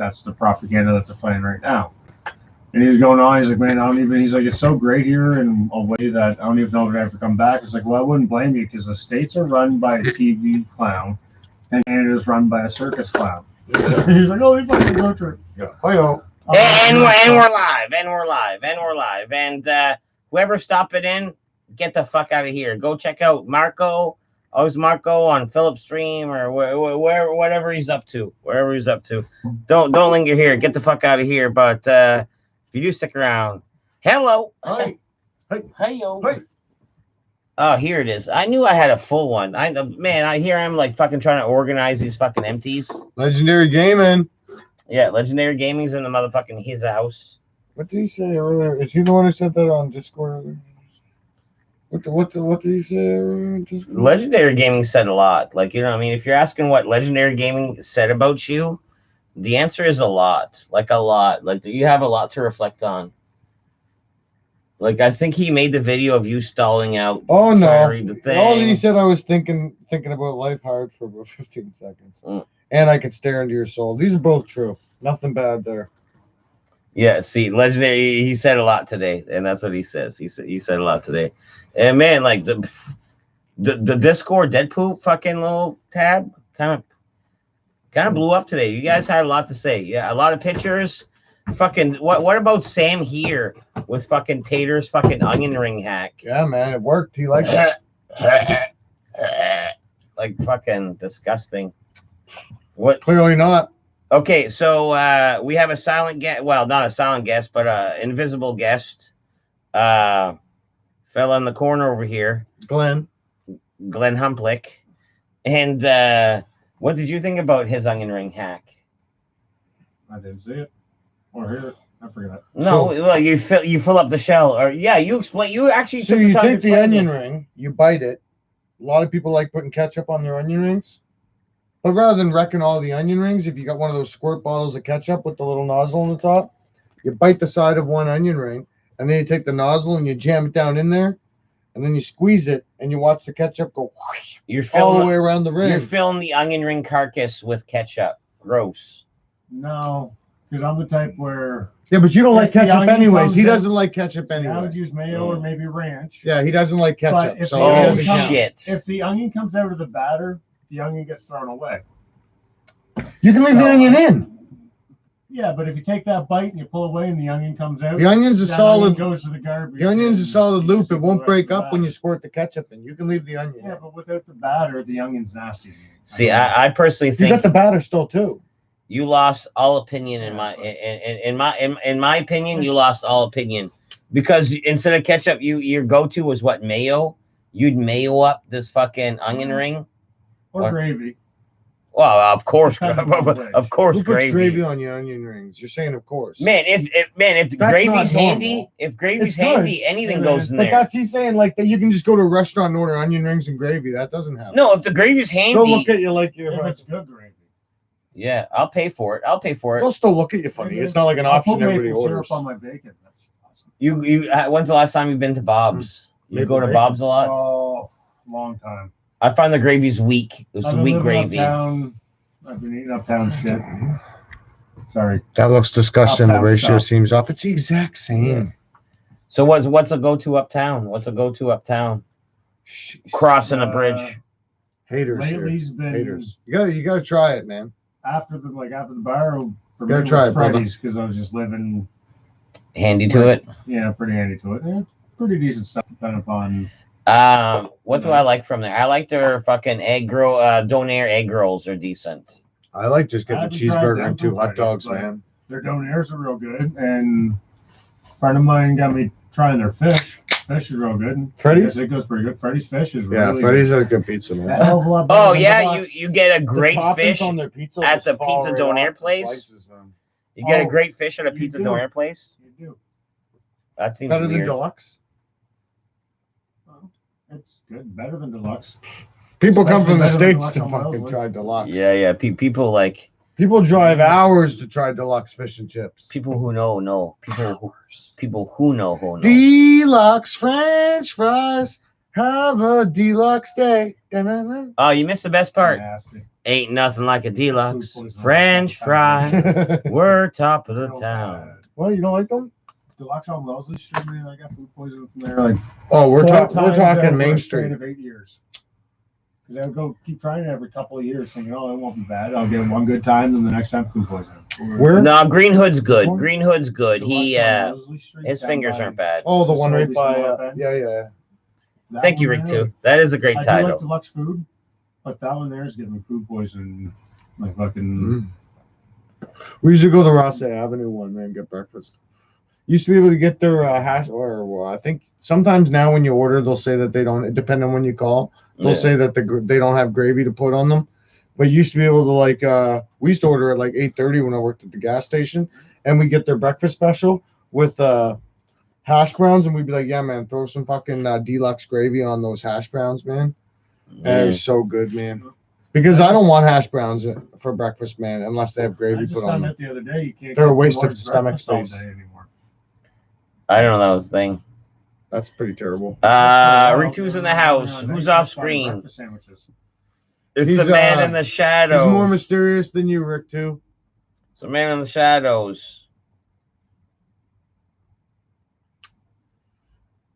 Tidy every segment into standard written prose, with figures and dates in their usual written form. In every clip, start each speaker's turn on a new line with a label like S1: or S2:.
S1: that's the propaganda that they're playing right now. And he was going on. He's like, man, I don't even. He's like, it's so great here in a way that I don't even know if I ever come back. It's like, well, I wouldn't blame you because the states are run by a TV clown, and Canada's run by a circus clown. He's like, oh, he's fucking go trip.
S2: Yeah. Hi-yo.
S3: And we're live. And whoever's stopping in, get the fuck out of here. Go check out Marco. Always Marco on Philip's stream or whatever he's up to. Wherever he's up to. Don't linger here. Get the fuck out of here. But if you do stick around, hello.
S2: Hi.
S3: Hey yo.
S2: Hey.
S3: Oh, here it is. I knew I had a full one. Here I'm like fucking trying to organize these fucking empties.
S2: Legendary Gaming.
S3: Yeah, Legendary Gaming's in the motherfucking his house.
S2: What did he say earlier? Is he the one who said that on Discord? What did he say on Discord?
S3: Legendary Gaming said a lot. Like, you know what I mean? If you're asking what Legendary Gaming said about you, the answer is a lot. Like, a lot. Like, you have a lot to reflect on. Like, I think he made the video of you stalling out.
S2: Oh, no.
S3: All
S2: he said, I was thinking about life hard for about 15 seconds. And I could stare into your soul. These are both true. Nothing bad there.
S3: Yeah, see, Legendary, he said a lot today, and that's what he says. He said a lot today. And man, like the Discord dead poop fucking little tab kind of blew up today. You guys had a lot to say. Yeah, a lot of pictures. Fucking what about Sam here with fucking Tater's fucking onion ring hack?
S2: Yeah, man, it worked. He liked it.
S3: Like fucking disgusting. What?
S2: Clearly not.
S3: Okay, so we have a silent guest. Well, not a silent guest, but invisible guest. Fella in the corner over here.
S2: Glenn
S3: Humplick. And what did you think about his onion ring hack?
S1: I didn't see it or hear it. I forgot.
S3: No, well, you fill up the shell, or yeah, you explain. You actually.
S2: So you take the onion ring, you bite it. A lot of people like putting ketchup on their onion rings. But rather than wrecking all the onion rings, if you got one of those squirt bottles of ketchup with the little nozzle on the top, you bite the side of one onion ring, and then you take the nozzle and you jam it down in there, and then you squeeze it, and you watch the ketchup go all the way around the ring.
S3: You're filling the onion ring carcass with ketchup. Gross.
S1: No, because I'm the type where...
S2: Yeah, but you don't like ketchup anyways. He doesn't like ketchup anyway.
S1: I would use mayo or maybe ranch.
S2: Yeah, he doesn't like ketchup.
S1: But
S2: So he doesn't count.
S3: Shit.
S1: If the onion comes out of the batter, the onion gets thrown away.
S2: You can leave the onion in.
S1: Yeah, but if you take that bite and you pull away and the onion comes out,
S2: the onion's a solid.
S1: Onion goes to the garbage.
S2: The onion's a solid loop. It won't break up when you squirt the ketchup in. You can leave the onion.
S1: Yeah, but without the batter, the onion's nasty.
S3: See, I personally think
S2: you got the batter still too.
S3: You lost all opinion in my opinion. You lost all opinion because instead of ketchup, your go-to was what, mayo? You'd mayo up this fucking onion ring
S1: or gravy.
S3: Well, of course, of course,
S2: Who puts gravy on your onion rings? You're saying, of course.
S3: Man, if the gravy's handy, anything goes in there.
S2: But that's he's saying like that. You can just go to a restaurant and order onion rings and gravy. That doesn't happen.
S3: No, if the gravy's handy,
S2: they'll look at you like you're.
S1: If it's good gravy.
S3: Yeah, I'll pay for it.
S2: They'll still look at you funny. It's not like an option everybody orders.
S1: Syrup on my bacon. That's awesome.
S3: You when's the last time you've been to Bob's? You go to Bob's a lot?
S1: Oh, long time.
S3: I find the gravy's weak. It's weak gravy.
S1: I've been eating uptown shit. Sorry.
S2: That looks disgusting.
S1: Uptown
S2: the ratio
S1: stuff.
S2: seems off. It's the exact same.
S1: Yeah.
S3: So what's a go-to uptown? Crossing a bridge.
S2: Haters.
S1: Lately's been
S2: haters. You gotta try it, man.
S1: After the bar, for
S2: me,
S1: it was Freddy's because I was just living
S3: handy to it.
S1: Yeah, pretty handy to it. Yeah, pretty decent stuff depending upon.
S3: What do I like from there? I like their fucking egg roll. Donair egg rolls are decent.
S2: I like just getting a cheeseburger and 2 hot dogs, man.
S1: Their Donairs are real good, and a friend of mine got me trying their fish. Fish is real good.
S2: Freddy's?
S1: It goes pretty good. Freddy's fish is really
S2: good. Freddy's has a good pizza, man.
S3: Oh yeah, you get a great fish
S2: on their pizza
S3: at the Pizza Donair place.
S2: Slices,
S3: you get a great fish at a Pizza Donair place.
S1: You do.
S3: That seems
S2: better
S3: weird.
S2: than deluxe.
S1: Well, it's good, better than deluxe.
S2: People come from the States to fucking try deluxe.
S3: Yeah. People like.
S2: People drive hours to try deluxe fish and chips.
S3: People who know. People who know.
S2: Deluxe French fries. Have a deluxe day.
S3: Oh, you missed the best part.
S1: Nasty.
S3: Ain't nothing like a deluxe
S1: Food poisoning
S3: French
S1: on top of
S3: fry. We're top of the
S1: Real
S3: town.
S1: bad.
S2: Well, you don't like them?
S1: Deluxe on Wellesley Street, man, I got food poisoning from there like
S2: Oh, we're
S1: 4 times
S2: talking
S1: over
S2: Main
S1: a span
S2: Street.
S1: of 8 years. Because I would go keep trying it every couple of years, thinking, oh, it won't be bad. I'll get one good time, then the next time food poisoning.
S2: Where?
S3: No, Green Hood's good.
S2: one?
S3: Green Hood's good.
S1: Deluxe
S3: He
S1: on Wellesley Street,
S3: his
S1: down
S3: fingers
S1: by-
S3: aren't bad.
S2: Oh, the one right
S1: Soldiers
S2: by.
S1: from North End.
S2: Yeah.
S1: That
S3: Thank you,
S1: one
S3: Rick,
S1: there,
S3: too. That is a great
S1: I do like
S3: title.
S1: deluxe food, but that one there is giving me food poisoning. Like fucking.
S2: Mm. We used to go to Ross Avenue one, man, get breakfast. Used to be able to get their hash, or I think sometimes now when you order, they'll say that they don't, depending on when you call, they'll say that they don't have gravy to put on them. But you used to be able to we used to order at like 8:30 when I worked at the gas station, and we get their breakfast special with hash browns, and we'd be like, yeah, man, throw some fucking deluxe gravy on those hash browns, man. And it's so good, man. Because I don't want hash browns for breakfast, man, unless they have
S1: I
S2: gravy
S1: just
S2: put on
S1: found
S2: them.
S1: out the other day you can't.
S2: They're a
S1: get
S2: waste of
S1: Lord's
S2: stomach
S1: breakfast all
S2: space.
S1: day anymore.
S3: I don't know that was a thing.
S2: That's pretty terrible.
S3: Rick Two's in the house. Who's off screen?
S1: Breakfast sandwiches.
S3: It's
S2: He's,
S3: the man in the shadows.
S2: He's more mysterious than you, Rick, too.
S3: It's the man in the shadows.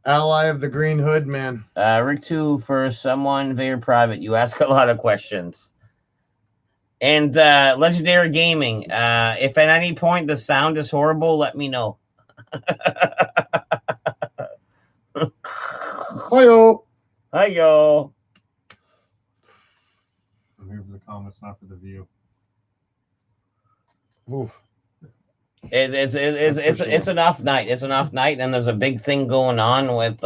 S2: Ally of the Green Hood, man.
S3: Rick 2, for someone very private, you ask a lot of questions. And Legendary Gaming, if at any point the sound is horrible, let me know.
S2: Hi-yo.
S3: Hi-yo.
S1: I'm here for the comments, not for the view.
S2: Ooh.
S3: It's
S2: sure.
S3: an off night. It's an off night, and there's a big thing going on with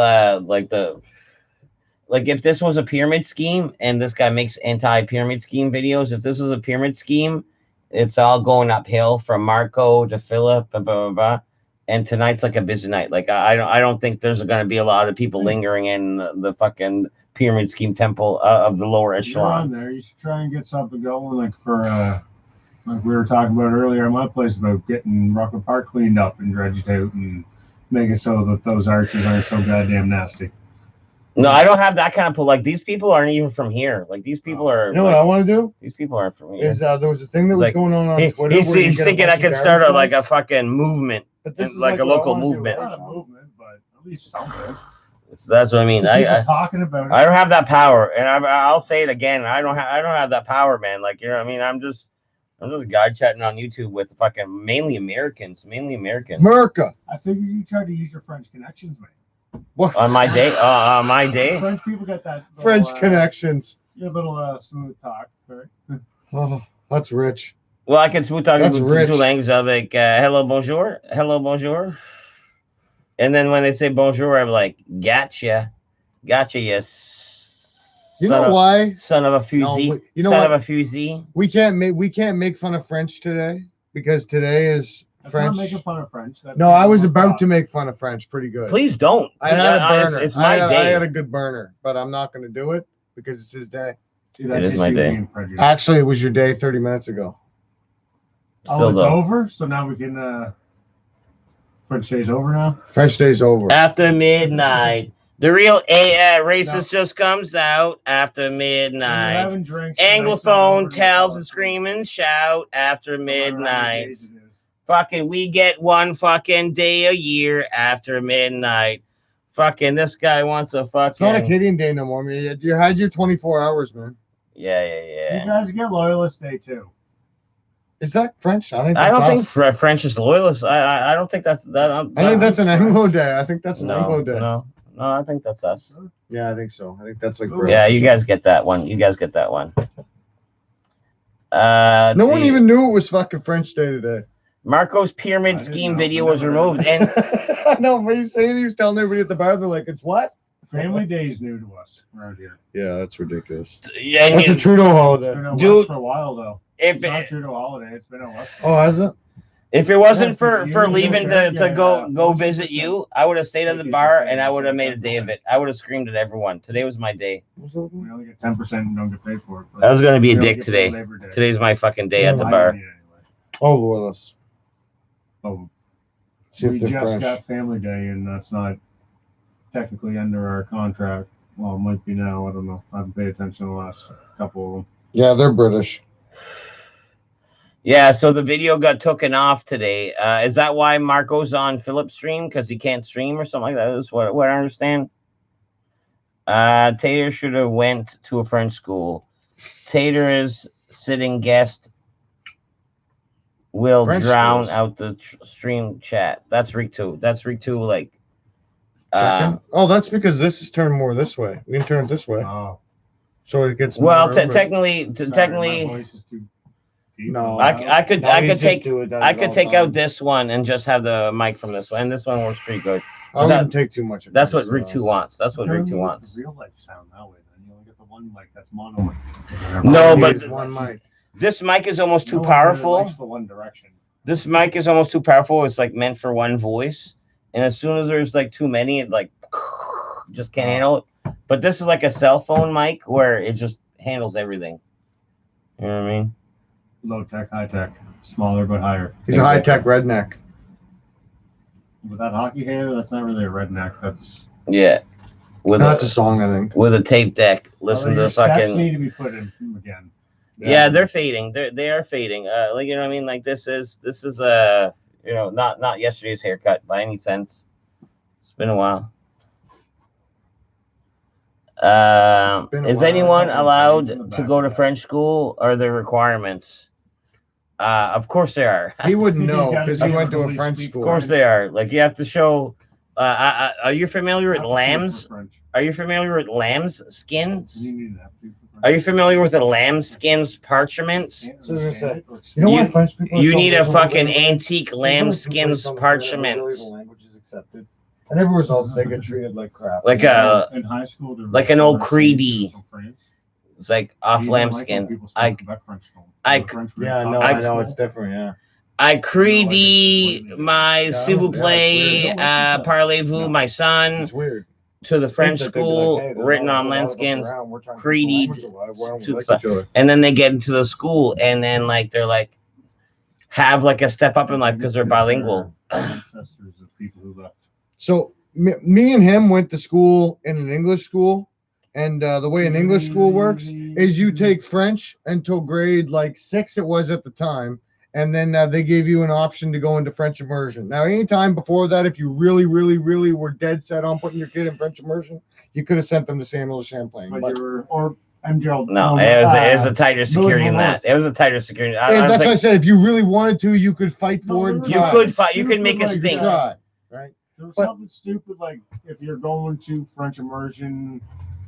S3: if this was a pyramid scheme, and this guy makes anti-pyramid scheme videos. If this was a pyramid scheme, it's all going uphill from Marco to Philip and blah blah blah. And tonight's like a busy night. Like I don't think there's going to be a lot of people lingering in the fucking pyramid scheme temple of the lower
S1: You're on
S3: echelons.
S1: there. You should try and get something going, like for like we were talking about earlier at my place about getting Rockland Park cleaned up and dredged out and making so that those arches aren't so goddamn nasty.
S3: No, I don't have that kind of pull. Like these people aren't even from here. Like these people are.
S2: You know what I want to do?
S3: These people aren't from here.
S2: Is there was a thing that was
S3: Like,
S2: going on
S3: He-
S2: Twitter.
S3: he's
S2: where you
S3: he's
S2: get a
S3: thinking I
S2: bunch of
S3: could start a
S2: garbage
S3: like a
S2: bags?
S3: fucking movement,
S2: But this
S3: and
S2: is
S3: like a
S2: what I
S3: local
S2: wanna do,
S3: movement.
S2: right?
S1: Not a movement, but at least something.
S3: That's what I mean.
S1: People
S3: I
S1: talking about it.
S3: I don't have that power, and I'll say it again. I don't have that power, man. Like you know what I mean. I'm just a guy chatting on YouTube with fucking mainly Americans.
S2: America.
S1: I think you tried to use your French connections, man.
S2: What?
S3: On my day.
S1: French people get that little,
S2: French connections.
S1: Your little smooth talk, right?
S2: Oh, that's rich.
S3: Well, I can smooth talk
S2: That's
S3: with
S2: rich.
S3: two languages. I'm like, hello, bonjour. And then when they say bonjour, I'm like, gotcha, yes.
S2: You know why?
S3: Son of a fusil.
S2: No, you know
S3: son
S2: what?
S3: of a fusil.
S2: We can't make fun of French today because today is
S1: That's
S2: French.
S1: not making fun of French. That's
S2: No, I was
S1: making fun
S2: about
S1: of
S2: to make fun of French pretty good.
S3: Please don't.
S2: I had a burner.
S3: It's my
S2: I
S3: day.
S2: had a good burner, but I'm not going to do it because it's his day.
S1: See, that's
S3: It is
S1: just
S3: my
S1: you
S3: day.
S1: being prejudiced.
S2: Actually, it was your day 30 minutes ago.
S3: Still
S1: it's
S3: though.
S1: over, so now we can. French day's over now.
S2: French day's over.
S3: After midnight. The real racist just comes out after
S1: When you're
S3: midnight.
S1: having drinks, tonight's not
S3: Anglophone
S1: over,
S3: tells
S1: so
S3: and scream and shout after
S1: no matter how many
S3: midnight.
S1: days it is.
S3: Fucking, we get one fucking day a year after midnight. Fucking, this guy wants a fucking.
S2: It's not a Canadian day no more, man. You had your 24 hours, man.
S3: Yeah.
S1: You guys get Loyalist Day too.
S2: Is that French? I think
S3: I
S2: that's
S3: don't think
S2: us.
S3: French is loyalist. I don't think that's that.
S2: I think that's an Anglo day. I think that's an Anglo day.
S3: No, I think that's us.
S2: Yeah, I think so. I think that's like.
S3: Yeah, you guys get that one.
S2: No one even knew it was fucking French day today.
S3: Marco's pyramid
S1: I didn't
S3: scheme
S1: know,
S3: video
S1: but
S3: was
S1: never
S3: removed,
S1: heard
S3: and
S2: I know, but he's saying he was telling everybody at the bar. They're like, "It's what?"
S1: Family Day's new to us around here.
S2: Yeah, that's ridiculous.
S3: yeah,
S2: That's a Trudeau
S1: It's
S2: holiday.
S1: been a
S3: Dude.
S1: West for a while though.
S3: if
S1: It's not a Trudeau holiday. It's been a West.
S2: Oh, has it?
S3: If it wasn't
S1: Yeah,
S3: for
S1: you
S3: for
S1: and
S3: leaving
S1: Joe
S3: to
S1: Jack
S3: go
S1: get,
S3: go
S1: 40%.
S3: visit you, I would have stayed at the
S1: Take it
S3: bar
S1: to
S3: and I would have made a
S1: 10%.
S3: day of it. I would have screamed at everyone. Today was my day.
S1: We only get 10% and don't get paid for it. but
S3: I was gonna be a
S1: we only
S3: dick
S1: get
S3: today.
S1: paid Labor Day.
S3: Today's my fucking day
S2: Yeah,
S3: at the
S1: My
S3: bar.
S1: union anyway.
S2: Oh, Willis.
S1: Oh,
S2: See if
S1: we
S2: they're
S1: just
S2: French.
S1: got Family Day, and that's not technically under our contract. Well, it might be now. I don't know. I haven't paid attention to the last couple of them.
S2: Yeah, they're British.
S3: Yeah, so the video got taken off today. Is that why Marco's on Philip's stream? Because he can't stream or something like that? Is what I understand. Tater should have went to a French school. Tater is sitting guest will
S2: French
S3: drown
S2: schools.
S3: out the stream chat. That's Rick2. That's Rick2, like...
S2: Oh, that's because this is turned more this way. We can turn it this way.
S1: Oh.
S2: So it gets
S3: well,
S2: more
S3: technically...
S1: My voice is too deep.
S2: No.
S3: I could take
S2: out
S3: out this one and just have the mic from this one, and this one works pretty good.
S2: I wouldn't take too much of
S3: That's
S2: this,
S3: what Rick 2 wants. That's what Rick 2 wants.
S1: Real life sound that way. Then you only get the one mic that's mono mic.
S3: No, but
S2: one mic.
S3: This mic is almost too
S1: No one
S3: powerful.
S1: really likes the one direction.
S3: This mic is almost too powerful. It's like meant for one voice, and as soon as there's like too many, it like just can't handle it. But this is like a cell phone mic where it just handles everything. You know what I mean?
S1: Low tech, high tech, smaller but higher.
S2: He's a high tech redneck.
S1: With that hockey hair, that's not really a redneck. That's
S3: Yeah.
S2: That's a song, I think.
S3: With a tape deck. Listen to
S1: your
S3: the
S1: steps
S3: fucking.
S1: need to be put in again.
S3: Yeah, they're fading. They are fading. Like, you know what I mean? Like this is you know, not yesterday's haircut by any sense. It's been a while. Is anyone allowed to go to French school? Are there requirements? Of course there are.
S2: He wouldn't know because he went to a French school.
S3: Of course they are. Like you have to show. Are you familiar with lambs? Are you familiar with lamb's skins? Are you familiar with the lamb skins parchments?
S2: So I was gonna say,
S3: You need a fucking antique lamb skins parchment.
S2: Language is accepted, and everywhere else they get treated like crap.
S3: Like
S1: in high school,
S3: like an old creedy. It's like off lambskin. I
S2: know it's different. Yeah.
S3: I creedy my s'il vous plaît, parlez-vous, my son.
S2: It's weird.
S3: To the French school, written on lambskins, creedied to the, and then they get into the school, and then like they're like have like a step up in life because they're bilingual.
S1: Ancestors of people who left.
S2: So me and him went to school in an English school, and the way an English school works is you take French until grade like 6 it was at the time, and then they gave you an option to go into French immersion. Now, anytime before that, if you really were dead set on putting your kid in French immersion, you could have sent them to Samuel Champlain.
S1: But you were, or MGL.
S3: No, it was a tighter security than that. It was a tighter security.
S2: That's why I said if you really wanted to, you could fight for it.
S3: You could fight. You could make a stink.
S2: Right.
S1: There was something stupid like if you're going to French immersion.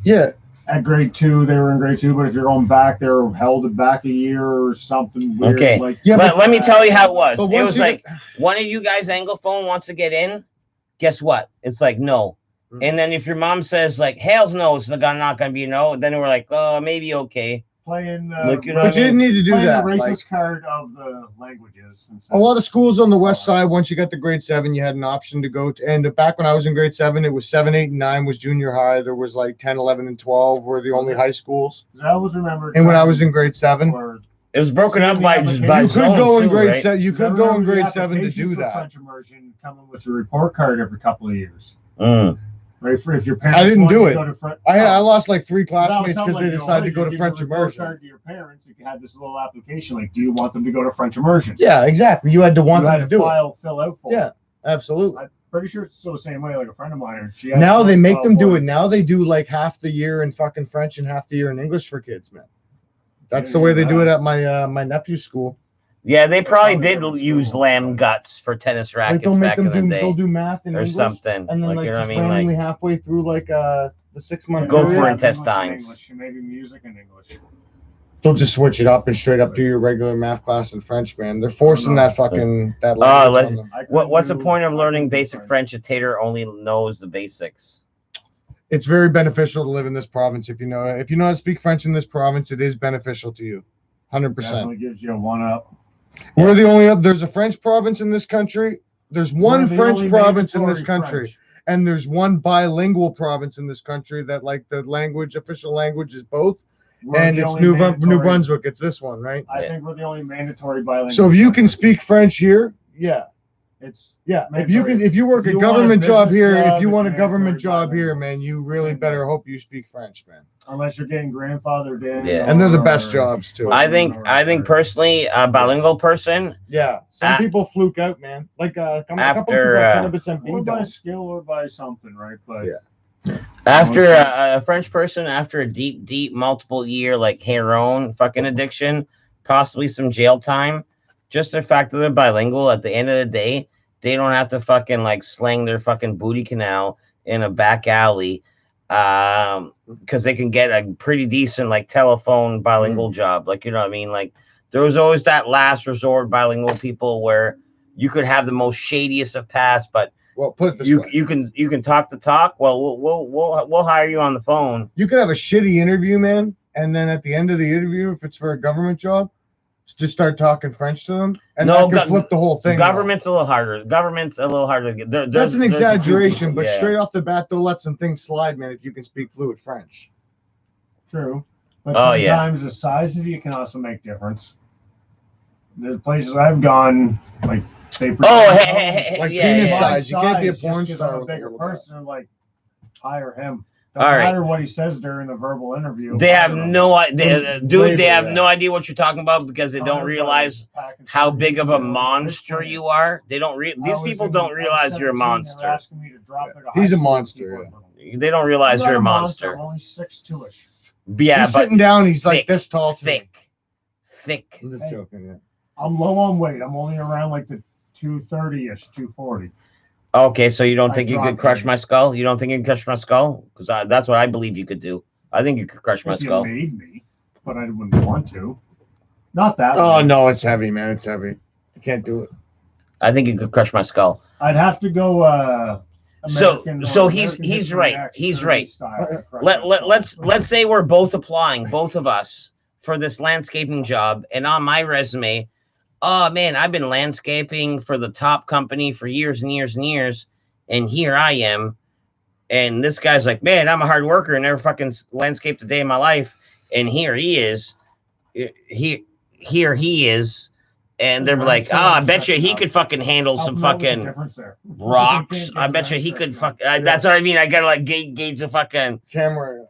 S2: Yeah.
S1: At grade 2, they were in grade 2, but if you're going back, they were held it back a year or something weird.
S3: Okay.
S1: Like,
S3: yeah, but let me tell you how it was. It was like
S2: get...
S3: one of you guys Anglophone wants to get in. Guess what? It's like no. Mm-hmm. And then if your mom says like hell's no, it's not gonna be no. Then we're like, oh, maybe okay.
S1: Playing,
S2: but you didn't need to do that.
S1: The racist card of the languages.
S2: A lot of schools on the west side, once you got to grade 7, you had an option to go to. And back when I was in grade 7, it was 7, 8, and 9 was junior high. There was like 10, 11, and 12 were the only high schools.
S1: I always remember.
S2: And when I was in grade 7,
S3: it was broken up by
S2: you could go in grade 7. You could go in grade 7 to do that.
S1: French immersion coming with a report card every couple of years. Right, if your
S2: parents I didn't do it. I lost like 3 classmates because they decided to go to French immersion.
S1: To your parents, you had this little application like, do you want them to go to French immersion?
S2: Yeah, exactly. You had to want them to do
S1: it. Fill out for.
S2: Yeah, absolutely.
S1: I'm pretty sure it's still the same way. Like a friend of mine,
S2: now they make them do it. Now they do like half the year in fucking French and half the year in English for kids, man. That's the way they do it at my nephew's school.
S3: Yeah, they probably did use lamb guts for tennis rackets back in the day.
S2: They'll do math and
S3: or
S2: English,
S3: something.
S2: And then
S3: like, you know what I mean?
S2: Randomly halfway through like the 6-month
S3: go
S2: period,
S3: for intestines.
S1: English, maybe music and English.
S2: They'll just switch it up and straight up do your regular math class in French, man. They're forcing that fucking that language on them.
S3: What's the point of learning basic French if Tater only knows the basics?
S2: It's very beneficial to live in this province. If you know how to speak French in this province, it is beneficial to you. 100%.
S1: Definitely gives you a 1-up.
S2: We're the only there's a French province in this country. There's one French province in this country, and there's one bilingual province in this country that like the official language is both. And it's New Brunswick. It's this one, right?
S1: I think we're the only mandatory bilingual.
S2: So if you can speak French here, yeah.
S1: It's
S2: Yeah,
S1: mandatory.
S2: if you work
S1: If
S2: a
S1: you want a
S2: government job
S1: business
S2: here,
S1: job,
S2: if you
S1: it's
S2: want a government
S1: mandatory
S2: job here,
S1: bilingual.
S2: man, you really better hope you speak French, man.
S1: Unless you're getting grandfathered in.
S3: Yeah.
S2: And they're the best
S1: or-
S2: jobs too.
S3: I think personally, a bilingual person
S2: Yeah, some
S3: Uh,
S2: people fluke out, man. Like a couple
S3: after,
S2: people have 100%
S1: Or
S2: beat
S1: by
S2: them.
S1: skill or by something, right? But
S2: Yeah.
S3: after a French person after a deep multiple year like heroin fucking addiction, possibly some jail time, just the fact that they're bilingual. At the end of the day, they don't have to fucking like slang their fucking booty canal in a back alley, because they can get a pretty decent like telephone bilingual job. Like, you know what I mean? Like, there was always that last resort bilingual people where you could have the most shadiest of paths, but
S2: Well, put it this way.
S3: you can talk the talk. Well, we'll hire you on the phone.
S2: You could have a shitty interview, man, and then at the end of the interview, if it's for a government job, just start talking French to them, and
S3: No,
S2: that could flip the whole thing.
S3: Government's a little harder. Government's a little harder to get.
S2: That's an exaggeration, but
S3: yeah.
S2: straight off the bat, they'll let some things slide, man, if you can speak fluent French.
S1: true. But
S3: Oh, yeah.
S1: sometimes the size of you can also make difference. There's places I've gone, like they
S3: Oh, hey,
S2: Like
S3: yeah,
S2: penis
S3: yeah.
S2: size. You can't be a
S1: just
S2: porn
S1: 'cause
S2: star
S1: I'm a
S2: with
S1: bigger
S2: all that.
S1: person. Like hire him. Don't
S3: All right.
S1: matter what he says during the verbal interview.
S3: They have
S1: hire him.
S3: no idea, dude.
S2: Label
S3: they have
S2: that.
S3: no idea what you're talking about because they don't
S1: Everybody
S3: realize
S1: packing
S3: how
S1: some
S3: big of a
S1: detail.
S3: monster you are. They don't. These people don't realize you're a monster.
S2: He's a monster,
S3: They don't realize you're a monster.
S1: I'm only 6'2"ish.
S3: Yeah,
S2: He's
S3: but
S2: sitting down. He's like
S3: thick,
S2: this tall to me.
S3: thick.
S2: I'm just
S1: Hey.
S2: joking. Yeah.
S1: I'm low on weight. I'm only around like the 230-ish, 240.
S3: Okay, so you don't think you could
S1: dropped
S3: crush
S1: it.
S3: my skull? You don't think you can crush my skull? Because that's what I believe you could do. I think you could crush my
S1: If you
S3: skull.
S1: made me, but I wouldn't want to. Not that
S2: Oh
S1: way.
S2: no, it's heavy, man. It's heavy. You can't do it.
S3: I think you could crush my skull.
S1: I'd have to go American.
S3: So
S1: or
S3: he's
S1: American History
S3: right.
S1: X
S3: He's
S1: 30
S3: right.
S1: style to crush my skull.
S3: Let's say we're both applying, both of us, for this landscaping job, and on my resume, oh man, I've been landscaping for the top company for years and years and years, and here I am, and this guy's like, man, I'm a hard worker and never fucking landscaped a day in my life, and here he is, here he is. And they're like, I bet you he could fucking handle some fucking rocks. I bet you he could fuck. That's what I mean. I gotta like gauge the fucking
S2: Camera.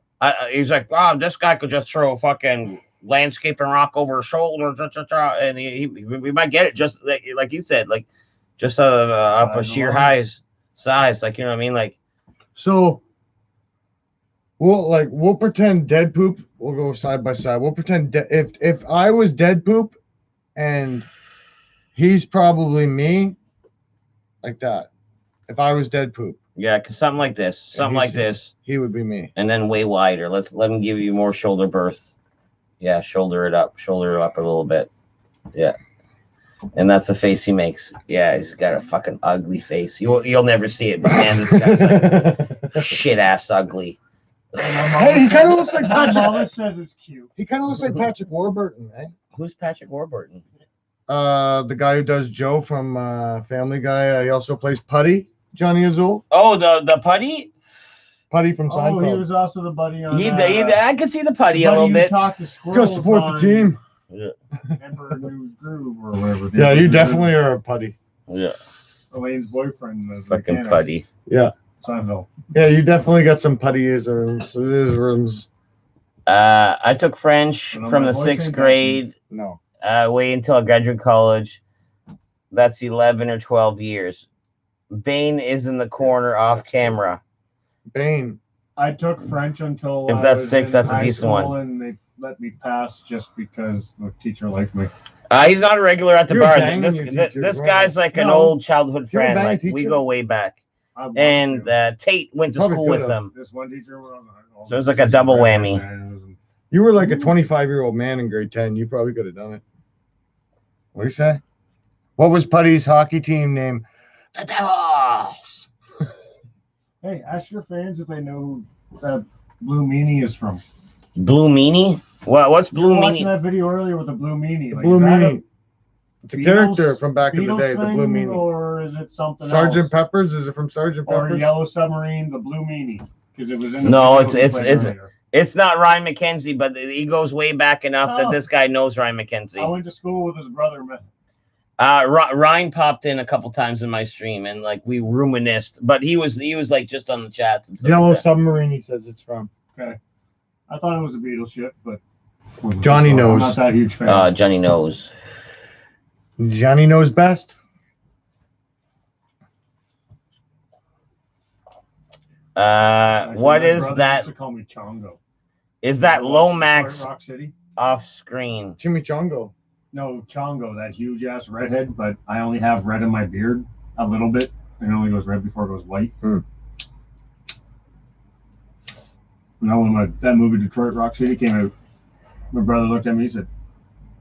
S3: He's like, oh, this guy could just throw a fucking landscaping rock over his shoulder, and we might get it just like you said, like just off of sheer size, like, you know what I mean, like.
S2: So we'll pretend dead poop. We'll go side by side. We'll pretend if I was dead poop, and he's probably me, like that. If I was dead poop.
S3: Yeah, cause something like this,
S2: he would be me.
S3: and then way wider. Let him give you more shoulder berth. Yeah, shoulder it up a little bit. Yeah, and that's the face he makes. Yeah, he's got a fucking ugly face. You'll never see it, but man, this guy's like shit ass ugly.
S2: Hey, he kind of looks like
S1: My
S2: Patrick.
S1: mama says it's cute.
S2: He kind of looks like Patrick Warburton, eh?
S3: Who's Patrick Warburton?
S2: The guy who does Joe from Family Guy. He also plays Putty, Johnny Azul.
S3: Oh, the putty.
S2: Putty from
S1: Oh,
S2: Seinfeld.
S1: he was also the buddy on.
S3: I could see the putty a little bit.
S1: Talk to
S2: Gotta
S1: squirrels
S2: support the
S1: on
S2: team.
S1: Emperor New Groove or whatever.
S2: Yeah, you definitely are a Putty.
S3: Yeah,
S1: Elaine's boyfriend. The
S3: fucking
S1: mechanic,
S3: putty.
S2: Yeah.
S1: Seinfeld.
S2: Yeah, you definitely got some Puttyisms.
S3: I took French
S1: No,
S3: from
S1: my
S3: the
S1: voice
S3: 6th
S1: ain't
S3: grade.
S2: No.
S3: Wait until I graduate college. That's 11 or 12 years. Bane is in the corner off camera.
S2: Bane.
S1: I took French until
S3: If
S1: I
S3: that
S1: was
S3: sticks,
S1: in
S3: that's a
S1: high
S3: decent
S1: school,
S3: one.
S1: and they let me pass just because the teacher liked me.
S3: He's not a regular at the
S2: You're
S3: bar.
S2: banging your teachers,
S3: This
S2: right?
S3: guy's like an
S1: No.
S3: old childhood
S2: You're a
S3: friend.
S2: banging
S3: Like, we
S2: teacher?
S3: go way back.
S1: I wanted
S3: And
S1: to.
S3: Tate went to
S2: Probably
S3: school with
S2: could've.
S3: him.
S1: This one teacher was
S3: So it was like a double whammy.
S2: You were like a 25-year-old man in grade 10. You probably could have done it. What do you say? What was Putty's hockey team name? The Devils.
S1: Hey, ask your fans if they know who that Blue Meanie is from.
S3: Blue Meanie? What's
S1: We were
S3: Blue
S1: watching
S3: Meanie?
S1: that video earlier with the Blue Meanie. Like,
S2: Blue
S1: is that
S2: Meanie. It's a
S1: Beatles-
S2: character from back in the
S1: Beatles
S2: day, the Blue
S1: thing,
S2: Meanie.
S1: or is it something
S2: Sergeant
S1: else?
S2: Peppers? Is it from Sergeant
S1: Or
S2: Peppers?
S1: Yellow Submarine, the Blue Meanie, because it was in the
S3: No,
S1: video we played earlier.
S3: It's not Ryan McKenzie, but he goes way back enough that
S1: Oh.
S3: this guy knows Ryan
S1: I
S3: McKenzie.
S1: went to school with his brother, man.
S3: Ryan popped in a couple times in my stream, and like we reminisced, but he was like just on the chats and stuff.
S2: Yellow
S3: like that.
S2: Submarine, he says it's from.
S1: Okay. I thought it was a Beatles ship, but
S2: Johnny
S1: I'm
S2: knows.
S1: not that huge fan.
S3: Johnny knows.
S2: Johnny knows best.
S1: Actually,
S3: What
S1: my
S3: is
S1: brother
S3: that?
S1: used to call me Chongo.
S3: Is that
S1: Detroit
S3: Lomax
S1: Rock City?
S3: off screen?
S2: Chimichongo.
S1: No, Chongo, that huge ass redhead, but I only have red in my beard a little bit. It only goes red before it goes white. Now, when that movie Detroit Rock City came out, my brother looked at me and said,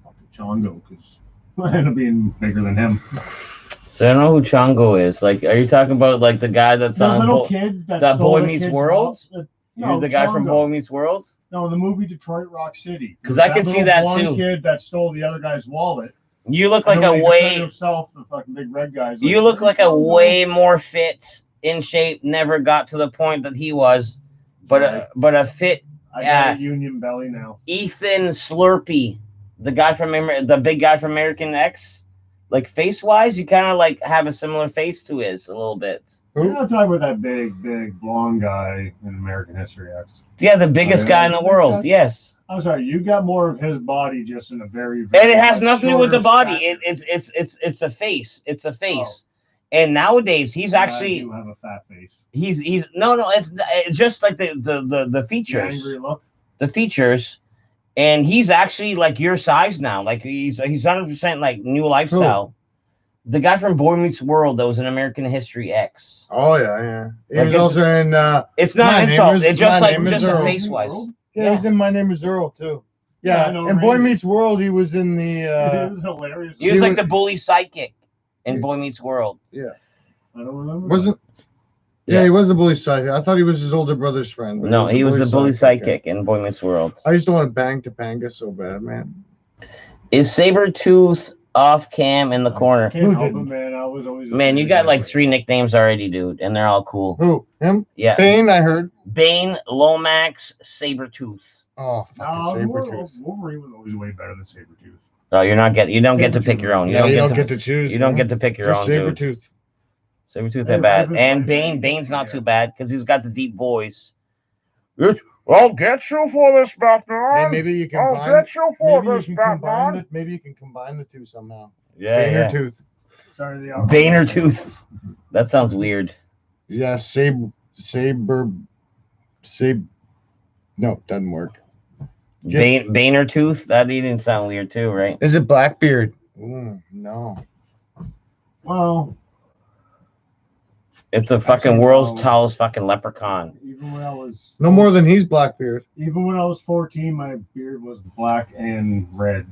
S1: "Fucking Chongo," because I ended up being bigger than him.
S3: So I don't know who Chongo is. Like, are you talking about like the guy that's
S1: The
S3: on
S1: little kid that
S3: that
S1: stole
S3: Boy
S1: the
S3: Meets
S1: kid's
S3: World?
S1: wallet.
S3: You're
S1: No,
S3: the guy from
S1: Chongo.
S3: Boy Meets World?
S1: No, the movie Detroit Rock City.
S3: 'Cause I could see
S1: little
S3: that
S1: blonde
S3: too.
S1: Kid that stole the other guy's wallet.
S3: You look like
S1: And
S3: a
S1: when he defended
S3: way.
S1: himself, the fucking big red guy's
S3: You look like a
S1: "Chongo."
S3: way more fit, in shape. Never got to the point that he was, but a fit
S1: I got a union belly now.
S3: Ethan Slurpee, the guy from the big guy from American X. Like face wise, you kind of like have a similar face to his a little bit.
S1: You're not talking about that big blonde guy in American History X.
S3: Yeah, the biggest guy in the world. Yes.
S1: I'm sorry, you got more of his body just in a very
S3: And it has nothing to do with the body. It's a face. It's a face.
S1: Oh.
S3: And nowadays he's actually
S1: you have a fat face.
S3: he's no it's just like the features.
S1: The angry look.
S3: The features, and he's actually like your size now. Like he's 100% like new lifestyle.
S2: Cool.
S3: The guy from Boy Meets World that was in American History X.
S2: Oh yeah. He
S3: Like
S2: was also in.
S3: It's not
S2: My
S3: an
S2: Name
S3: insult.
S2: Is-
S3: It's just
S2: My
S3: like
S2: Name Is
S3: just
S2: Earl.
S3: face wise.
S2: Yeah, he's in My Name Is Earl too.
S1: Yeah,
S2: Yeah,
S1: I know
S2: and Boy
S1: Randy.
S2: Meets World, he was in the.
S1: It was hilarious.
S3: He was
S2: He
S3: like
S2: was-
S3: the bully sidekick in Boy Meets World.
S1: I don't remember.
S2: Wasn't. Yeah, he was the bully sidekick. I thought he was his older brother's friend. but
S3: No, he was the bully sidekick in Boy Meets World.
S2: I used to want to bang Topanga so bad, man.
S3: Is Sabretooth off cam in the corner?
S1: Can't
S2: Who
S1: help it,
S2: didn't?
S1: man. I was always.
S3: Man, you got like 3 nicknames already, dude, and they're all cool.
S2: Who? Him?
S3: Yeah.
S2: Bane, I heard.
S3: Bane, Lomax, Sabretooth.
S2: Oh,
S1: No,
S2: fucking Sabretooth.
S1: Wolverine was always way better than Sabretooth.
S3: No, you don't get to pick your own. You
S2: Yeah,
S3: don't get to
S2: choose.
S3: you don't get to pick your
S2: Just
S3: own, dude.
S2: Sabretooth.
S3: Sabretooth
S1: Hey,
S3: ain't bad.
S1: Raven's
S3: And
S1: like-
S3: Bane's not too bad because he's got the deep voice. I'll get you for this,
S2: Hey,
S3: Batman.
S2: maybe you
S3: I'll
S2: combine.
S3: get you for
S2: Maybe you
S3: this,
S2: can combine
S3: Batman.
S2: the. Maybe you can combine the two somehow.
S3: Yeah.
S2: Tooth.
S1: Sorry, the
S3: Bainertooth. That sounds weird.
S2: Yeah, Saber. No, doesn't work. Yeah.
S3: Bainertooth. That didn't sound weird too, right?
S2: Is it Blackbeard? Ooh, no.
S1: Well,
S3: It's the fucking
S1: Actually,
S3: world's
S1: no.
S3: tallest fucking leprechaun.
S1: even when I was
S2: No more than he's Blackbeard.
S1: even when I was 14, my beard was black and red.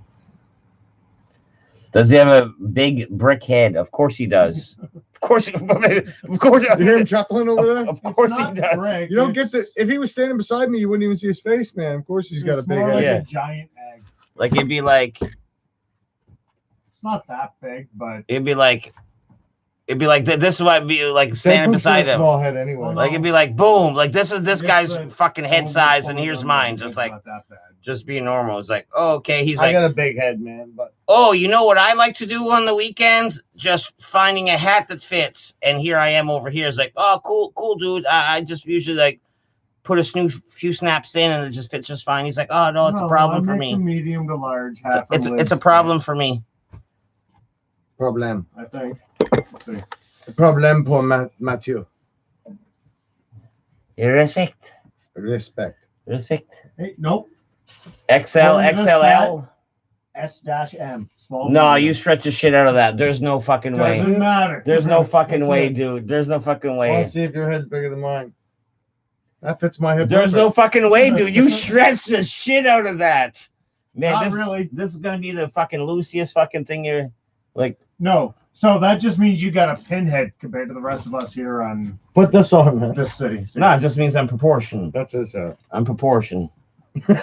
S3: Does he have a big brick head? Of course he does. Of course, of course,
S2: You hear him chuckling over there?
S3: of course
S1: It's
S3: he
S1: not
S3: does.
S1: brick,
S2: You don't get
S1: it's-
S2: to. If he was standing beside me, you wouldn't even see his face, man. Of course he's got a
S1: it's
S2: big
S1: more
S2: head.
S1: like
S3: Yeah.
S1: a giant egg.
S3: Like it'd be like
S1: It's not that big, but
S3: it'd be like this is why it'd be like standing
S2: Deadpool's got
S3: beside
S2: a
S3: him.
S2: small head anyway.
S1: Well,
S3: Like it'd be like boom, like this is this
S1: It's
S3: guy's
S1: like
S3: fucking head
S1: Full-
S3: size,
S1: full
S3: and here's
S1: number,
S3: mine,
S1: it's
S3: just like
S1: not that bad.
S3: just being normal. It's like, oh, okay, he's
S2: I
S3: like,
S2: got a big head, man. But
S3: oh, you know what I like to do on the weekends? Just finding a hat that fits. And here I am over here. It's like, oh, cool, dude. I just usually like put a few snaps in and it just fits just fine. He's like, oh no, it's a problem for
S1: I make the
S3: me.
S1: medium to large.
S3: It's a problem for me.
S2: problem.
S1: I think. Let's see.
S2: Problem pour Mathieu.
S3: Respect.
S2: Respect.
S1: Hey, nope.
S3: XL,
S1: Well, you just
S3: XLL.
S1: S-M. Small.
S3: No,
S1: medium.
S3: you stretch the shit out of that. There's no fucking way.
S1: Doesn't matter.
S3: There's no fucking
S2: That's
S3: way,
S2: it.
S3: dude. There's no fucking
S2: I
S3: way.
S2: want to see if your head's bigger than mine. That fits my head.
S3: There's no
S2: perfect.
S3: fucking way, dude. You stretch the shit out of that. Man,
S1: Not
S3: this,
S1: really.
S3: this is gonna be the fucking loosest fucking thing you're like.
S1: No. So that just means you got a pinhead compared to the rest of us here on
S2: Put this on, man.
S1: this city. See?
S3: No, it just means I'm proportion.
S2: That's his head.
S3: I'm proportion. And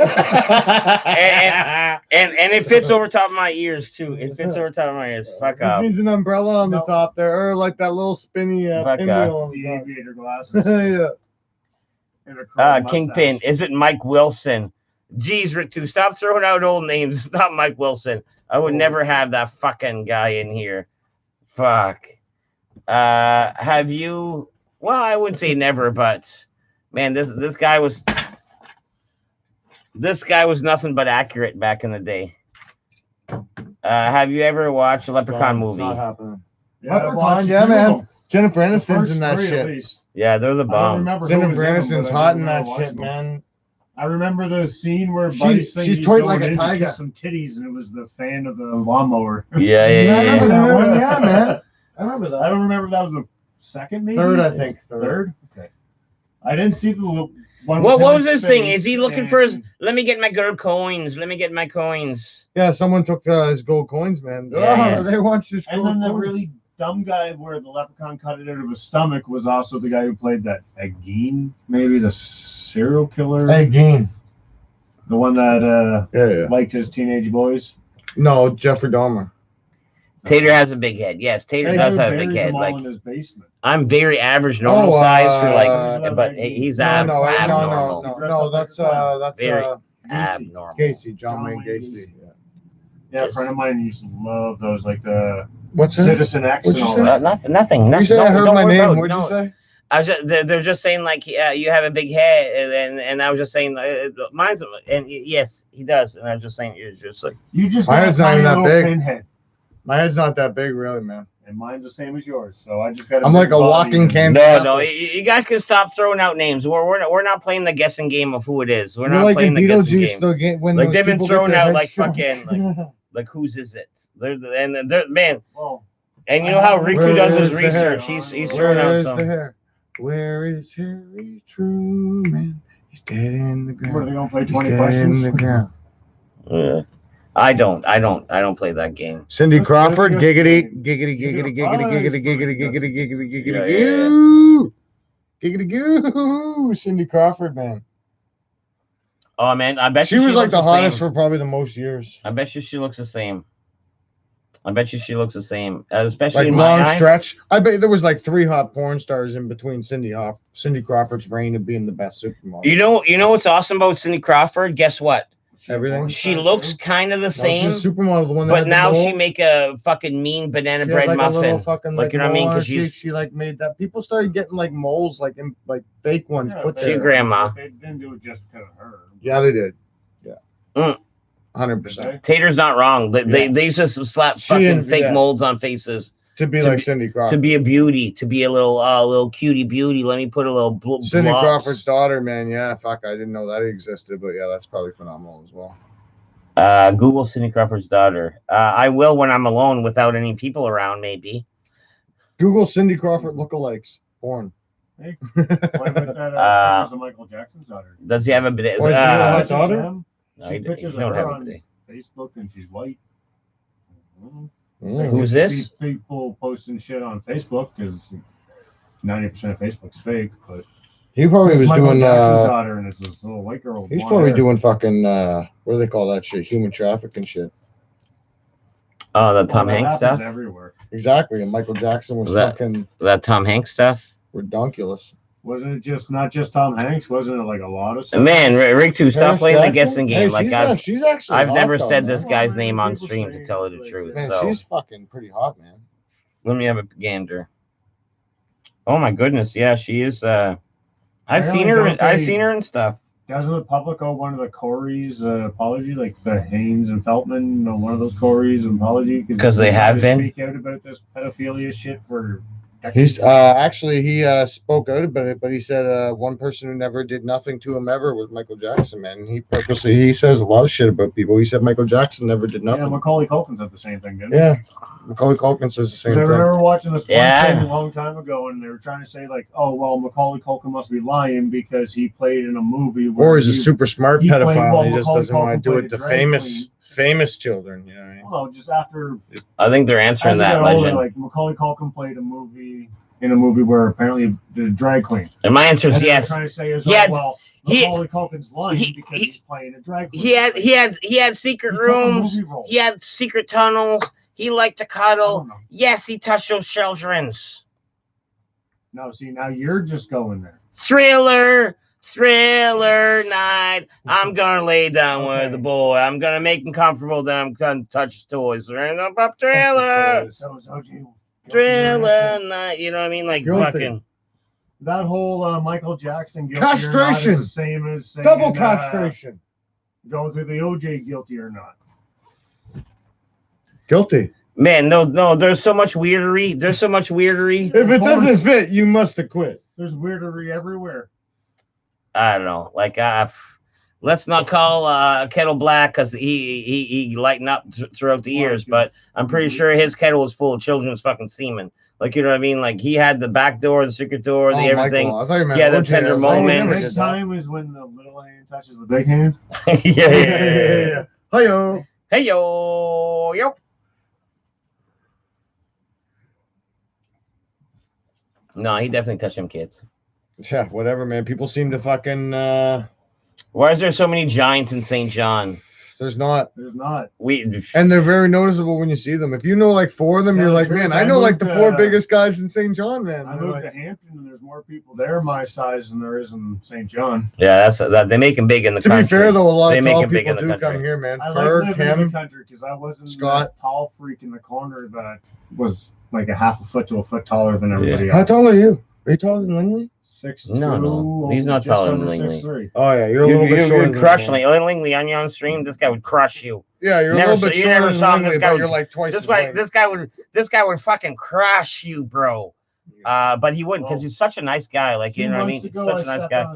S3: it fits over top of my ears too. It fits over top of my ears. Fuck
S2: This
S3: off.
S2: needs an umbrella on the
S1: No.
S2: top there, or like that little spinny
S3: Fuck
S2: pinwheel
S3: off.
S2: on
S1: The
S2: the
S1: aviator glasses.
S2: top. Yeah.
S1: And a curly
S3: Kingpin.
S1: mustache.
S3: Is it Mike Wilson? Jeez, Rick, too. Stop throwing out old names. It's not Mike Wilson. I would never have that fucking guy in here. Fuck. Have you? Well, I would say never, but man, this guy was nothing but accurate back in the day. Have you ever watched a Leprechaun movie?
S2: It's not happening.
S1: Yeah, I
S2: Leprechaun,
S1: watched
S2: yeah,
S1: two of
S2: man.
S1: them.
S2: Jennifer
S1: The
S2: Aniston's
S1: first
S2: in that
S1: three, at
S2: shit.
S1: least.
S3: Yeah, they're the
S1: I don't
S3: bomb.
S1: remember who
S2: Jennifer
S1: was in them,
S2: Aniston's
S1: but I
S2: hot
S1: do
S2: in
S1: remember
S2: that
S1: watching
S2: shit,
S1: them.
S2: man.
S1: I remember the scene where Buddy's saying
S2: she's
S1: he's
S2: toyed
S1: going
S2: like a
S1: in to
S2: tiger.
S1: kiss some titties, and it was the fan of the lawnmower.
S3: Yeah.
S2: I remember that one. Yeah, man.
S1: man.
S2: I remember that.
S1: I don't remember if that was the second, maybe?
S2: Third, I think.
S1: Third? Okay. I didn't see the one.
S3: What
S1: with him
S3: was
S1: in
S3: this thing?
S1: space,
S3: Is he looking for his?
S1: and-
S3: Let me get my gold coins. Let me get my coins.
S2: Yeah, someone took his gold coins, man.
S3: Yeah.
S2: They want his
S1: And
S2: gold
S1: then the
S2: coins.
S1: really dumb guy where the leprechaun cut it out of his stomach was also the guy who played that Ageen, maybe the serial killer.
S2: Hey, Geen.
S1: The one that
S2: Yeah.
S1: liked his teenage boys.
S2: No, Jeffrey Dahmer.
S3: Tater has a big head. Yes, Tater
S1: They
S3: does
S1: buried
S3: have a big
S1: them
S3: head.
S1: all
S3: Like
S1: in his basement.
S3: I'm very average, normal size for
S1: like,
S3: but he's
S2: No,
S3: abnormal.
S2: that's
S3: Very
S1: Gacy.
S3: abnormal.
S2: Gacy, John
S1: John
S2: Wayne
S1: Wayne
S2: Gacy.
S1: Gacy.
S2: Yeah.
S1: Yeah, a
S3: Just-
S1: friend of mine used to love those, like the
S2: What's that?
S1: Citizen X
S2: What'd
S1: and
S2: you
S1: all
S2: say?
S1: that.
S3: Nothing.
S2: You say I heard
S3: don't
S2: my
S3: worry
S2: name.
S3: about it.
S2: What'd you say?
S3: I was just, they're just saying like you have a big head, and I was just saying mine's, and yes, he does, and I was just saying you're just like
S1: You just
S2: Mine
S1: got a
S2: is not
S1: tiny
S2: even that
S1: little
S2: big.
S1: pinhead,
S2: My head's not that big, really, man.
S1: and mine's the same as yours. So I just got.
S2: I'm like a walking can.
S3: no. You guys can stop throwing out names. We're not playing the guessing game of who it is. We're
S2: You're
S3: not
S2: like
S3: playing
S2: in
S3: the guessing
S2: Beetlejuice,
S3: game.
S2: the game when
S3: Like
S2: those
S3: they've been
S2: people get
S3: throwing
S2: their
S3: out
S2: heads
S3: like
S2: shrunk.
S3: fucking like whose is it? They're man,
S1: Well,
S3: and you know how Riku
S2: Where
S3: does his
S2: is the hair?
S3: research. He's
S1: Where
S3: throwing
S2: Where
S3: out
S2: is
S3: some.
S2: the hair? Where is Harry Truman? He's dead in the
S1: what are they
S2: ground.
S1: gonna play?
S2: He's
S1: 20
S2: dead
S1: questions.
S2: in the ground.
S3: Yeah. I don't play that game.
S2: Cindy
S1: That's
S2: Crawford,
S1: good.
S2: giggity, giggity,
S1: You
S2: giggity,
S1: get a
S2: giggity,
S1: prize
S2: giggity,
S1: for
S2: giggity,
S1: the
S2: giggity, giggity, giggity,
S3: Yeah,
S2: goo. Giggity goo. Cindy Crawford, man.
S3: Oh man, I bet
S2: She
S3: you
S2: was like
S3: looks
S2: the hottest
S3: same.
S2: for probably the most years.
S3: I bet you she looks the same. Especially
S2: Like
S3: in my
S2: long
S3: eyes.
S2: stretch. I bet there was like 3 hot porn stars in between Cindy Crawford's reign of being the best supermodel.
S3: You know what's awesome about Cindy Crawford? Guess what?
S2: Everything.
S3: She looks kind of the
S2: No,
S3: same,
S2: she's a supermodel, the one that
S3: but
S2: had the
S3: now
S2: mole.
S3: she make a fucking mean banana
S2: She had
S3: bread
S2: like a little
S3: muffin.
S2: fucking
S3: Like, you know what I mean?
S2: mole on her
S3: 'Cause she's-
S2: cheek. She like made that. People started getting like moles, like in like fake ones put
S3: She
S2: there.
S3: grandma.
S1: They didn't do it just because of her.
S2: Yeah, they did. Yeah.
S3: Mm.
S2: 100%.
S3: Tater's not wrong. They used to slap
S2: She
S3: fucking
S2: and-
S3: fake
S2: yeah.
S3: molds on faces
S2: To be
S3: To
S2: like
S3: be-
S2: Cindy
S3: to
S2: Crawford.
S3: be a beauty, to be a little cutie beauty. Let me put a little
S2: Cindy
S3: blobs.
S2: Crawford's daughter, man. Yeah, fuck. I didn't know that existed, but yeah, that's probably phenomenal as well.
S3: Google Cindy Crawford's daughter. I will when I'm alone without any people around, maybe.
S2: Google Cindy Crawford lookalikes. Porn.
S1: Hey, what about that? Pictures of Michael Jackson's daughter.
S3: Does he have a bidet?
S2: Oh, is he a hot daughter?
S1: Them,
S3: No,
S1: see
S3: he
S1: pictures
S3: don't
S1: of
S3: have
S1: her
S3: a
S1: on
S3: bidet.
S1: Facebook, and she's white.
S2: Mm.
S3: Who's
S1: There
S3: this?
S1: could be people posting shit on Facebook because 90% of Facebook's fake. But
S2: He probably
S1: it's
S2: was
S1: Michael
S2: doing.
S1: Jackson's daughter, and it's this little white girl. with
S2: He's
S1: blonde
S2: probably
S1: hair.
S2: doing fucking. What do they call that shit? Human trafficking shit.
S3: Oh, the
S1: Well,
S3: Tom
S1: that
S3: Hanks
S1: happens
S3: stuff.
S1: everywhere.
S2: Exactly. And Michael Jackson was
S3: That-
S2: fucking
S3: That Tom Hanks stuff.
S2: redonkulous.
S1: Wasn't it just not just Tom Hanks? Wasn't it like a lot of stuff?
S3: Man, Rick, too, stop
S2: Paris
S3: playing the
S2: Jackson?
S3: guessing game.
S2: Hey,
S3: Like
S2: she's actually
S3: I've
S2: hot,
S3: never
S2: though,
S3: said
S2: man.
S3: this guy's
S1: Well,
S3: name on
S1: people
S3: stream to
S1: say
S3: tell you the
S1: like
S3: truth.
S2: Man,
S3: So
S2: she's fucking pretty hot, man.
S3: let me have a gander. Oh my goodness, yeah, she is. I've
S1: Apparently,
S3: seen her.
S1: don't
S3: I've
S1: they-
S3: seen her and stuff.
S1: Doesn't the public owe one of the Corey's apology, like the Haynes and Feltman, one of those Corey's apology?
S3: 'Cause they have been?
S1: Speak out about this pedophilia shit for
S2: He's actually he spoke out about it, but he said one person who never did nothing to him ever was Michael Jackson, man. And he says a lot of shit about people. He said Michael Jackson never did
S1: Yeah,
S2: nothing.
S1: Macaulay Culkin said the same thing, didn't he?
S2: Yeah, Macaulay Culkin says the same
S1: 'Cause I
S2: thing.
S1: remember watching this one
S3: Yeah.
S1: thing a long time ago, and they were trying to say like, "Oh, well, Macaulay Culkin must be lying because he played in a movie where
S2: Or he's a
S1: he-
S2: super smart
S1: he played-
S2: pedophile.
S1: well,
S2: He just
S1: Macaulay
S2: doesn't want
S1: Culkin
S2: to do
S1: played
S2: it
S1: a
S2: to
S1: drag
S2: famous children. You know what I mean?
S1: Well, no, just after
S3: I think they're answering
S1: as he
S3: that
S1: got older,
S3: legend.
S1: like Macaulay Culkin played in a movie where apparently the drag queen.
S3: And my answer is
S1: And they were
S3: yes.
S1: trying to say is,
S3: He had-
S1: well,
S3: he-
S1: Macaulay Culkin's lying
S3: he-
S1: because
S3: he-
S1: he's playing a drag queen.
S3: He had secret
S1: He took a
S3: rooms.
S1: movie role.
S3: He had secret tunnels. He liked to
S1: I
S3: cuddle.
S1: don't know.
S3: Yes, he touched those childrens.
S1: No, see, now you're just going there.
S3: Thriller, Thriller night. I'm gonna lay down
S1: Okay.
S3: with the boy. I'm gonna make him comfortable. Then I'm gonna touch his toys. Random up Thriller.
S1: So is OG.
S3: Thriller night. You know what I mean? Like
S2: Guilty.
S3: fucking.
S1: That whole Michael Jackson guilty or not
S2: Castration.
S1: is the same as saying,
S2: Double castration.
S1: Going through the OJ guilty or not.
S2: Guilty.
S3: Man, no. There's so much weirdery. There's so much weirdery.
S2: If it doesn't fit, you must have quit.
S1: There's weirdery everywhere.
S3: I don't know. Like, let's not call Kettle black because he lightened up throughout the years. But I'm pretty sure his kettle was full of children's fucking semen. Like, you know what I mean? Like, he had the back door, the secret door, the everything.
S2: Michael. I thought you meant
S3: Yeah, the
S2: OJ.
S3: tender
S2: I was like,
S3: moments.
S2: never
S1: Big
S2: did that.
S1: time is when the little hand touches the big hand.
S3: yeah.
S2: Hi-yo.
S3: Hey yo. No, he definitely touched them kids.
S2: Yeah, whatever, man. People seem to fucking.
S3: Why is there so many giants in St. John?
S2: There's not.
S1: There's not.
S2: And they're very noticeable when you see them. If you know like 4 of them, you're like, man, I know like the 4 biggest guys in St. John, man.
S1: I moved to Hampton and there's more people there my size than there is in St. John.
S3: Yeah, that they make him big in the
S2: To
S3: country.
S2: be fair, though, a lot
S3: They
S2: of
S3: make
S2: tall
S3: him big
S2: people
S3: in the
S2: do come
S3: country.
S2: here, man.
S1: I like
S2: Ferg,
S1: living in the
S2: him.
S1: country because I wasn't
S2: Scott.
S1: that tall freak in the corner that was like a half a foot to a foot taller than everybody
S2: How
S1: else.
S2: tall are you? Are you taller than Langley?
S1: 6'2",
S3: No, he's not
S1: just
S3: taller than
S1: under
S3: Langley.
S1: 6'3".
S2: Oh yeah, you're a little bit shorter.
S3: You'd crush Langley on your own stream. This guy would crush you.
S2: Yeah, you're
S3: Never
S2: a little bit
S3: saw- you
S2: shorter
S3: never
S2: than
S3: saw this
S2: Langley,
S3: guy
S2: but
S3: would-
S2: you're like twice
S3: This
S2: as
S3: guy,
S2: length.
S3: this guy would fucking crush you, bro. But he wouldn't because he's such a nice guy. Like, you know what I mean? He's such a nice guy.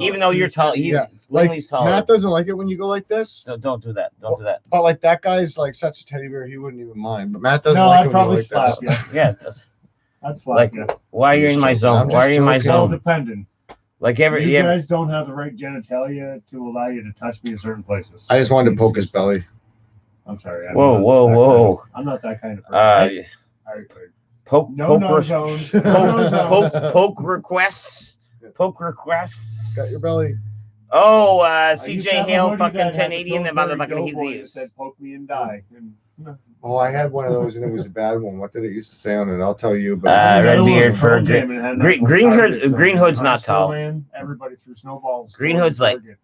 S3: Even though you're tall, he's Langley's taller.
S2: Matt doesn't like it when you go like this.
S3: So don't do that. Don't do that.
S2: But like that guy's like such a teddy bear, he wouldn't even mind. But Matt doesn't
S1: No,
S2: like
S1: I'd
S2: it when you
S1: probably
S2: go like
S1: slap
S2: this.
S1: you.
S3: Yeah. Just,
S1: I'd slap
S3: like,
S1: you.
S3: why are you in my zone?
S2: I'm
S3: Why are you in my
S2: just
S1: Well,
S3: zone?
S1: depending.
S3: Like
S1: You
S3: every
S1: guys don't have the right genitalia to allow you to touch me in certain places.
S2: I just wanted to poke his belly.
S1: I'm sorry.
S3: Whoa.
S1: I'm not that kind of person.
S3: Poke
S1: No
S3: poke
S1: zones.
S3: poke requests. Poke requests.
S2: Got your belly.
S3: Oh,
S1: I used to
S3: CJ
S1: have a
S3: Hill
S1: hoodie
S3: fucking
S1: that had
S3: 1080 and the
S1: Pillsbury
S3: motherfucking
S1: Doughboy that
S3: he's
S1: said poke me and die. And,
S2: Oh, I had one of those and it was a bad one. What did it used to say on it? I'll tell you. But
S3: Red
S1: Metal
S3: beard
S1: was
S3: for
S1: Pearl Jam and had
S3: Green
S1: national
S3: Hood.
S1: targets on
S3: Green
S1: it.
S3: Hood's not
S1: High school,
S3: tall.
S1: Man, everybody threw snowballs.
S3: Green
S1: towards
S3: Hood's
S1: the
S3: like
S1: target.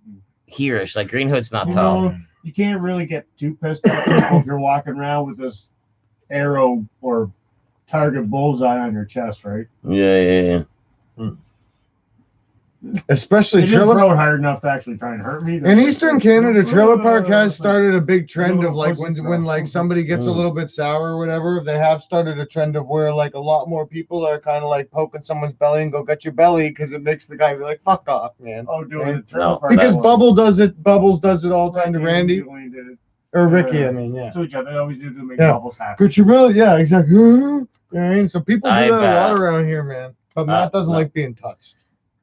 S3: Hereish. Like Green Hood's not
S1: You
S3: tall.
S1: know, you can't really get too pissed at people if you're walking around with this arrow or target bullseye on your chest, right?
S3: Yeah.
S2: especially
S1: They didn't
S2: trailer
S1: throw it hard enough to actually try and hurt me.
S2: in Eastern Canada, trailer park has started a big trend of like when like somebody gets a
S3: Mm.
S2: little bit sour or whatever, they have started a trend of where like a lot more people are kind of like poking someone's belly and go get your belly because it makes the guy be like fuck off, man.
S1: Oh, doing
S2: Right?
S1: the trailer
S3: No,
S1: park
S2: Because
S1: one.
S2: Bubbles does it all the time to Randy
S1: Dwayne did it
S2: or Ricky. I mean, yeah.
S1: to each other. They always do to make
S2: Yeah.
S1: Bubbles happy.
S2: Get your belly, yeah, exactly. You know what I mean? So people do
S3: I
S2: that a lot
S3: bet.
S2: around here, man. But Matt doesn't
S3: no.
S2: like being touched.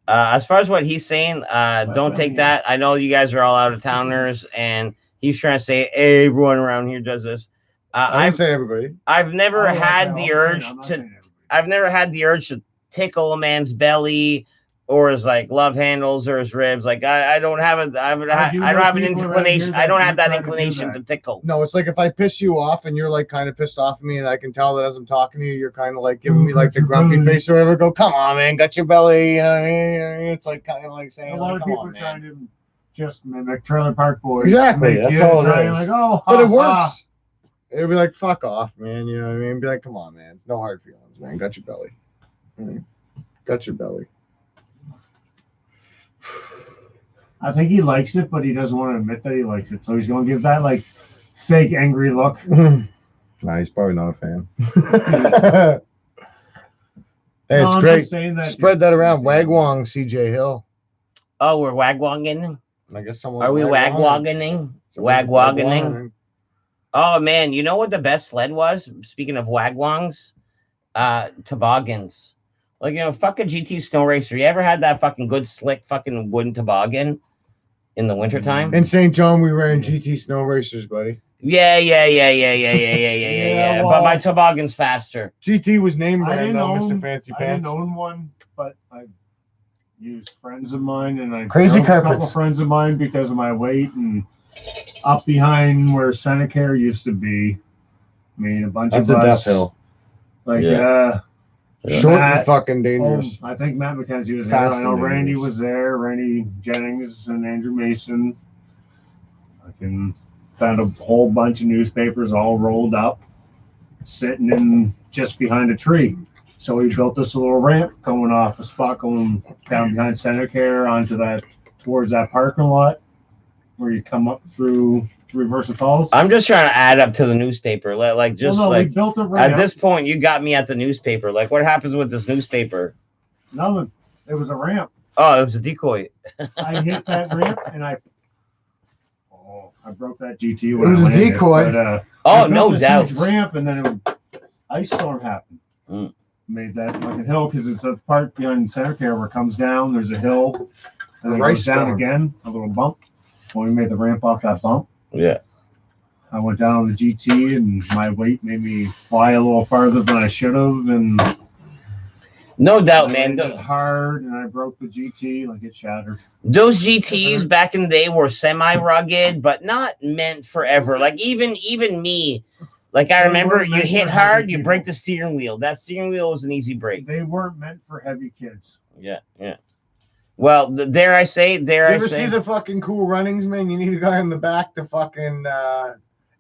S3: As far as what he's saying, don't take that. I know you guys are all out of towners, and he's trying to say everyone around here does this.
S2: I didn't say everybody.
S3: I've never
S1: I like
S3: had
S1: that.
S3: the
S1: I'm
S3: urge
S1: not
S3: to.
S1: saying everybody.
S3: I've never had the urge to tickle a man's belly or his like love handles or his ribs. Like I don't have a. I don't have an inclination. I don't have that inclination to tickle.
S2: No, it's like if I piss you off and you're like kind of pissed off at me and I can tell that as I'm talking to you, you're kind of like giving me like the grumpy face or whatever. Go, come on, man, got your belly. You know what I mean? It's like kind of like saying,
S1: A lot
S2: like,
S1: of
S2: come
S1: people
S2: on,
S1: are
S2: man.
S1: trying to just mimic Trailer Park Boys.
S2: Exactly,
S1: Make
S2: that's
S1: you
S2: all it
S1: try and
S2: is.
S1: Like, oh,
S2: But it
S1: ha,
S2: works. It'd be like, fuck off, man. You know what I mean? Be like, come on, man. It's no hard feelings, man. Got your belly. Got your belly.
S1: I think he likes it, but he doesn't want to admit that he likes it. So he's going to give that like fake angry look.
S2: Nah, he's probably not a fan. Hey,
S1: No,
S2: it's
S1: I'm
S2: great.
S1: just saying that
S2: Spread that around. Wagwong, CJ Hill.
S3: Oh, we're wagwonging.
S2: I guess someone.
S3: Are we wagwonging? Wagwonging. Oh man, you know what the best sled was? Speaking of wagwongs, toboggans. Like, you know, fuck a GT snow racer. You ever had that fucking good slick fucking wooden toboggan in the wintertime?
S2: In St. John, we ran GT snow racers, buddy.
S3: Yeah.
S1: well,
S3: But my toboggan's faster.
S2: GT was named
S1: I
S2: brand
S1: didn't
S2: though,
S1: own,
S2: Mr. Fancy
S1: I
S2: Pants.
S1: didn't own one, but I used friends of mine and I
S2: Crazy
S1: drove a couple
S2: carpets.
S1: friends of mine because of my weight and up behind where Senecare used to be. I mean, a bunch
S2: That's
S1: of
S2: a
S1: us.
S2: death hill.
S1: Like,
S3: Yeah.
S2: Short
S1: Matt-
S2: and fucking dangerous.
S1: I think Matt McKenzie was
S2: Fast
S1: there. I know
S2: and
S1: Randy
S2: dangerous.
S1: was there. Randy Jennings and Andrew Mason. I can found a whole bunch of newspapers all rolled up, sitting in just behind a tree. So he built this little ramp going off a spot going down behind Center Care onto that towards that parking lot where you come up through Reverse Falls.
S3: I'm just trying to add up to the newspaper. Like just
S1: well, no,
S3: like
S1: we built a ramp.
S3: at this point, you got me at the newspaper. Like, what happens with this newspaper?
S1: Nothing. It was a ramp.
S3: Oh, it was a decoy.
S1: I hit that ramp and I broke that GT
S2: It
S1: when
S2: was
S1: I
S2: a
S1: landed.
S2: decoy.
S1: But,
S3: Oh,
S1: I built
S3: no
S1: this
S3: doubt.
S1: huge ramp and then ice storm happened.
S3: Mm.
S1: Made that like a hill because it's a part behind Center Care where it comes down. There's a hill and then it
S2: Ice
S1: goes down
S2: storm.
S1: again, a little bump. When we made the ramp off that bump,
S3: Yeah.
S1: I went down on the GT and my weight made me fly a little farther than I should have. And
S3: No doubt,
S1: I
S3: man.
S1: landed hard and I broke the GT, like it shattered.
S3: Those GTs back in the day were semi-rugged, but not meant forever. Like even me, like I
S1: They
S3: remember
S1: weren't
S3: you
S1: meant
S3: hit
S1: for
S3: hard,
S1: heavy
S3: you
S1: people.
S3: break the steering wheel. That steering wheel was an easy break.
S1: They weren't meant for heavy kids.
S3: Yeah. Well, dare I say,
S2: You ever see the fucking Cool Runnings, man? You need a guy in the back to fucking.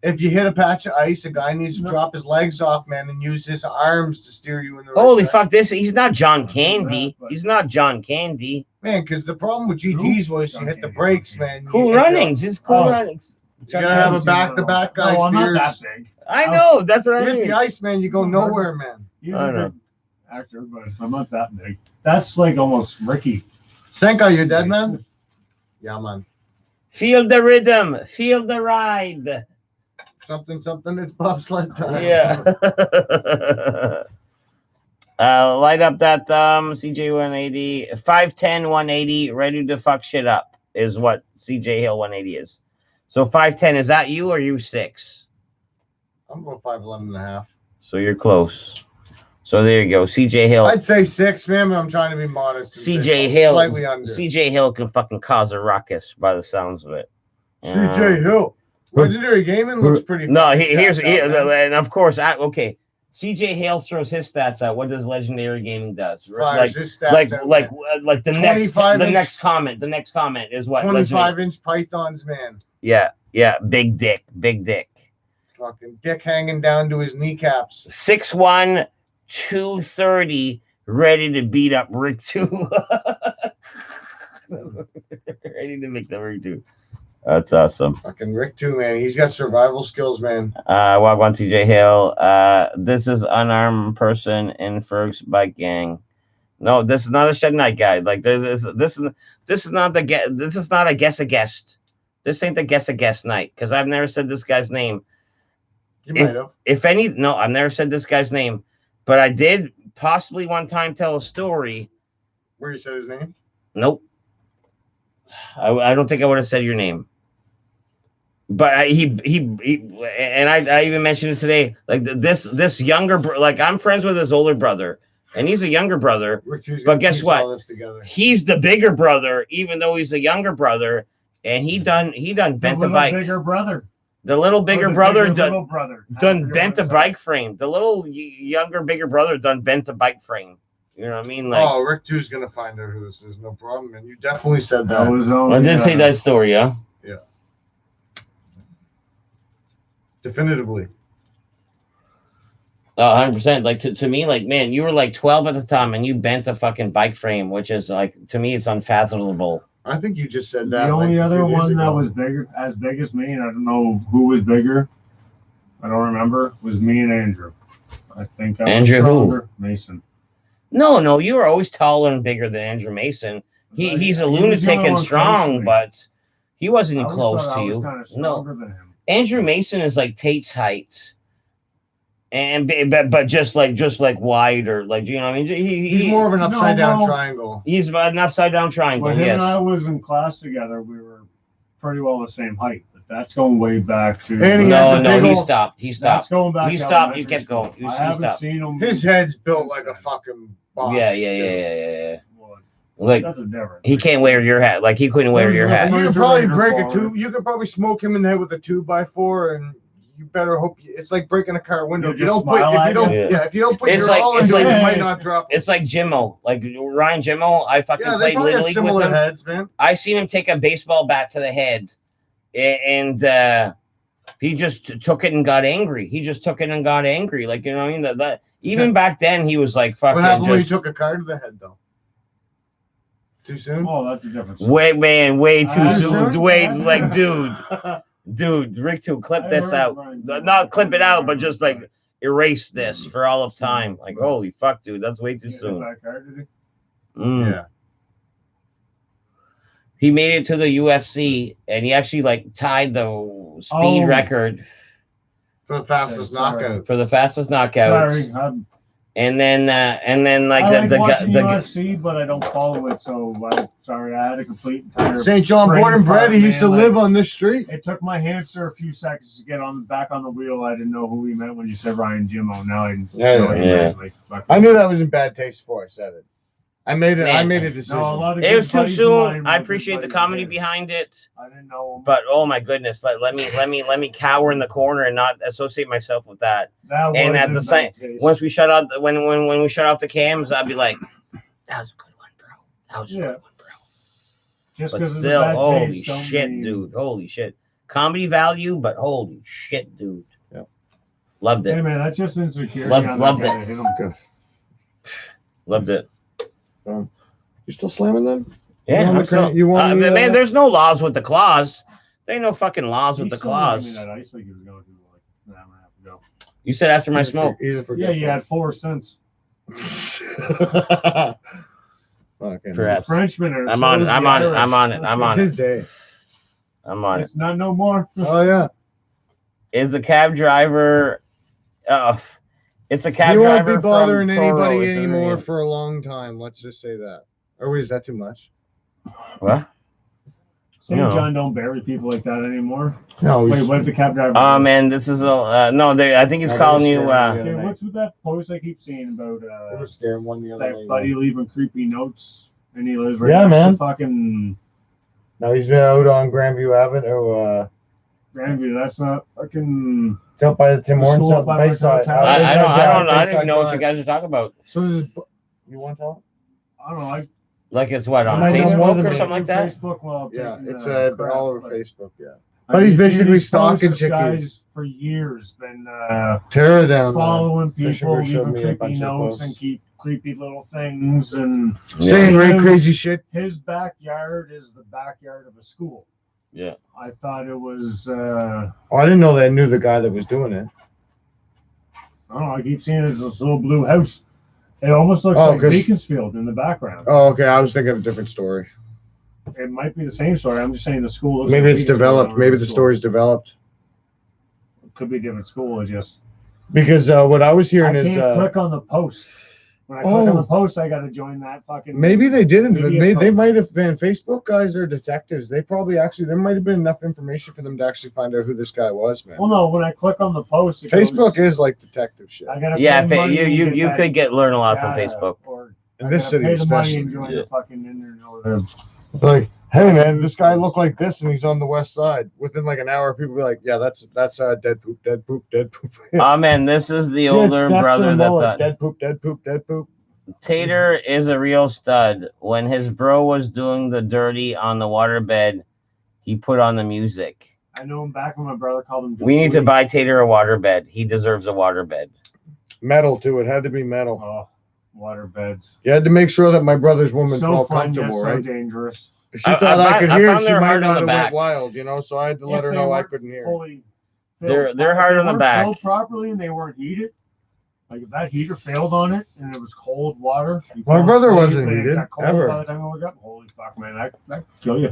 S2: If you hit a patch of ice, a guy needs to drop his legs off, man, and use his arms to steer you in the right
S3: Holy
S2: direction.
S3: fuck! He's not John Candy. He's not John Candy.
S2: Man, because the problem with GTs was you hit the brakes, man. you
S3: Cool
S2: hit
S3: Runnings. It's Cool
S1: Oh.
S3: Runnings.
S2: You gotta have a back-to-back guy
S1: No, I'm not that
S2: steers.
S1: big.
S3: I know. That's what
S2: You
S3: I
S2: hit
S3: mean.
S2: the ice, man, you go nowhere, man.
S1: He's
S3: I
S1: a
S3: know.
S1: good actor, but I'm not that big. That's like almost Ricky.
S2: Senka, you dead, man? Yeah, man.
S3: Feel the rhythm. Feel the ride.
S2: Something, it's bobsled time.
S3: Yeah. Light up that CJ 180, 5'10", 180, ready to fuck shit up is what CJ Hill 180 is. So 5'10", is that you or you 6?
S2: I'm about 5'11 and a half.
S3: So you're close. So there you go. CJ Hill.
S2: I'd say 6, man, but I'm trying to be modest. and say
S3: CJ Hill.
S2: Slightly under.
S3: CJ Hill can fucking cause a ruckus by the sounds of it.
S2: CJ Hill. Legendary Gaming looks pretty.
S3: No,
S2: fucking
S3: here's
S2: jacked out, man.
S3: and of course, okay. CJ Hale throws his stats out. What does Legendary Gaming does?
S2: Fires his stats out,
S3: like the
S2: 25 inch-
S3: next comment. The next comment is what?
S2: 25-inch pythons, man.
S3: Yeah, big dick.
S2: Fucking dick hanging down to his kneecaps.
S3: 6'1", 230, ready to beat up Rick 2. Ready to make the Rick 2. That's awesome.
S2: Fucking Rick too, man. He's got survival skills, man.
S3: Wagwan CJ Hill. This is unarmed person in Ferg's bike gang. No, this is not a Shed Night guy. Like this is not the this is not a guess a guest. This ain't the guess a guest night because I've never said this guy's name.
S2: You might have.
S3: No, I've never said this guy's name, but I did possibly one time tell a story.
S2: Where you said his name?
S3: Nope. I don't think I would have said your name. But he and I even mentioned it today. Like this younger, like I'm friends with his older brother, and he's a younger brother. But guess what? He's the bigger brother, even though he's a younger brother, and he done bent a bike.
S1: Bigger brother.
S3: The little bigger brother done bent a
S1: a
S3: bike frame. The little younger bigger brother done bent a bike frame. You know what I mean? Like,
S2: oh, Rick 2's gonna find out who this is. No problem, and you definitely said that.
S1: That was only,
S3: I did say that story, yeah.
S2: Definitively.
S3: 100%. Like to me, like, man, you were like 12 at the time and you bent a fucking bike frame, which is like, to me, it's unfathomable.
S2: I think you just said that.
S1: The only
S2: like,
S1: other one that
S2: ago.
S1: was as big as me, and I don't know who was bigger. I don't remember. Was me and Andrew. I think I was
S3: Andrew who?
S1: stronger. Mason.
S3: No, you were always taller and bigger than Andrew Mason. He's a
S1: He was the
S3: lunatic
S1: only
S3: and
S1: one close to
S3: strong,
S1: me.
S3: but he wasn't
S1: I
S3: even
S1: always
S3: close
S1: thought
S3: to
S1: I was
S3: you.
S1: kinda
S3: No,
S1: stronger than him.
S3: Andrew Mason is like Tate's height, and but just like wider, like, you know what I mean?
S2: He's more of an upside down
S1: no.
S2: triangle.
S3: He's an upside down triangle.
S1: When him
S3: Yes.
S1: and I was in class together, we were pretty well the same height. But that's going way back to.
S2: And he has
S3: No,
S2: a big
S3: he
S2: old-
S3: stopped. He
S1: That's
S3: stopped.
S1: going back.
S3: You
S1: to
S3: stopped, you
S1: elementary
S3: kept going.
S1: school.
S3: You
S1: I haven't
S3: stopped.
S1: seen him.
S2: His head's built
S1: since
S2: like a
S1: then.
S2: fucking box.
S3: Yeah.
S1: Well,
S3: Like,
S1: that's a difference.
S3: he can't wear your hat. Like, he couldn't wear your hat.
S2: You could
S1: Razor
S2: probably
S1: razor
S2: break a
S1: forward.
S2: two. You could probably smoke him in the head with a 2x4, and you better hope it's like breaking a car window.
S1: You
S2: If you
S1: just
S2: don't put,
S1: smile
S2: if you don't,
S3: at it?
S2: yeah, if you don't put
S3: It's
S2: your
S3: like-
S2: all
S3: it's
S2: into it,
S1: like-
S2: you might not drop.
S3: It's like Jimmo, like Ryan Jimmo. I fucking
S2: Yeah, they
S3: played
S2: probably
S3: Little
S2: have
S3: League with
S2: similar
S3: him.
S2: heads, man.
S3: I seen him take a baseball bat to the head, and he just took it and got angry. He just took it and got angry. Like, you know what I mean? That even back then he was like fucking
S2: What happened when you
S3: just
S2: took a car to the head, though? Too soon?
S1: Oh, that's a difference.
S3: way too
S1: Too
S3: soon.
S2: soon?
S3: Wait, like dude, Rick, to clip this out. Not clip it out, but just like erase this for all of time. Like, holy fuck, dude, that's way too soon. Mm.
S2: Yeah.
S3: He made it to the UFC, and he actually like tied the speed record
S2: For the fastest
S1: Yeah, sorry.
S2: knockout.
S3: for the fastest knockout.
S1: Sorry,
S3: And then like
S1: I like
S3: the
S1: watching
S3: the
S1: UFC, but I don't follow it. So I'm sorry, I had a complete entire.
S2: St. John
S1: brain
S2: born and bred.
S1: fart,
S2: He used to
S1: man,
S2: live
S1: like-
S2: on this street.
S1: It took my hamster a few seconds to get back on the wheel. I didn't know who he meant when you said Ryan Jimmo. Now I know what he
S3: Yeah.
S1: meant. Like, fucking-
S2: I knew that was in bad taste before I said it. I made it. I
S3: Man.
S2: made a decision.
S1: No, a lot of
S3: it
S1: good
S3: was too
S1: buddies of mine
S3: soon.
S1: were
S3: I
S1: good
S3: appreciate the
S1: buddies
S3: comedy
S1: of his.
S3: behind it,
S1: I didn't know him.
S3: but oh my goodness, let me cower in the corner and not associate myself with that.
S1: That
S3: And
S1: was
S3: at
S1: in
S3: the
S1: bad
S3: same
S1: taste.
S3: once we shut out when we shut off the cams, I'd be like, that was a good one, bro. That was a good one, bro.
S1: just
S3: But
S1: because
S3: still,
S1: bad
S3: holy
S1: taste, don't
S3: shit,
S1: mean-
S3: dude. Holy shit. Comedy value, but holy shit, dude.
S2: Yeah.
S3: Loved
S1: Hey
S3: it.
S1: man, that's just insecurity.
S3: Loved-
S1: on
S3: loved
S1: that guy
S3: it.
S1: to hit him.
S3: Loved it.
S2: You still slamming them?
S3: Yeah,
S2: You want
S3: I'm
S2: the
S3: still,
S2: cran- you want the,
S3: man, there's no laws with the claws. There ain't no fucking laws with
S1: He
S3: the
S1: still didn't give
S3: claws.
S1: me that ice like he was going to like an hour and a half ago.
S3: You said after my smoke.
S2: He's a
S1: Yeah, you had 4 cents.
S2: Fucking.
S3: Perhaps.
S1: Frenchmen are.
S3: I'm
S1: so
S3: on it.
S1: is
S3: I'm
S1: the
S3: on it.
S1: Irish.
S3: I'm on it. I'm
S2: It's
S3: on
S2: his
S3: it.
S2: day.
S3: I'm on it.
S1: It's not no more.
S2: Oh yeah.
S3: Is the cab driver? It's a cab
S2: He won't
S3: driver
S2: be bothering
S3: from Toro.
S2: anybody
S3: It's a-
S2: anymore for a long time. Let's just say that. Or wait, is that too much?
S3: What?
S1: St.
S3: No.
S1: John don't bury people like that anymore.
S2: No.
S1: Wait, what if the cab driver?
S3: Oh man, this is a no. I think he's
S2: No,
S3: calling
S2: they
S3: you.
S2: were scared
S1: Okay,
S2: me.
S1: what's with that post I keep seeing about
S2: They were scaring one the other
S1: that
S2: day.
S1: buddy leaving creepy notes and he lives right
S2: Yeah,
S1: next
S2: man.
S1: to fucking
S2: No, he's been out on Grandview Avenue.
S1: Grandview. That's not fucking.
S2: It's out by the Tim
S1: The
S2: Hortons
S1: school
S2: out
S1: by my
S2: Bayside.
S1: hotel.
S3: I don't. I
S2: Bayside
S3: don't even know what you
S2: Drive.
S3: guys are talking about.
S2: So this is. You want to tell?
S1: I don't know. I
S3: Like it's what on
S2: I might know more
S3: Facebook
S2: than
S3: or
S2: me.
S3: something like that.
S1: Facebook, well,
S2: Yeah,
S1: taking,
S2: it's
S1: crap,
S2: all over
S1: but
S2: Facebook. Yeah.
S1: I
S2: But he's
S1: keep seeing
S2: basically
S1: these
S2: stalking
S1: posts of guys
S2: chickies.
S1: for years. Been
S2: Tear down.
S1: following
S2: Fisher
S1: people,
S2: showed
S1: leaving
S2: me a bunch
S1: creepy
S2: of
S1: notes
S2: posts.
S1: and keep creepy little things. And
S2: Saying really crazy shit.
S1: his backyard is the backyard of a school.
S3: Yeah.
S1: I thought it was.
S2: Oh, I didn't know they knew the guy that was doing it.
S1: I don't know. I keep seeing it as this little blue house. It almost looks
S2: Oh,
S1: like
S2: 'cause-
S1: Beaconsfield in the background.
S2: Oh, okay. I was thinking of a different story.
S1: It might be the same story. I'm just saying the school. Looks
S2: Maybe
S1: like
S2: it's
S1: Beaconsfield
S2: developed.
S1: on
S2: Maybe
S1: the
S2: the
S1: school.
S2: story's developed.
S1: Could be a different school. It's just.
S2: Because what I was
S1: I
S2: hearing is
S1: can't click on the post. When I click on the post, I got to join that fucking.
S2: maybe they didn't. But
S1: Maybe
S2: they
S1: it's
S2: might have been Facebook guys or detectives. They probably actually there might have been enough information for them to actually find out who this guy was, man.
S1: Well, no. When I click on the post, it
S2: Facebook
S1: goes,
S2: is like detective shit.
S1: I gotta
S3: Yeah,
S1: pay money and
S3: you
S1: get that
S3: could learn a lot from
S1: data,
S3: Facebook.
S1: Or
S2: In
S1: I
S2: this
S1: gotta
S2: city,
S1: pay the money
S2: especially.
S1: and join
S3: Yeah.
S1: the fucking internet or whatever.
S2: Like, hey man, this guy looked like this, and he's on the west side. Within like an hour, people be like, "Yeah, that's dead poop, dead poop, dead poop."
S3: Oh man, this is the
S2: He had
S3: older
S2: steps and
S3: brother
S2: a
S3: that's
S2: mullet.
S3: on.
S2: Dead poop, dead poop, dead poop.
S3: Tater is a real stud. When his bro was doing the dirty on the waterbed, he put on the music.
S1: I know him back when my brother called him.
S3: We need to
S1: Dewey.
S3: buy Tater a waterbed. He deserves a waterbed.
S2: Metal too. It had to be metal.
S1: Oh, water beds.
S2: You had to make sure that my brother's woman
S1: So
S2: felt
S1: fun, yet
S2: comfortable,
S1: so
S2: right?
S1: dangerous.
S2: If she
S3: I
S2: thought I could
S3: found- I
S2: hear,
S3: found
S2: she
S3: their
S2: might
S3: heart
S2: not
S3: on the
S2: have
S3: back.
S2: went wild, you know. So I had to let
S1: If
S2: her
S1: they
S2: know I
S1: weren't
S2: couldn't hear.
S1: fully
S3: They're
S1: filled.
S3: hard
S1: If
S3: on
S1: they
S3: the
S1: weren't
S3: back.
S1: filled properly and they weren't heated. Like if that heater failed on it and it was cold water. you
S2: My
S1: fell
S2: brother
S1: asleep
S2: wasn't
S1: and it
S2: heated,
S1: got cold
S2: ever.
S1: By the time we got holy fuck, man, that kill you.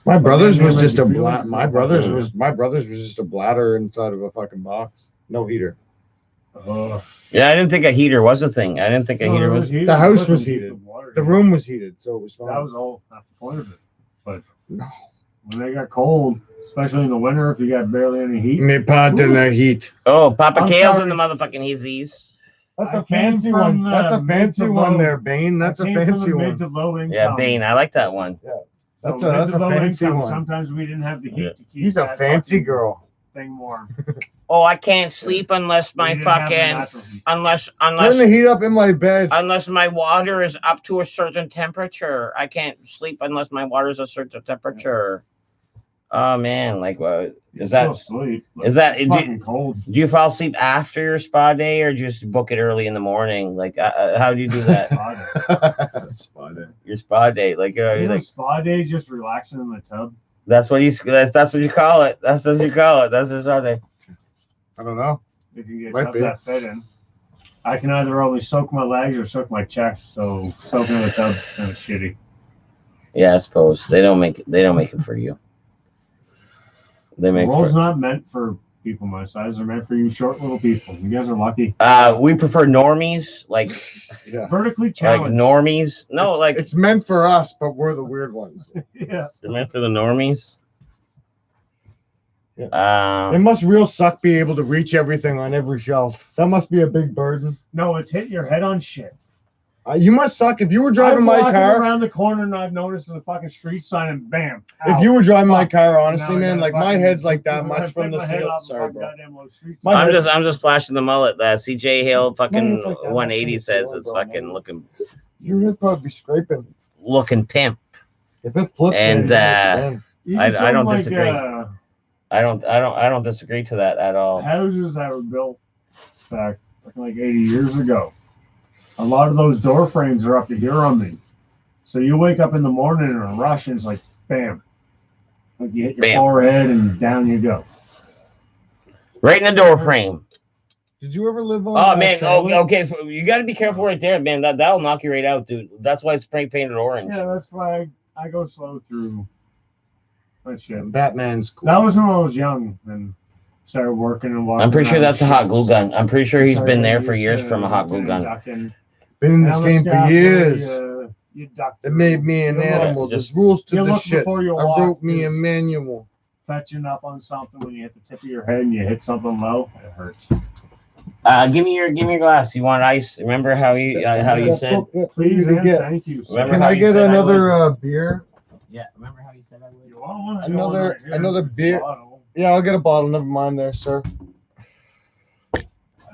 S2: My brother's
S1: man,
S2: was
S1: they
S2: just a
S1: make you feel
S2: bladder.
S1: like
S2: My
S1: it's
S2: brother's
S1: not-
S2: was just a bladder inside of a fucking box. No heater.
S3: Yeah, I didn't think a heater was a thing. I didn't think a heater was.
S1: heated.
S2: The house
S1: Couldn't
S2: was
S1: heat
S2: heated.
S1: the water.
S2: The room was heated, so it was fine.
S1: That was all half the point of it. But
S2: No.
S1: when they got cold, especially in the winter, if you got barely any heat,
S2: Me pot in the heat.
S3: Oh, Papa
S1: I'm
S3: Kale's
S1: sorry.
S3: in the motherfucking Heezies.
S2: That's
S1: I
S2: a
S1: came
S2: fancy
S1: from
S2: one.
S1: the
S2: That's a
S1: mid
S2: fancy
S1: to
S2: one
S1: low-
S2: there, Bane. That's a
S1: I came from
S2: fancy
S1: the mid
S2: one.
S1: to low income.
S3: Yeah, Bane. I like that one.
S2: That's
S1: So
S2: a
S1: mid to low
S2: fancy
S1: income,
S2: one.
S1: Sometimes we didn't have the heat
S3: Yeah.
S1: to keep.
S2: He's a
S1: that
S2: fancy
S1: fucking
S2: girl.
S1: Thing warm.
S3: Oh, I can't sleep unless my
S1: You didn't have the
S3: fucking
S1: natural heat.
S2: Turn the heat up in my bed.
S3: unless my water is up to a certain temperature. I can't sleep unless my water is a certain temperature. Oh man, like what
S1: You
S3: is
S1: still
S3: that?
S1: sleep.
S3: Is that
S1: It's fucking cold?
S3: Do you fall asleep after your spa day or just book it early in the morning? Like how do you do that?
S2: Spa day.
S3: Your spa day, like
S1: Isn't a spa day just relaxing in the tub?
S3: that's what that's what you call it. That's what you call it. That's a spa day.
S2: I don't know.
S1: If you get
S2: Might
S1: tub
S2: be.
S1: that fit in. I can either only soak my legs or soak my chest, so soaking in the tub is kind of shitty.
S3: Yeah, I suppose they don't make it for you. They
S1: The
S3: make
S1: world's not meant for people my size. They're meant for you short little people. You guys are lucky.
S3: we prefer normies, like
S2: Yeah.
S1: Vertically
S3: like
S1: challenged.
S3: normies. No,
S2: It's meant for us, but we're the weird ones.
S1: Yeah.
S3: they're meant for the normies.
S2: It must real suck be able to reach everything on every shelf. That must be a big burden.
S1: No, it's hitting your head on shit.
S2: You must suck if you were driving
S1: I'm
S2: my
S1: walking
S2: car.
S1: around the corner and I've noticed the fucking street sign and bam.
S2: If
S1: ow,
S2: you were driving my
S1: fuck.
S2: car, honestly,
S1: Now I
S2: man,
S1: gotta
S2: like my
S1: fucking-
S2: head's like that
S1: I'm
S2: much
S1: gonna
S2: from
S1: pick
S2: the
S1: my head
S2: seal.
S1: off the
S2: Sorry,
S1: fucking
S2: bro.
S1: goddamn low street
S2: My
S1: sign.
S2: head-
S3: I'm just flashing the mullet. CJ Hill fucking
S2: Mine is like that much
S3: 180
S2: from the
S3: says
S2: seal,
S3: it's
S2: bro.
S3: fucking
S2: Your head probably be scraping.
S3: looking pimp.
S2: If it flipped,
S3: And,
S2: man,
S1: Even
S3: I
S1: something
S3: don't
S1: like,
S3: disagree. I don't disagree to that at all.
S1: houses that were built back like 80 years ago. A lot of those door frames are up to here on me. So you wake up in the morning in a rush and it's like bam. Like you hit your
S3: Bam.
S1: forehead and down you go.
S3: Right in the door frame.
S2: did you ever live on?
S3: Oh man,
S2: Charlotte?
S3: okay. You got to be careful right there, man. That'll knock you right out, dude. That's why it's spray painted orange.
S1: Yeah, that's why I go slow through that shit.
S2: Batman's cool.
S1: That was when I was young and started working and walking.
S3: I'm pretty sure
S1: around
S3: that's a hot
S1: shops.
S3: glue gun. I'm pretty sure he's
S1: Started
S3: been there
S1: getting
S3: for
S1: used
S3: years
S1: to
S3: from a hot glue
S1: looking
S3: gun.
S1: and ducking.
S2: Been in this
S1: Down the
S2: game for
S1: scaffold,
S2: years.
S1: You duck
S2: It
S1: through.
S2: made me an
S1: You look-
S2: animal.
S3: just-
S2: There's rules to
S1: You
S2: this
S1: look
S2: shit.
S1: before you
S2: I
S1: walk.
S2: wrote me a
S1: There's
S2: manual.
S1: fetching up on something when you hit the tip of your head and you hit something low. It hurts.
S3: Give me your glass. You want ice? Remember how you said?
S1: Please and
S2: get.
S1: thank you. Sir.
S3: Remember
S2: Can
S3: how
S2: I
S3: you
S2: get
S3: said I
S2: another beer?
S3: Yeah. Remember how you said I would?
S1: You want one? I got one right here.
S2: Another
S1: It's a
S2: beer.
S1: bottle.
S2: Yeah, I'll get a bottle. Never mind there, sir.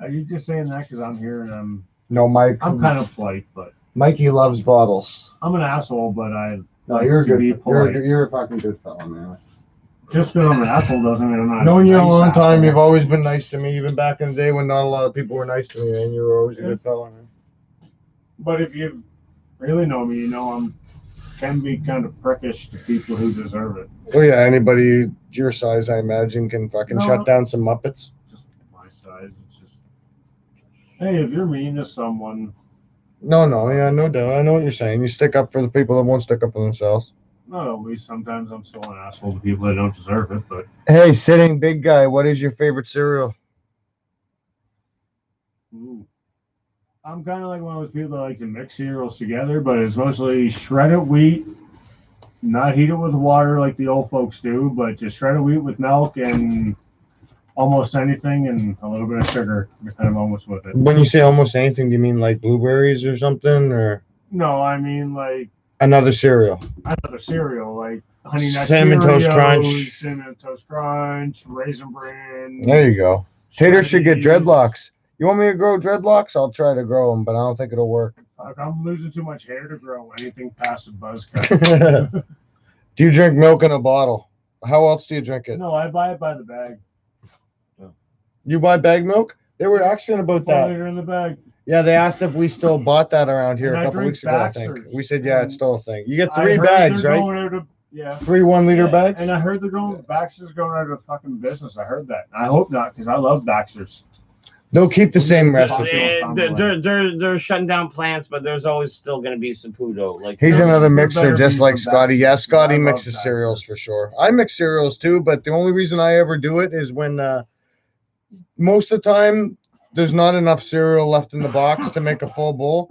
S1: Are you just saying that because I'm here and I'm
S2: No,
S1: kind of polite, but
S2: Mikey loves bottles.
S1: I'm an asshole, but I
S2: No,
S1: like
S2: you're a
S1: to
S2: good.
S1: be polite.
S2: You're a fucking good fella, man.
S1: Just because I'm an asshole doesn't mean I'm not.
S2: Knowing you a
S1: nice
S2: long time,
S1: asshole.
S2: you've always been nice to me. Even back in the day when not a lot of people were nice to me, man, you were always a good fella, man.
S1: But if you really know me, you know I'm can be kind of prickish to people who deserve it.
S2: Oh yeah, anybody your size, I imagine, can fucking
S1: No.
S2: shut down some Muppets.
S1: Just my size. It's just hey, if you're mean to someone,
S2: No, yeah, no doubt. I know what you're saying. You stick up for the people that won't stick up for themselves.
S1: not always. Sometimes I'm still an asshole to people that don't deserve it. But
S2: Hey, sitting big guy, what is your favorite cereal?
S1: ooh, I'm kind of like one of those people that like to mix cereals together, but it's mostly shredded wheat. Not heat it with water like the old folks do, but just shredded wheat with milk and almost anything and a little bit of sugar. You're kind of almost with it.
S2: When you say almost anything, do you mean like blueberries or something, or
S1: No, I mean like
S2: another cereal?
S1: another cereal, like Honey Nut
S2: Cinnamon Toast
S1: Cheerios,
S2: Crunch.
S1: Cinnamon Toast Crunch, Raisin Bran.
S2: There you go. Tater should get
S1: Shreddies.
S2: dreadlocks. You want me to grow dreadlocks? I'll try to grow them, but I don't think it'll work.
S1: Fuck, I'm losing too much hair to grow anything past a buzz cut.
S2: Do you drink milk in a bottle? How else do you drink it?
S1: No, I buy it by the bag.
S2: You buy bag milk? They were asking about
S1: 4
S2: that.
S1: liter in the bag.
S2: Yeah, they asked if we still bought that around here
S1: And
S2: a
S1: I
S2: couple
S1: drink
S2: weeks ago, I think.
S1: Baxter's.
S2: We said, yeah, it's
S1: And
S2: still a thing. You get
S1: I
S2: 3
S1: heard
S2: bags,
S1: they're
S2: right?
S1: Going out of, yeah.
S2: 3 1-liter bags?
S1: And I heard they're going. Baxter's going out of fucking business. I heard that. I hope not, because I love Baxter's.
S2: They'll keep the same
S1: Yeah,
S2: recipe.
S3: They're shutting down plants, but there's always still going to be Saputo. Like
S2: He's
S1: There-
S2: another
S1: there
S2: mixer
S1: better
S2: just
S1: be
S2: like
S1: some
S2: Scotty. Yeah,
S1: Baxter's.
S2: Scotty
S1: I love
S2: mixes cereals
S1: Baxter's.
S2: for sure. I mix cereals too, but the only reason I ever do it is when most of the time there's not enough cereal left in the box to make a full bowl.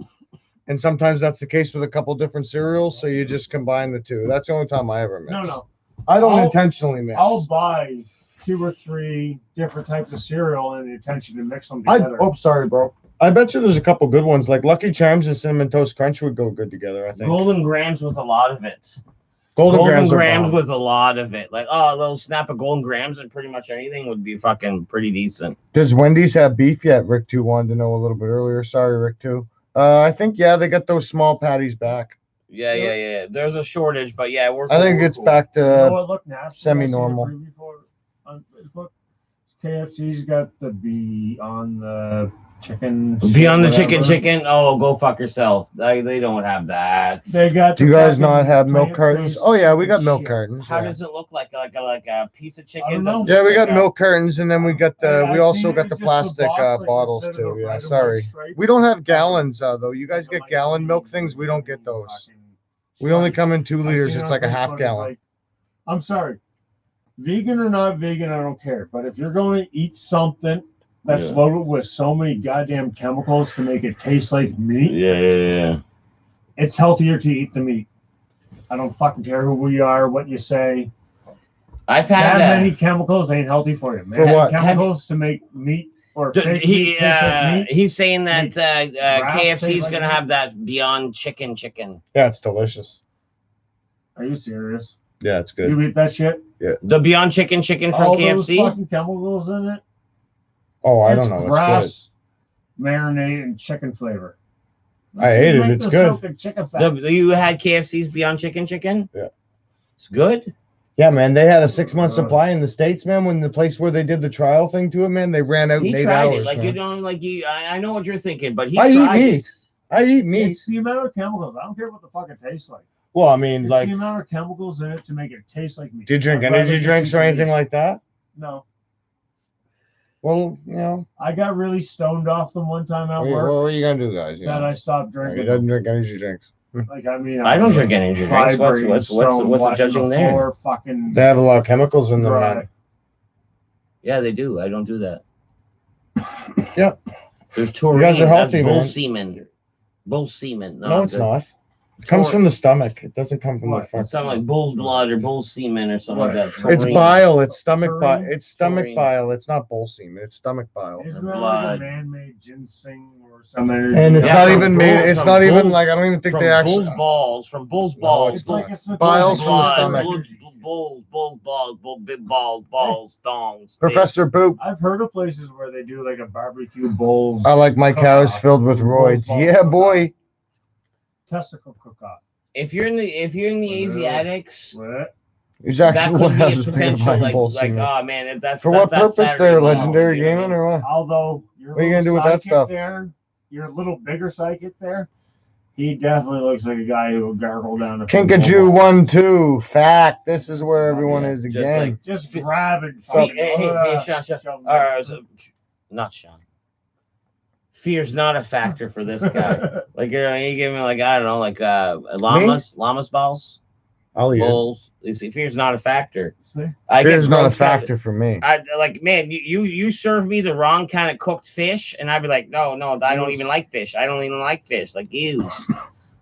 S2: And sometimes that's the case with a couple different cereals, so you just combine the two. That's the only time I ever mix.
S1: No.
S2: I don't
S1: I'll-
S2: intentionally mix.
S1: I'll buy 2 or 3 different types of cereal and the intention to mix them
S2: I
S1: together.
S2: oh sorry, bro. I bet you there's a couple good ones like Lucky Charms and Cinnamon Toast Crunch would go good together. I think.
S3: Golden Grams with a lot of it.
S2: Golden
S3: Grams
S2: grams
S3: with a lot of it. Like, a little snap of golden grams and pretty much anything would be fucking pretty decent.
S2: Does Wendy's have beef yet? Rick 2 wanted to know a little bit earlier. Sorry, Rick 2. I think, yeah, they got those small patties back.
S3: Yeah. There's a shortage, but yeah,
S2: I think it's back to
S1: You know what looked nasty?
S2: semi-normal.
S1: I seen a preview for on Facebook. KFC's got the Beyond the Chicken.
S3: Beyond the
S1: whatever.
S3: chicken. Oh, go fuck yourself. They don't have that.
S1: They got.
S2: Do you guys not have milk
S1: plant-based
S2: cartons? Oh yeah, we got
S1: chicken
S2: milk
S1: shit.
S2: cartons.
S3: How
S2: Yeah.
S3: does it look like a piece of chicken?
S1: I don't know.
S2: Yeah, we got
S3: Like
S2: milk cartons, and then we got the.
S1: I
S2: We
S1: seen
S2: also
S1: it,
S2: got
S1: it's
S2: the
S1: just
S2: plastic
S1: box, like,
S2: bottles
S1: instead of
S2: too.
S1: the
S2: Yeah,
S1: red and
S2: sorry.
S1: white stripe,
S2: We don't
S1: it's
S2: have gallons though. You guys get gallon milk things. We don't get those. We only come in 2 liters. It's like a half gallon.
S1: I'm sorry, vegan or not vegan, I don't care. But if you're going to eat something that's loaded with so many goddamn chemicals to make it taste like meat,
S3: Yeah.
S1: it's healthier to eat the meat. I don't fucking care who we are, what you say.
S3: I've had
S1: That many chemicals ain't healthy for you.
S2: For what?
S1: Chemicals to make meat or fake meat taste like meat.
S3: He's saying that
S1: Grass
S3: KFC's
S1: tastes like
S3: gonna
S1: meat.
S3: have that Beyond Chicken.
S2: Yeah, it's delicious.
S1: Are you serious?
S2: Yeah, it's good.
S1: You eat that shit?
S3: The Beyond Chicken from
S1: All those
S3: KFC.
S1: fucking chemicals in it.
S2: Oh, I
S1: It's
S2: don't know. It's
S1: grass, marinade, and chicken flavor.
S2: I ate it.
S1: Make
S2: It's
S1: the
S2: good.
S1: silk and chicken fat.
S3: You had KFC's Beyond Chicken?
S2: Yeah.
S3: It's good.
S2: good. Yeah, man. They had a 6-month supply in the States, man. When the place where they did the trial thing to it, man, they ran out
S3: He
S2: in 8
S3: tried
S2: hours.
S3: it. Like,
S2: man.
S3: you don't like you. I know what you're thinking, but he
S2: I eat
S3: tried it.
S2: meat. I eat meat.
S1: It's the amount of chemicals. I don't care what the fuck it tastes like.
S2: Well, I mean,
S1: It's
S2: like,
S1: the amount of chemicals in it to make it taste like meat.
S2: do you drink
S1: I'd rather
S2: energy
S1: just
S2: drinks
S1: eat
S2: or
S1: the
S2: anything
S1: meat.
S2: like that?
S1: No.
S2: Well, you know,
S1: I got really stoned off them one time at
S2: what
S1: work
S2: are you gonna do, guys? You
S1: that
S2: know?
S1: I stopped
S2: He
S1: drinking.
S2: doesn't drink energy drinks.
S1: Like, I mean,
S3: I don't drink energy drinks.
S1: vibrating,
S3: What's
S1: stoned,
S3: the
S1: watching
S3: judging
S1: the
S3: there?
S1: floor, fucking
S2: They have a lot of chemicals in them,
S1: dry.
S2: man.
S3: Yeah, they do. I don't do that.
S2: Yep.
S3: There's taurine.
S2: You guys are healthy,
S3: That's bull
S2: man.
S3: semen. Bull semen.
S2: No, it's not. It comes from the stomach. It doesn't come from the
S3: It's
S2: fucking.
S3: something like bull's blood or bull's semen or something like that.
S2: It's
S3: Taurine.
S2: bile. It's stomach bile.
S1: Taurine.
S2: It's stomach
S3: Taurine.
S2: bile. It's not bull semen. It's stomach bile.
S1: Isn't that like
S3: blood.
S1: a man-made ginseng or some energy?
S2: And it's
S3: Yeah,
S2: not
S3: from
S2: even
S3: bull-
S2: made. It's
S3: from
S2: not even
S3: bull-
S2: like I don't even think
S3: From
S2: they actually.
S3: bull's balls. From bull's
S2: No,
S3: balls.
S2: it's
S1: It's like it's the
S2: Biles from the
S3: blood,
S2: stomach.
S3: Bull balls, big balls, dongs.
S2: Professor Boop.
S1: I've heard of places where they do like a barbecue bowls.
S2: I like my cows
S1: cook-off.
S2: filled with
S1: Bull's
S2: roids.
S1: balls
S2: Yeah,
S1: cook-off.
S2: boy.
S1: Testicle cook-off.
S3: If you're in the Asiatics,
S1: What?
S2: He's
S3: that
S2: actually
S3: could be a
S2: has been
S3: potential
S2: buying
S3: like
S2: bull
S3: like
S2: semen.
S3: oh man, that's
S2: For
S3: that's
S2: what
S3: that
S2: purpose
S3: Saturday
S2: there?
S3: morning,
S2: Legendary
S3: you know what I
S2: gaming
S3: mean?
S2: or what?
S1: Although your
S2: What are you
S1: little
S2: gonna do with that
S1: psychic
S2: stuff?
S1: there, your little bigger psychic there, he definitely looks like a guy who would gargle down a
S2: Kinkajou 1-2. Fact. This is where everyone
S3: Yeah,
S2: is
S3: just
S2: again.
S3: like-
S1: Just grab it.
S3: Hey, Sean.
S1: shove
S3: Not Sean. Fear's not a factor for this guy. Like you give me like I don't know, like llamas balls,
S2: I'll eat it.
S3: bulls. You see, fear's not a factor.
S1: See?
S3: I get
S2: Fear's not a
S3: grossed out.
S2: factor for me.
S3: I like, man, you serve me the wrong kind of cooked fish, and I'd be like, no, I don't even like fish. I don't even like fish. Like you,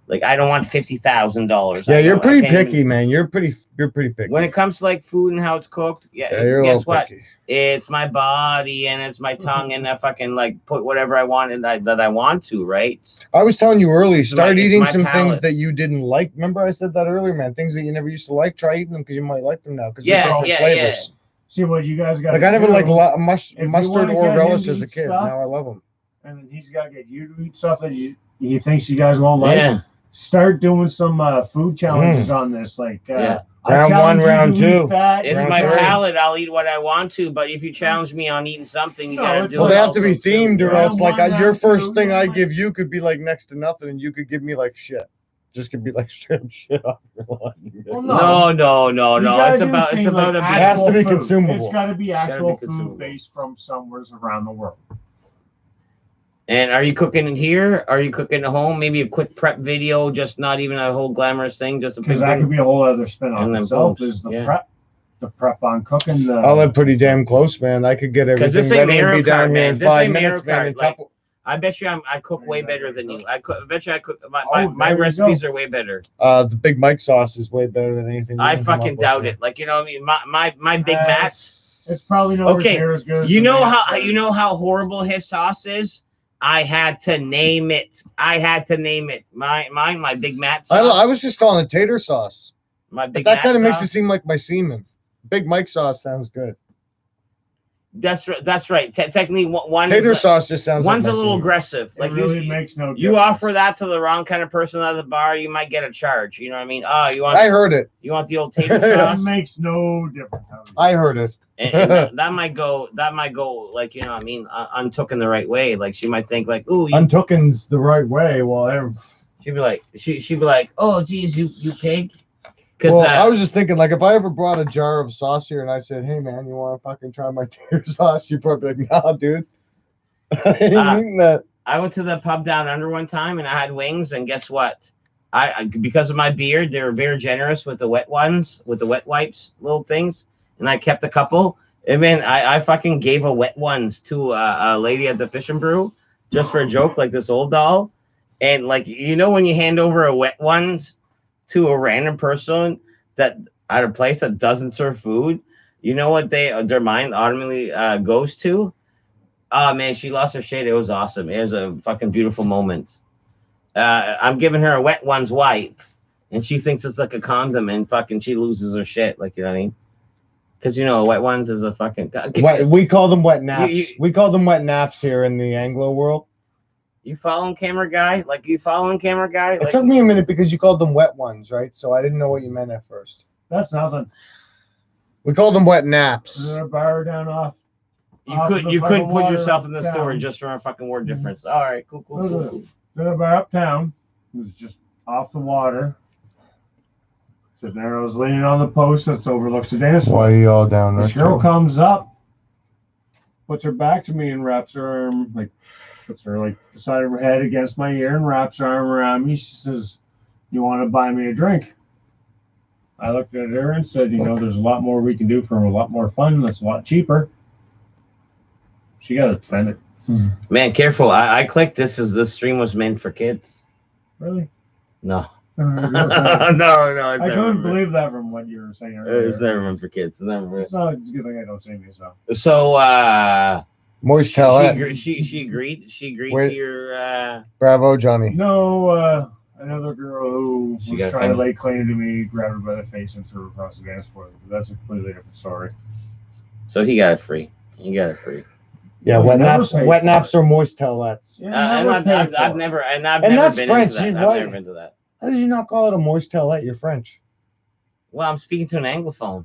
S3: like I don't want $50,000.
S2: Yeah, you're pretty picky, man. You're pretty picky.
S3: When it comes to like food and how it's cooked,
S2: Yeah, you're a
S3: guess
S2: little
S3: what?
S2: picky.
S3: It's my body and it's my tongue, and I fucking like put whatever I want and that I want to, right?
S2: I was telling you earlier, start
S3: it's
S2: eating
S3: my
S2: some things
S3: palate.
S2: that you didn't like. Remember I said that earlier, man. Things that you never used to like, try eating them because you might like them now. Because
S3: Yeah,
S2: they're different
S3: yeah.
S2: flavors.
S1: See what you guys got.
S2: Like I never liked
S1: if
S2: mustard
S1: wanna
S2: or
S1: get him
S2: relish
S1: to
S2: as a
S1: eat
S2: kid.
S1: stuff,
S2: Now I love them.
S1: and then he's got to get you to eat stuff that he thinks you guys won't like.
S3: Yeah.
S1: Start doing some food challenges on this. Like
S3: Yeah.
S1: I
S2: Round
S1: challenge
S2: one,
S1: you
S2: round
S1: to
S2: two.
S1: eat that.
S3: It's
S2: Round
S3: my
S2: three.
S3: palate. I'll eat what I want to, but if you challenge me on eating something, you
S1: No,
S3: gotta
S1: it's
S3: do
S2: Well,
S3: it
S2: they have to be
S3: also, too.
S2: themed, or
S1: Round
S2: else like
S1: one,
S2: your
S1: round
S2: first
S1: two,
S2: thing
S1: yeah,
S2: I
S1: like-
S2: give you could be like next to nothing, and you could give me like shit. Just could be like straight up shit off your line.
S1: Well,
S3: No.
S1: You gotta
S3: It's
S1: do
S3: about
S1: things
S3: a
S1: like
S3: bit.
S2: It has to be
S1: actual food.
S2: consumable.
S1: It's got to be actual
S3: consumable.
S1: food based from somewhere around the world.
S3: And are you cooking in here? Are you cooking at home? Maybe a quick prep video, just not even a whole glamorous thing, just a
S1: Because
S3: big
S1: that
S3: thing.
S1: could be a whole other spin
S3: And
S1: on
S3: then
S1: itself.
S3: boom,
S1: Is the
S3: yeah.
S1: prep, the prep on cooking.
S2: I live pretty damn close, man. I could get
S3: 'Cause
S2: everything
S3: this ain't
S2: ready and
S3: Mario
S2: be down
S3: Kart,
S2: here
S3: man.
S2: in
S3: This
S2: 5
S3: ain't Mario
S2: minutes, man.
S3: Kart,
S2: And
S3: like-
S2: top-
S3: I bet you I cook way better than you. I bet you I cook my
S1: Oh,
S3: my
S1: there you
S3: recipes are way better.
S2: the Big Mike sauce is way better than anything.
S3: I
S2: you can come
S3: fucking
S2: up with,
S3: doubt
S2: man.
S3: it. Like you know what I mean? My Big Macs.
S1: It's probably nowhere
S3: Okay,
S1: near as good. As
S3: You
S1: the
S3: know
S1: man-
S3: how horrible his sauce is? I had to name it. My Big Mac sauce.
S2: I was just calling it tater sauce.
S3: My
S2: But
S3: Big
S2: that
S3: Mac
S2: kind of makes it
S3: sauce.
S2: seem like my semen. Big Mike sauce sounds good.
S3: That's right. That's right. Technically, one
S2: Tater
S3: is
S2: sauce just sounds
S3: one's
S2: like
S3: a
S2: my
S3: little
S2: semen.
S3: aggressive.
S1: It
S3: Like
S1: really makes no difference.
S3: you offer that to the wrong kind of person at the bar, you might get a charge. You know what I mean? Oh, you want?
S2: I heard it.
S3: You want the old tater
S1: It
S3: sauce?
S1: makes no difference.
S2: I heard it.
S3: And that might go. That might go. Like you know, what I mean, untook in the right way. Like she might think like, ooh,
S2: Untooken's the right way. Well,
S3: she'd be like, she'd be like, oh, geez, you pig.
S2: well, I was just thinking, like, if I ever brought a jar of sauce here and I said, "Hey, man, you want to fucking try my tater sauce?" You'd probably be like, "Nah, dude, I ain't eating that."
S3: I went to the pub down under one time and I had wings, and guess what? I because of my beard, they were very generous with the wet ones, with the wet wipes, little things, and I kept a couple. And man, I fucking gave a wet ones to a lady at the Fish and Brew just for a joke, like this old doll. And like you know, when you hand over a wet ones to a random person that at a place that doesn't serve food, you know what their mind automatically goes to? Oh man, she lost her shit. It was awesome. It was a fucking beautiful moment. I'm giving her a wet ones wipe, and she thinks it's like a condom, and fucking she loses her shit. Like you know what I mean? Because you know, wet ones is a fucking.
S2: We call them wet naps.
S3: You-
S2: we call them wet naps here in the Anglo world.
S3: You following camera guy? Like you following camera guy?
S2: It
S3: Like,
S2: took me a minute because you called them wet ones, right? So I didn't know what you meant at first.
S1: That's nothing.
S2: We called them wet naps.
S1: Is there a bar down off?
S3: you couldn't put
S1: water
S3: yourself in the
S1: down.
S3: story just from a fucking word difference. All right, cool.
S1: There's a bar uptown. It was just off the water. Sitting there, I was leaning on the post that overlooks the dance floor.
S2: Why are you all down there?
S1: This girl comes up, puts her back to me and wraps her arm, like, puts her, like, the side of her head against my ear and wraps her arm around me. She says, "You want to buy me a drink?" I looked at her and said, "You know, there's a lot more we can do for a lot more fun. That's a lot cheaper." She got offended.
S3: Man, careful. I clicked this stream was meant for kids.
S1: Really?
S3: No.
S1: No,
S3: no,
S1: I couldn't believe that from what you were saying earlier.
S3: It's never meant for kids. It's never.
S1: It's not a good thing I don't say me so.
S3: So
S2: Moist
S3: she
S2: towel.
S3: agreed to
S2: Wait.
S3: your
S2: Bravo, Johnny.
S1: No, another girl who
S3: She
S1: was
S3: got
S1: trying to
S3: offended.
S1: lay claim to me, grabbed her by the face and threw her across the dance floor. But that's a completely different story.
S3: So he got it free.
S2: Yeah,
S1: Well,
S2: wet
S1: you never
S2: naps.
S1: paid
S2: Wet
S1: for
S2: naps
S1: it.
S2: are moist towelettes.
S1: Yeah,
S3: And I've
S1: paid
S3: never
S1: for it.
S2: that's
S3: been
S2: French.
S3: into that.
S2: You-
S3: I've never been to that.
S2: How did you not call it a moist towelette? You're French.
S3: Well, I'm speaking to an anglophone.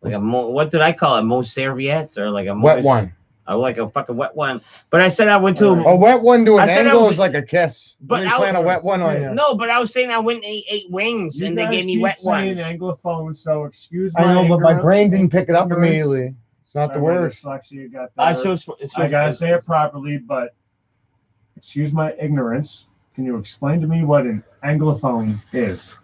S3: Like what did I call it? Most serviette or like a
S2: Wet
S3: moist,
S2: one.
S3: like a fucking wet one. But I said I went to
S2: A wet one to
S3: I
S2: an
S3: said I
S2: Anglo
S3: was-
S2: is like a kiss.
S3: But
S2: But you
S3: I-
S2: plant a wet one on you.
S3: No, but I was saying I went and ate wings
S1: You
S3: and they
S1: guys
S3: gave me
S1: keep
S3: wet
S1: saying
S3: ones.
S1: Anglophone, so excuse me.
S2: I know, but my brain didn't pick it up immediately. It's not the word.
S1: Dyslexia got
S3: I
S1: that. I gotta say it properly, but excuse my ignorance. Can you explain to me what an Anglophone is?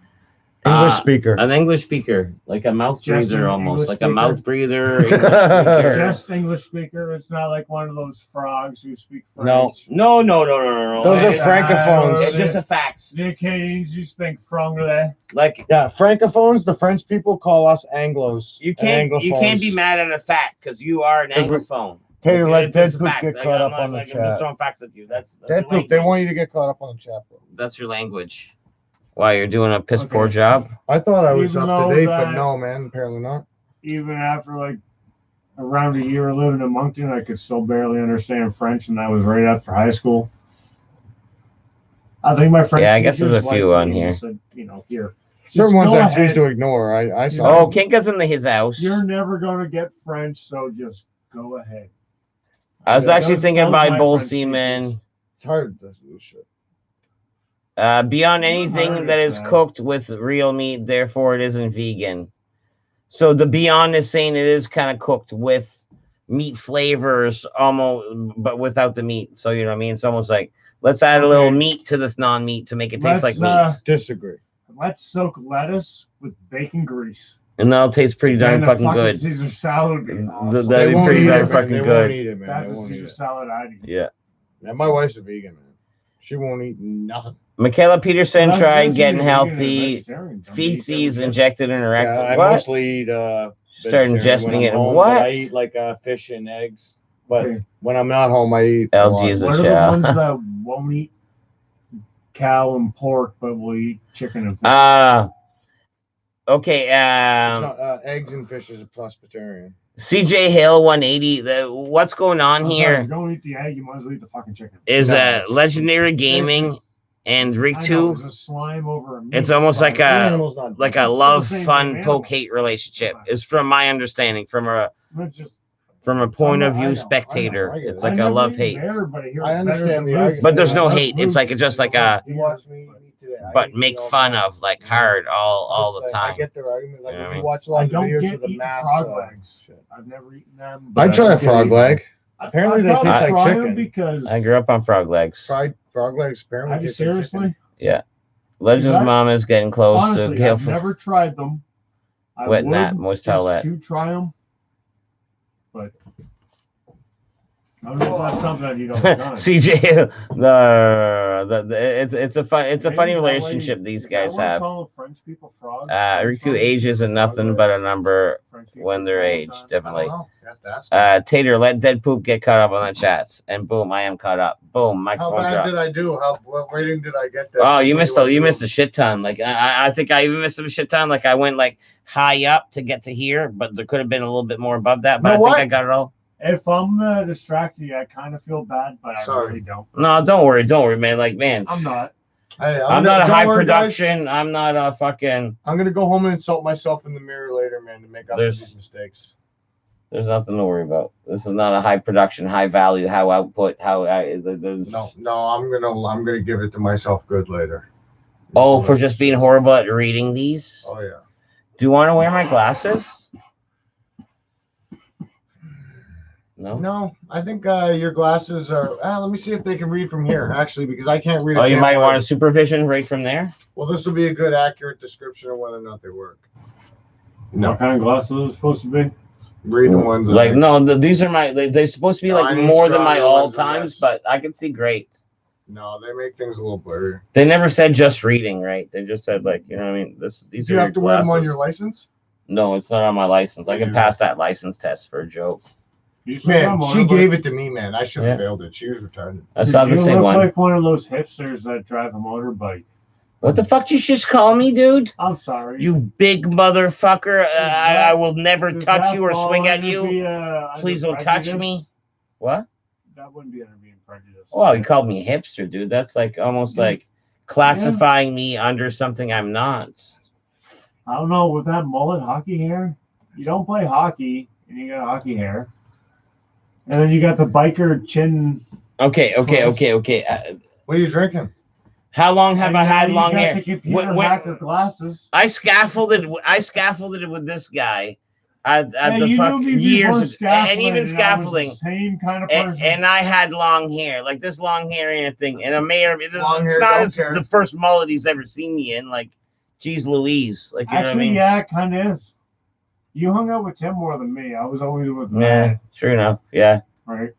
S2: English speaker.
S3: An English speaker, like a mouth
S1: Just
S3: breather
S1: an
S3: almost,
S1: English
S3: like
S1: speaker?
S3: a mouth breather. English speaker.
S1: Just English speaker. It's not like one of those frogs who speak French.
S2: No.
S3: No.
S2: Those are
S3: It's
S2: francophones.
S3: just a fact.
S1: The Canadians who speak franglais.
S3: Like
S2: Yeah, francophones. The French people call us Anglos.
S3: you
S2: and
S3: can't be
S2: Anglophones.
S3: mad at a fact because you are an
S2: 'Cause we-
S3: anglophone.
S2: Taylor, let
S3: It's a
S2: Deadpool
S3: fact.
S2: get
S3: Like,
S2: caught
S3: I'm
S2: up on
S3: not-
S2: the
S3: I'm just
S2: chat.
S3: throwing facts at you. That's your
S2: Deadpool, they
S3: language.
S2: want you to get caught up on the chat, bro.
S3: That's your language. Why you're doing a piss poor
S1: Okay.
S3: job?
S2: I thought I was
S1: Even
S2: up to
S1: though
S2: date, but
S1: that-
S2: no, man. Apparently not.
S1: Even after like around a year living in Moncton, I could still barely understand French, and that was right after high school. I think my French.
S3: Yeah, I guess there's
S1: teachers
S3: a few
S1: liked
S3: on
S1: me and
S3: here.
S1: just said, here.
S2: Certain
S1: Just
S2: ones
S1: go
S2: I choose
S1: ahead.
S2: to ignore. I saw.
S3: Oh, Kinka's in his house.
S1: You're never gonna get French, so just go ahead.
S3: I was
S1: Yeah,
S3: actually
S1: those-
S3: thinking
S1: those
S3: about
S1: my
S3: bull
S1: French
S3: semen.
S1: teachers.
S2: It's hard to do shit.
S3: Beyond
S1: I
S3: anything that is
S1: understand.
S3: cooked with real meat, therefore it isn't vegan. So the beyond is saying it is kind of cooked with meat flavors, almost, but without the meat. So you know what I mean? It's almost like let's add a little
S1: Okay.
S3: meat to this non-meat to make it taste like
S1: Let's,
S3: meat,
S2: Disagree.
S1: Let's soak lettuce with bacon grease.
S3: and that'll taste pretty darn
S1: And the
S3: fucking good.
S1: Caesar salad would be awesome.
S3: That'd
S2: They
S3: be
S2: won't
S3: pretty
S2: eat
S3: darn
S2: it, man.
S3: fucking
S2: They
S3: good.
S2: won't eat it, man.
S1: That's
S2: They
S1: a
S2: won't eat
S1: Caesar
S2: it.
S1: salad I'd eat.
S3: Yeah.
S2: Yeah, my wife's a vegan, man. She won't eat nothing.
S3: Michaela Peterson
S1: Well,
S3: tried
S1: that's
S3: getting
S1: vegan and
S3: healthy.
S1: vegetarian. Don't eat
S3: Feces
S1: everything.
S3: injected in her
S2: Yeah,
S3: rectum.
S2: I
S3: What?
S2: mostly eat
S3: Start
S2: vegetarian
S3: ingesting
S2: when I'm
S3: it.
S2: home,
S3: What?
S2: but I eat like fish and eggs. But
S1: Okay.
S2: when I'm not home, I eat a
S3: LG
S2: lot.
S3: is a
S1: What are
S3: chow.
S1: the ones that won't eat cow and pork, but will eat chicken and fish?
S3: Okay.
S2: It's not, eggs and fish is a pescatarian.
S3: CJ Hill 180. What's going on
S1: I'm sorry,
S3: here?
S1: if you're going to eat the egg, you might as well eat the fucking chicken.
S3: Is
S2: No, it's-
S3: Legendary Gaming and Rig
S1: I know,
S3: 2.
S1: it's a slime over a meat,
S3: It's almost like
S2: The
S3: a
S2: animal's not
S3: like a
S2: different.
S1: It's still the
S3: love,
S1: same
S3: fun,
S1: damn animal.
S3: poke, hate relationship. Is from my understanding, from a
S1: It's just,
S3: point of
S2: I
S3: view
S2: know,
S3: spectator.
S2: I get
S3: It's
S2: it.
S3: like
S1: I
S3: a
S1: never
S3: love
S1: eaten
S3: hate.
S1: bear, but I hear
S2: I
S1: it's
S2: understand
S1: better than
S2: the
S1: moose.
S2: argument.
S3: But there's
S1: I
S3: no
S1: love
S3: hate. It's like
S1: moose.
S3: just like
S1: I love
S3: a
S2: You
S1: deer,
S2: watch me
S1: but
S2: eat today. I
S3: but
S2: hate
S3: make
S2: meat all
S3: fun
S2: the time.
S3: of like hard all
S2: Just
S3: the
S2: like, I
S3: time.
S2: get their argument. Like
S3: You know
S2: if
S3: what I
S2: you
S3: mean?
S2: watch a
S1: I
S2: lot of
S1: don't
S2: videos
S1: get
S2: of the
S1: eating
S2: mass
S1: frog
S2: uh,
S1: legs.
S2: shit.
S1: I've never eaten them. but
S2: I'd try a
S1: don't get
S2: frog
S1: eaten.
S2: leg. Apparently they
S1: I'd
S2: taste like
S1: try 'em
S2: chicken.
S1: because
S3: I grew up on frog legs.
S2: Fried frog legs apparently
S1: Have you
S2: taste like
S1: seriously?
S2: chicken.
S3: Legends
S1: Is that-
S3: mom is getting close
S1: Honestly,
S3: to Gale
S1: I've never tried them. I
S3: Wet
S1: would
S3: Nat, Moist
S1: just
S3: Towelette.
S1: to try them, but I don't know if that's something that you don't done.
S3: CJ, it's a funny
S1: Maybe
S3: funny
S1: is that why
S3: relationship
S1: you-
S3: these
S1: is that
S3: guys
S1: why you
S3: have.
S1: call French people frogs?
S3: Rig 2 age isn't nothing but a number
S1: French people
S3: when they're
S1: all the
S3: aged,
S1: time.
S3: definitely.
S2: I don't know. You have to ask me.
S3: Tater, let dead poop get caught up on the chats, and boom, I am caught up. Boom,
S2: How
S3: microphone
S2: bad
S3: drop.
S2: did I do? What rating did I get? That
S3: Oh, you missed
S2: went
S3: you
S2: through?
S3: missed a shit ton. Like I think I even missed a shit ton. Like I went like high up to get to here, but there could have been a little bit more above that. But
S2: You know
S3: I think
S2: what?
S3: I got it all.
S1: If I'm distracting you, I kind of feel bad, but I
S2: Sorry.
S1: really don't.
S3: No, don't worry, man. Like man,
S1: I'm not.
S2: Hey,
S3: I'm not a
S2: don't
S3: high
S2: worry, guys.
S3: production. I'm not a fucking.
S2: I'm gonna go home and insult myself in the mirror later, man, to make up for
S3: There's-
S2: these mistakes.
S3: There's nothing to worry about. This is not a high production, high value, how output, how.
S2: No, I'm gonna give it to myself good later.
S3: Oh, for just being horrible at reading these.
S2: Oh yeah.
S3: Do you want to wear my glasses? No.
S2: No, I think your glasses are. Let me see if they can read from here, actually, because I can't read.
S3: Oh, you
S2: damn
S3: might
S2: word.
S3: want a supervision right from there.
S2: Well, this will be a good, accurate description of whether or not they work. No,
S1: What kind of glasses are those supposed to be?
S2: read the ones.
S3: Like no, these are my. They're supposed to be
S2: No, I
S3: like
S2: need
S3: more than my
S2: stronger
S3: all
S2: ones than
S3: times,
S2: this.
S3: but I can see great.
S2: No, they make things a little blurry.
S3: They never said just reading, right? They just said like, you know what I mean. These
S2: Do you
S3: are
S2: have to wear them on
S3: glasses.
S2: your license?
S3: No, it's not on my license. I can
S2: Yeah.
S3: pass that license test for a joke.
S1: You should have
S2: Man,
S1: on
S2: she
S1: one, but
S2: gave it to me, man. I should have
S3: Yeah.
S2: failed it. She was retarded.
S3: That's not the
S1: you
S3: same
S1: look
S3: one.
S1: like one of those hipsters that drive a motorbike.
S3: What the fuck did you just call me, dude?
S1: I'm sorry.
S3: You big motherfucker.
S1: that-
S3: I will never
S1: Does
S3: touch
S1: that
S3: you or
S1: fall
S3: swing at
S1: under
S3: you.
S1: under
S3: Please don't touch
S1: prejudice?
S3: me. What?
S1: That wouldn't be under being prejudiced.
S3: Oh, you called me hipster, dude. That's like almost
S1: Yeah.
S3: like classifying me under something I'm not.
S1: I don't know, with that mullet hockey hair, you don't play hockey and you got hockey hair. And then you got the biker chin.
S3: Okay.
S2: What are you drinking?
S3: How long have
S1: and
S3: I
S1: now
S3: had
S1: you
S3: long
S1: got
S3: hair?
S1: the computer
S3: When-
S1: hacker glasses.
S3: I scaffolded it with this guy at
S1: Yeah,
S3: the
S1: you
S3: fuck
S1: knew me before
S3: years, and even
S1: I was the
S3: scaffolding.
S1: same kind of
S3: And,
S1: person.
S3: and I had long hair, like this long hair and a thing. And a mayor, it's
S2: Long hair,
S3: not
S2: don't
S3: as
S2: care.
S3: the first mullet he's ever seen me in. Like, geez Louise. Like, you know
S1: Actually,
S3: what I mean?
S1: yeah, it kind of is. You hung out with Tim more than me. I was always with
S3: Yeah,
S1: Matt,
S3: true enough. Yeah.
S1: right?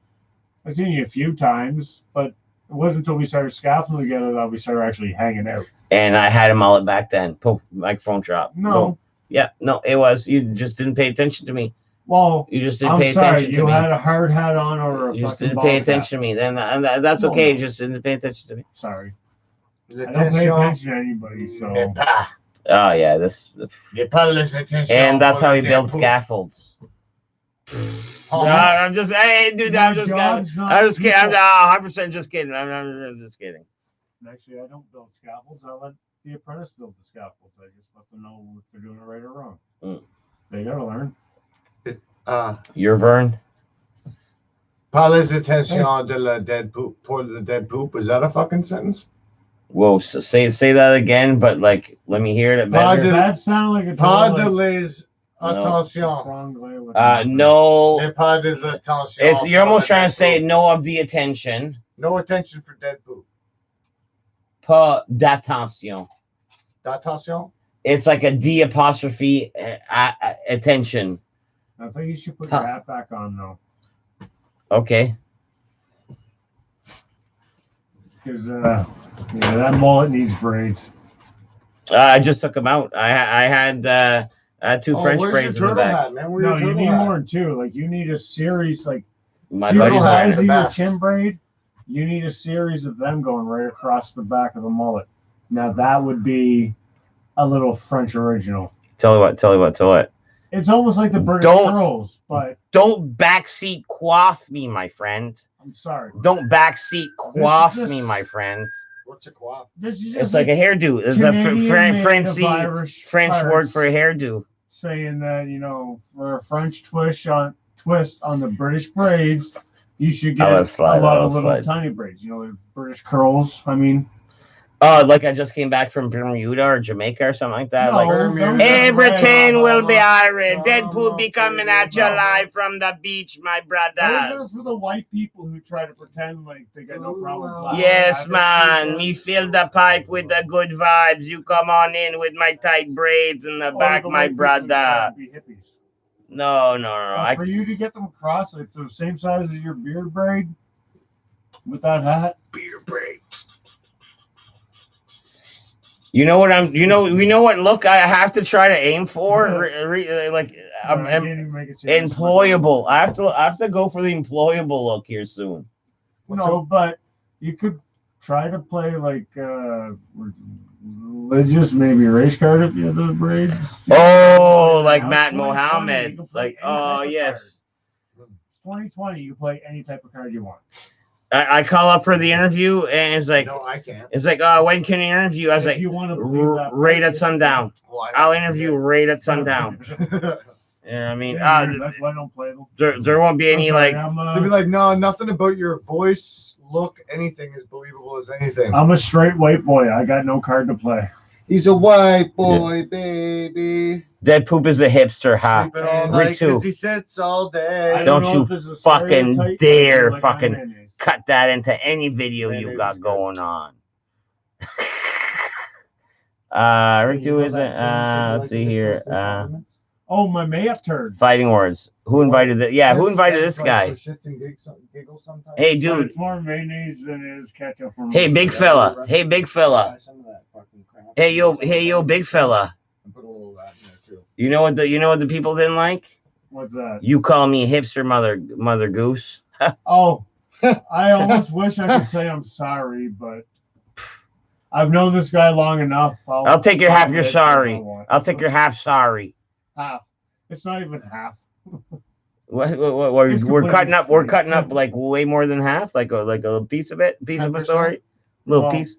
S1: I've seen you a few times, but it wasn't until we started scaffolding together that we started actually hanging out.
S3: And I had a mullet back then. Poke, microphone drop.
S1: No.
S3: Boom. Yeah, no, it was. You just didn't pay attention to me.
S1: Well,
S3: You just didn't
S1: I'm
S3: pay
S1: sorry,
S3: attention to
S1: you
S3: me.
S1: had a hard hat on or a
S3: You just
S1: fucking
S3: didn't
S1: ball
S3: pay
S1: cap.
S3: attention to me. Then and that's
S1: No,
S3: okay.
S1: no.
S3: Just didn't pay attention to me.
S1: Sorry. I don't
S2: Attention.
S1: pay attention to anybody, so.
S2: Pas.
S3: Oh yeah, this.
S2: Pas les attention
S3: And that's how he
S2: pour le
S3: builds
S2: tempo.
S3: scaffolds.
S2: Oh,
S3: No, I'm just, hey, dude,
S1: My
S3: I'm just kidding.
S1: job's not
S3: I'm just kidding. I'm
S1: people.
S3: 100% just kidding. I'm just kidding.
S1: Actually, I don't build scaffolds. I let the apprentice build the scaffolds. I just let them know if they're doing it right or wrong.
S3: Mm.
S1: They gotta learn.
S3: You're Vern.
S2: Pas les attention de la dead poop. Pour the dead poop. Is that a fucking sentence?
S3: Whoa, so say that again, but like, let me hear it
S2: Pas
S3: better.
S2: de-
S1: That sounded like a
S2: Pas de
S1: total,
S2: les attention.
S1: anglais with
S3: No,
S2: Et pas des attention.
S3: it's you're
S2: pour
S3: almost
S2: le
S3: trying
S2: dead
S3: to say
S2: poop.
S3: no of the attention,
S2: No attention for dead poop.
S3: pas d'attention.
S2: D'attention?
S3: It's like a D apostrophe attention.
S1: I think you should put
S3: Huh.
S1: your hat back on though,
S3: Okay.
S1: because that mullet needs braids.
S3: I just took them out. I had two French
S2: where's
S3: braids in
S2: your
S3: the
S2: turtle
S3: back.
S2: hat, man? Where's
S1: No,
S2: your
S1: you
S2: turtle
S1: need
S2: hat?
S1: more than two. Like you need a series. Like
S3: My
S1: see the
S3: buddy's
S2: turtle hat.
S1: size
S2: the
S1: of your
S2: best.
S1: chin braid. You need a series of them going right across the back of the mullet. Now that would be a little French original.
S3: Tell you what.
S1: It's almost like the British girls, but
S3: don't backseat quaff me, my friend.
S1: I'm sorry.
S3: Don't backseat quaff me, my friend.
S2: What's a quaff?
S3: It's like a hairdo. It's a French word for a hairdo.
S1: Saying that, you know, for a French twist on the British braids, you should get a lot of little tiny braids. You know, British curls. I mean,
S3: like I just came back from Bermuda or Jamaica or something like that.
S1: No,
S3: like everything will be alright. Deadpool be coming at you live from the beach, my brother.
S1: Those are for the white people who try to pretend like they got no problem with black.
S3: Yes, man. Me fill the pipe with the good vibes. You come on in with my tight braids in the back, my brother.
S1: Be hippies.
S3: No.
S1: For you to get them across, if they're the same size as your beard braid, with that hat,
S2: beard braid.
S3: You know what what look I have to try to aim for? Employable. I have to go for the employable look here soon.
S1: But you could try to play like religious, maybe race card if you have those braids.
S3: Oh, like Matt Mohammed. Like, oh yes.
S1: It's 2020. You play any type of card you want.
S3: I call up for the interview and it's like,
S2: no, I can't.
S3: It's like, when can you interview? I was like, right at sundown. I'll interview right at sundown. Yeah, I mean,
S1: that's why I don't play them.
S3: There won't be any like.
S2: They'll be like, no, nothing about your voice, look, anything is believable as anything.
S1: I'm a straight white boy. I got no card to play.
S2: He's a white boy, baby.
S3: Dead Poop is a hipster, huh?
S2: Because he sits all day.
S3: Don't you fucking dare fucking cut that into any video you got going on. Rick 2 isn't. Let's see here.
S1: Oh, my mayup turd.
S3: Fighting Words. Who invited that? Yeah, who invited this guy? Hey, dude.
S1: It's more mayonnaise than it is ketchup.
S3: Hey, big fella. Hey, big fella. Hey, yo, big fella. You know what the people didn't like?
S1: What's that?
S3: You call me hipster, mother goose.
S1: Oh, I almost wish I could say I'm sorry, but I've known this guy long enough.
S3: I'll take your half. You're sorry. I'll take your half. Sorry.
S1: Half. It's not even half.
S3: What we're cutting up. We're cutting up like way more than half. Like a piece of it. Piece of a story. Little piece.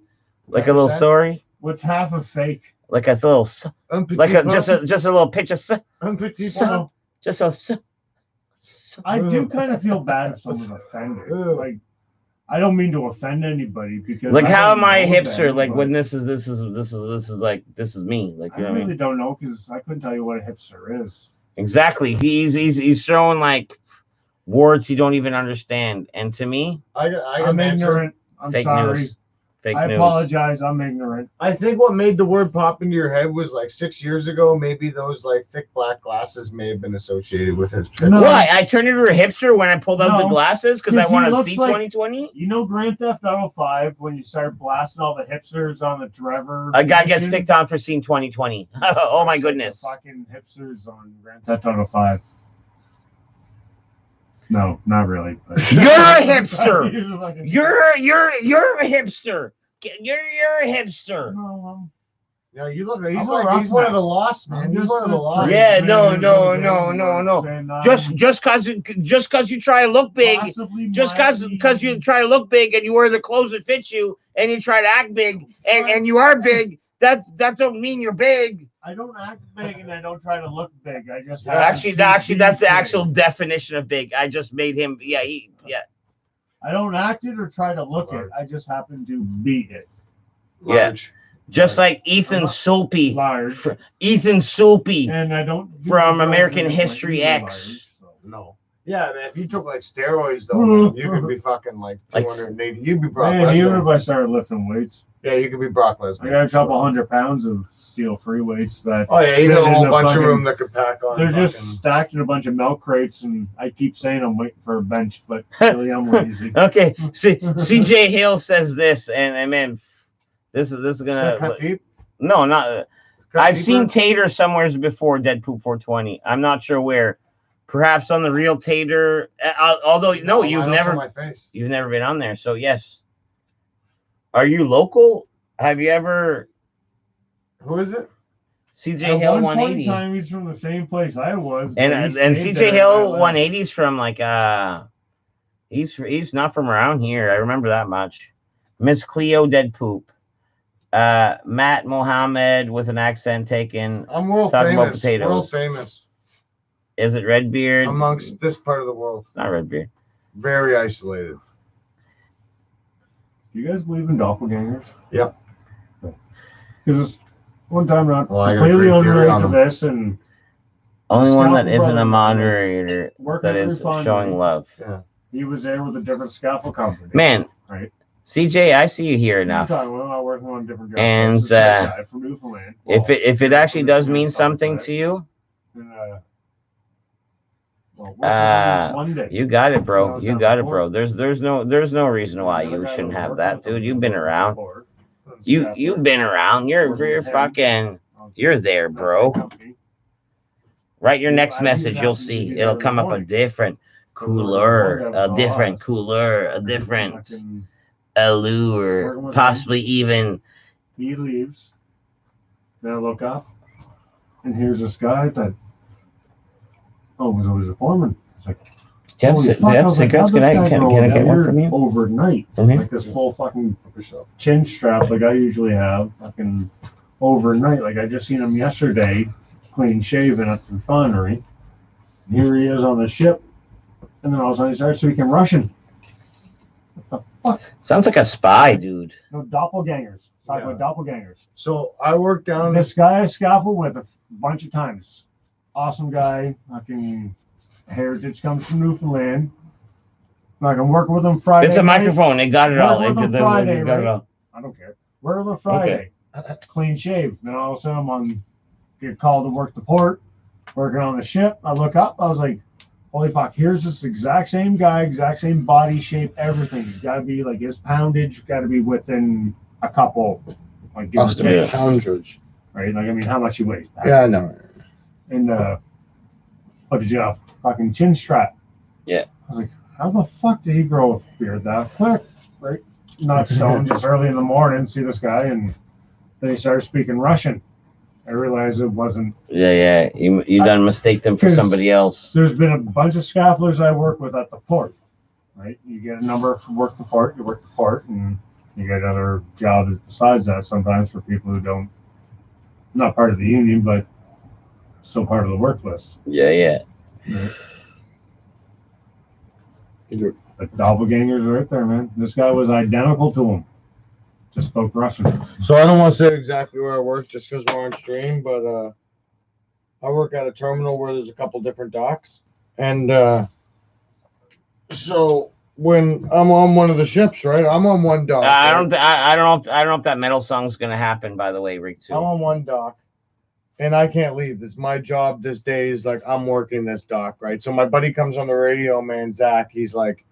S3: Like a little story.
S1: What's half a fake?
S3: Like a little. Just a little pitch of. Just a.
S1: I do kind of feel bad if someone's offended. Like, I don't mean to offend anybody because.
S3: Like, how am I a hipster? Like, when this is like this is me. Like,
S1: I really don't know because I couldn't tell you what a hipster is.
S3: Exactly. He's throwing like words he don't even understand, and to me,
S2: I'm
S1: ignorant. I'm sorry.
S3: News. Fake
S1: I
S3: news.
S1: apologize. I'm ignorant.
S2: I think what made the word pop into your head was like 6 years ago. Maybe those like thick black glasses may have been associated with it.
S3: No. Why? I turned into a hipster when I pulled out the glasses because I want to see 2020.
S1: You know Grand Theft Auto 5 when you start blasting all the hipsters on the Trevor.
S3: A guy gets picked on for seeing 2020. Oh my goodness!
S1: Fucking hipsters on Grand Theft Auto 5. No, not really. But.
S3: You're a hipster. You're a hipster. You're a hipster.
S2: Yeah, you look. He's one of the lost, man. He's one of the lost.
S3: Yeah, no. Just cause you try to look big, just cause you try to look big and you wear the clothes that fit you and you try to act big and you are big. That don't mean you're big.
S1: I don't act big and I don't try to look big. I just
S3: actually that's the actual definition of big. I just made him. Yeah.
S1: I don't act it or try to look it. I just happen to be it.
S2: Large.
S3: Yeah. Just like Ethan Sulpy. Ethan Sulpy.
S1: And I don't
S3: from American History X.
S2: No. Yeah, man. If you took like steroids though, man, you could be fucking like 280. You'd be Brock Lesnar.
S1: Even if I started lifting weights.
S2: Yeah, you could be Brock Lesnar.
S1: I got a couple 100 pounds of steel free weights that.
S2: Oh yeah, you got a whole bunch of room that could pack on.
S1: They're just stacked in a bunch of milk crates, and I keep saying I'm waiting for a bench, but really I'm lazy.
S3: Okay, CJ Hill says this, and man, this is gonna
S2: cut deep?
S3: No, not. I've seen Tater somewhere before Deadpool 420. I'm not sure where. Perhaps on the real Tater. Although no, you've never been on there. So yes. Are you local? Have you ever?
S2: Who is it?
S3: CJ
S1: At
S3: Hill
S1: one point in
S3: 180.
S1: time, he's from the same place I was.
S3: And
S1: but he stayed
S3: CJ
S1: there and I
S3: Hill
S1: left.
S3: 180 is from like he's not from around here. I remember that much. Miss Cleo Dead Poop. Matt Mohammed with an accent taken.
S2: I'm world
S3: Talking about
S2: famous.
S3: potatoes.
S2: World famous
S3: Is it Redbeard?
S2: amongst this part of the world.
S3: It's not Redbeard.
S2: Very isolated.
S1: Do you guys believe in doppelgangers?
S2: Yep.
S1: Because one time not
S2: Well, I got
S1: completely
S2: great theory
S1: unrelated
S2: on
S1: to
S2: them.
S1: this, and
S3: Only one that
S1: Scalpel
S3: isn't a
S1: Brothers,
S3: moderator
S1: working
S3: that
S1: at
S3: is
S1: Refinery.
S3: showing love.
S2: Yeah.
S1: he was there with a different scalpel company.
S3: Man,
S1: right?
S3: CJ, I see you here enough.
S1: We're not working on different jobs.
S3: And,
S1: This is a guy from Newfoundland.
S3: If it actually
S1: from
S3: does
S1: Newfoundland,
S3: mean something
S1: like
S3: to you,
S1: that. And, well, working one day.
S3: you got it, bro.
S1: When I
S3: You
S1: was
S3: got
S1: down
S3: it,
S1: before.
S3: bro. There's no reason why
S1: Another
S3: you
S1: guy
S3: shouldn't
S1: that
S3: have
S1: worked
S3: that,
S1: with them
S3: dude. You've been around.
S1: before.
S3: You've been around. You're
S1: Working with him.
S3: fucking. You're there,
S1: That's
S3: bro.
S1: that company.
S3: Write your
S1: Yeah,
S3: next
S1: I
S3: message.
S1: use
S3: You'll
S1: that to
S3: see.
S1: be
S3: It'll
S1: there
S3: come
S1: in
S3: up
S1: the
S3: a
S1: morning.
S3: different
S1: Working
S3: cooler,
S1: with
S3: a
S1: them,
S3: different
S1: boss.
S3: cooler, a different
S1: Fucking-
S3: allure,
S1: Working with
S3: possibly even.
S1: He leaves. Then I look up, and here's this guy that was always a foreman. It's like, holy fuck, I was like, how'd this guy grow
S3: I get one
S1: weird
S3: from you?
S1: overnight?
S3: From here?
S1: Like this full fucking chin strap like I usually have, fucking overnight. Like I just seen him yesterday, clean shaven at the refinery. And here he is on the ship, and then all of a sudden he starts speaking Russian. What the fuck?
S3: Sounds like a spy, dude.
S1: No doppelgangers. Talk
S2: Yeah.
S1: about doppelgangers.
S2: So I worked down
S1: This guy I scaffold with a bunch of times. Awesome guy. Fucking heritage comes from Newfoundland. I can work with him Friday.
S3: It's a
S1: night.
S3: microphone. They got it all.
S1: Work with
S3: They
S1: them Friday,
S3: got it
S1: right?
S3: all.
S1: I don't care. Work with him Friday. Clean shave. Then all of a sudden get called to work the port, working on the ship. I look up. I was like, holy fuck, here's this exact same guy, exact same body shape, everything. He's got to be like his poundage got to be within a couple, like give or
S2: must have been
S1: take,
S2: hundreds.
S1: right? Like I mean, how much he weighs?
S2: Yeah, I know.
S1: And what did you have? Fucking chin strap.
S3: Yeah.
S1: I was like, how the fuck did he grow a beard that quick? Right? Not stoned, just early in the morning, see this guy, and then he started speaking Russian. I realized it wasn't.
S3: Yeah. You done mistake them for
S1: 'cause
S3: somebody else.
S1: There's been a bunch of scaffolders I work with at the port, right? You get a number for work the port, you work the port, and you get other jobs besides that sometimes for people who don't, not part of the union, but still part of the work list.
S3: Yeah.
S1: Right? But doppelgangers are right there, man. This guy was identical to him. Just spoke Russian.
S2: So I don't want to say exactly where I work just because we're on stream, but I work at a terminal where there's a couple different docks, and so when I'm on one of the ships, right, I'm on one dock.
S3: I
S2: right?
S3: don't know if that metal song's gonna happen. By the way, Rick. Too.
S2: I'm on one dock, and I can't leave. It's my job this day. Is like I'm working this dock, right? So my buddy comes on the radio, man, Zach. He's like,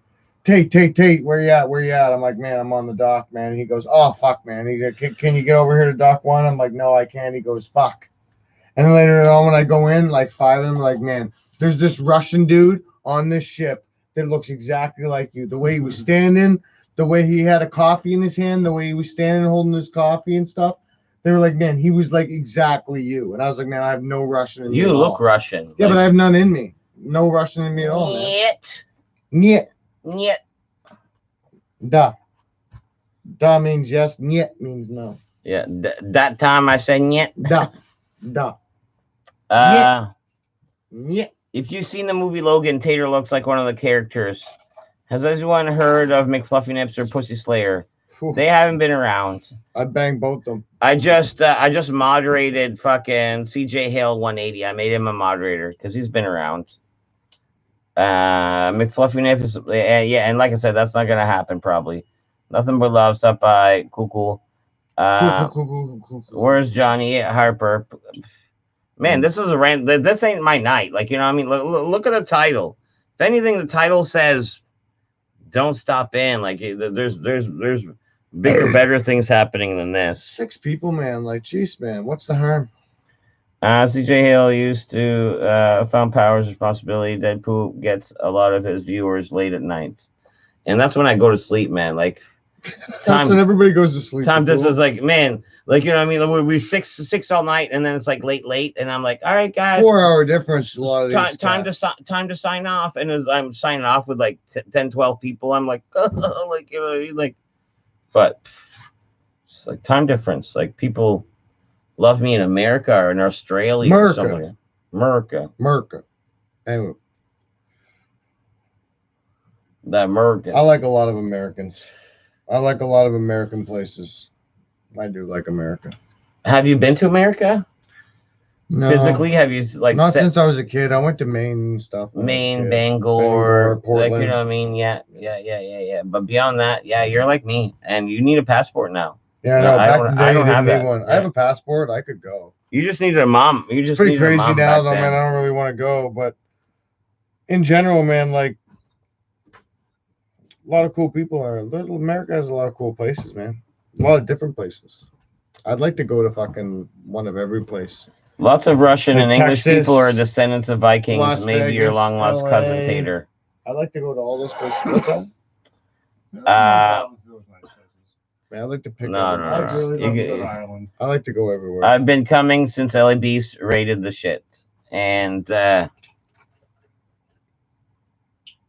S2: Tate, where you at? Where you at? I'm like, man, I'm on the dock, man. He goes, oh, fuck, man. He goes, can you get over here to dock one? I'm like, no, I can't. He goes, fuck. And then later on, when I go in, like five of them, like, man, there's this Russian dude on this ship that looks exactly like you. The way he was standing, the way he had a coffee in his hand, the way he was standing holding his coffee and stuff. They were like, man, he was like exactly you. And I was like, man, I have no Russian in me.
S3: You
S2: at
S3: look
S2: all.
S3: Russian.
S2: Yeah, but I have none in me. No Russian in me at all, man. Niet.
S3: Niet.
S2: Da. Da means yes. Niet means no.
S3: Yeah. That time I said niet.
S2: Da. Niet.
S3: If you've seen the movie Logan, Tater looks like one of the characters. Has anyone heard of McFluffy Nips or Pussy Slayer?
S2: Whew.
S3: They haven't been around.
S2: I banged both them.
S3: I just moderated fucking CJ Hale 180. I made him a moderator because he's been around. McFluffy Nip is yeah, and like I said, that's not gonna happen probably. Nothing but love. Stop by. Cool. Where's Johnny Harper? Man, this is a random. This ain't my night. Like, you know what I mean? Look at the title. If anything, the title says, "Don't stop in." Like, there's bigger, better things happening than this.
S2: 6 people, man. Like, jeez, man. What's the harm?
S3: CJ Hale used to found Powers' responsibility. Deadpool gets a lot of his viewers late at night, and that's when I go to sleep, man. Like,
S2: That's when everybody goes to sleep.
S3: Time just is like, man, like, you know what I mean? Like, we six all night, and then it's like late, and I'm like, all right, guys.
S2: 4-hour difference. A lot of these
S3: time to sign off, and as I'm signing off with like 10, 12 people, I'm like, like, you know what I mean? Like, but it's like time difference. Like, people love me in America or in Australia or something. America.
S2: Anyway.
S3: That American.
S2: I like a lot of Americans. I like a lot of American places. I do like America.
S3: Have you been to America?
S2: No.
S3: Physically, have you like?
S2: Not since I was a kid. I went to Maine and stuff.
S3: Maine, Bangor,
S2: Portland.
S3: like, you know what I mean? Yeah. But beyond that, yeah, you're like me, and you need a passport now.
S2: Yeah, no,
S3: I don't have that.
S2: One.
S3: Yeah.
S2: I have a passport. I could go.
S3: You just needed a mom. You just
S2: pretty
S3: needed
S2: crazy
S3: a mom
S2: now,
S3: back
S2: though,
S3: then.
S2: man. I don't really want to go, but in general, man, like a lot of cool people are. Little America has a lot of cool places, man. A lot of different places. I'd like to go to fucking one of every place.
S3: Lots of Russian and English
S2: Texas,
S3: people are descendants of Vikings.
S2: Las
S3: Maybe your
S2: Vegas,
S3: long lost
S2: LA.
S3: cousin Tater.
S2: I'd like to go to all those places. What's that? Man, I'd like to pick.
S3: No.
S1: I really love to go to Ireland.
S2: I like to go everywhere.
S3: I've been coming since LA Beast rated the shit, and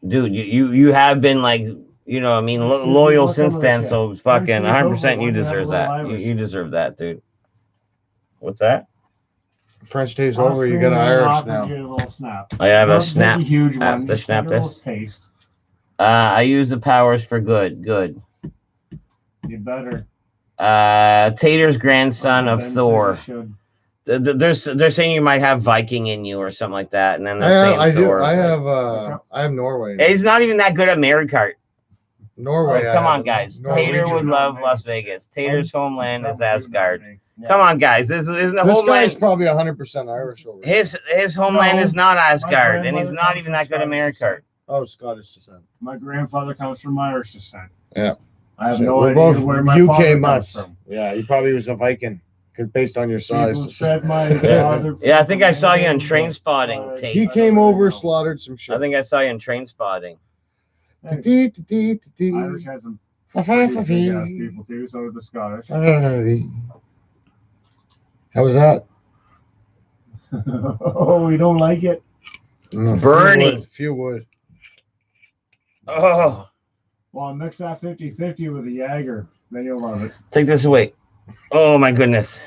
S3: dude, you have been like, you know, I mean, loyal since then. So fucking 100%, you deserve that. You deserve that, dude. What's that?
S2: French taste over. You got an Irish now.
S3: I have a snap.
S1: Huge one.
S3: To snap this.
S1: Taste.
S3: I use the powers for good.
S1: You better.
S3: Tater's grandson of Thor. They're saying you might have Viking in you or something like that, and then they're saying Thor.
S2: I have Norway.
S3: He's not even that good at Mario Kart.
S2: Norway.
S3: Oh, come on, guys. Tater would love Las Vegas. Tater's homeland is Asgard. Come on, guys. This
S2: guy's probably 100% Irish over here.
S3: His homeland is not Asgard, and he's not even that good at Mario Kart.
S2: Oh, Scottish descent.
S1: My grandfather comes from Irish descent.
S2: Yeah.
S1: I have no idea where my father comes from.
S2: Yeah, he probably was a Viking, because based on your size.
S1: Said my father.
S3: Yeah, I think I saw you on Train Spotting. Tate.
S2: He came over, slaughtered some shit.
S3: I think I saw you on Train Spotting.
S1: Irish has some pretty ass people too, so do the Scottish.
S2: How was that?
S1: Oh, we don't like it.
S3: Burning.
S2: Few would.
S3: Oh.
S1: Well, mix that 50-50 with a Jaeger. Then you'll love it.
S3: Take this away. Oh, my goodness.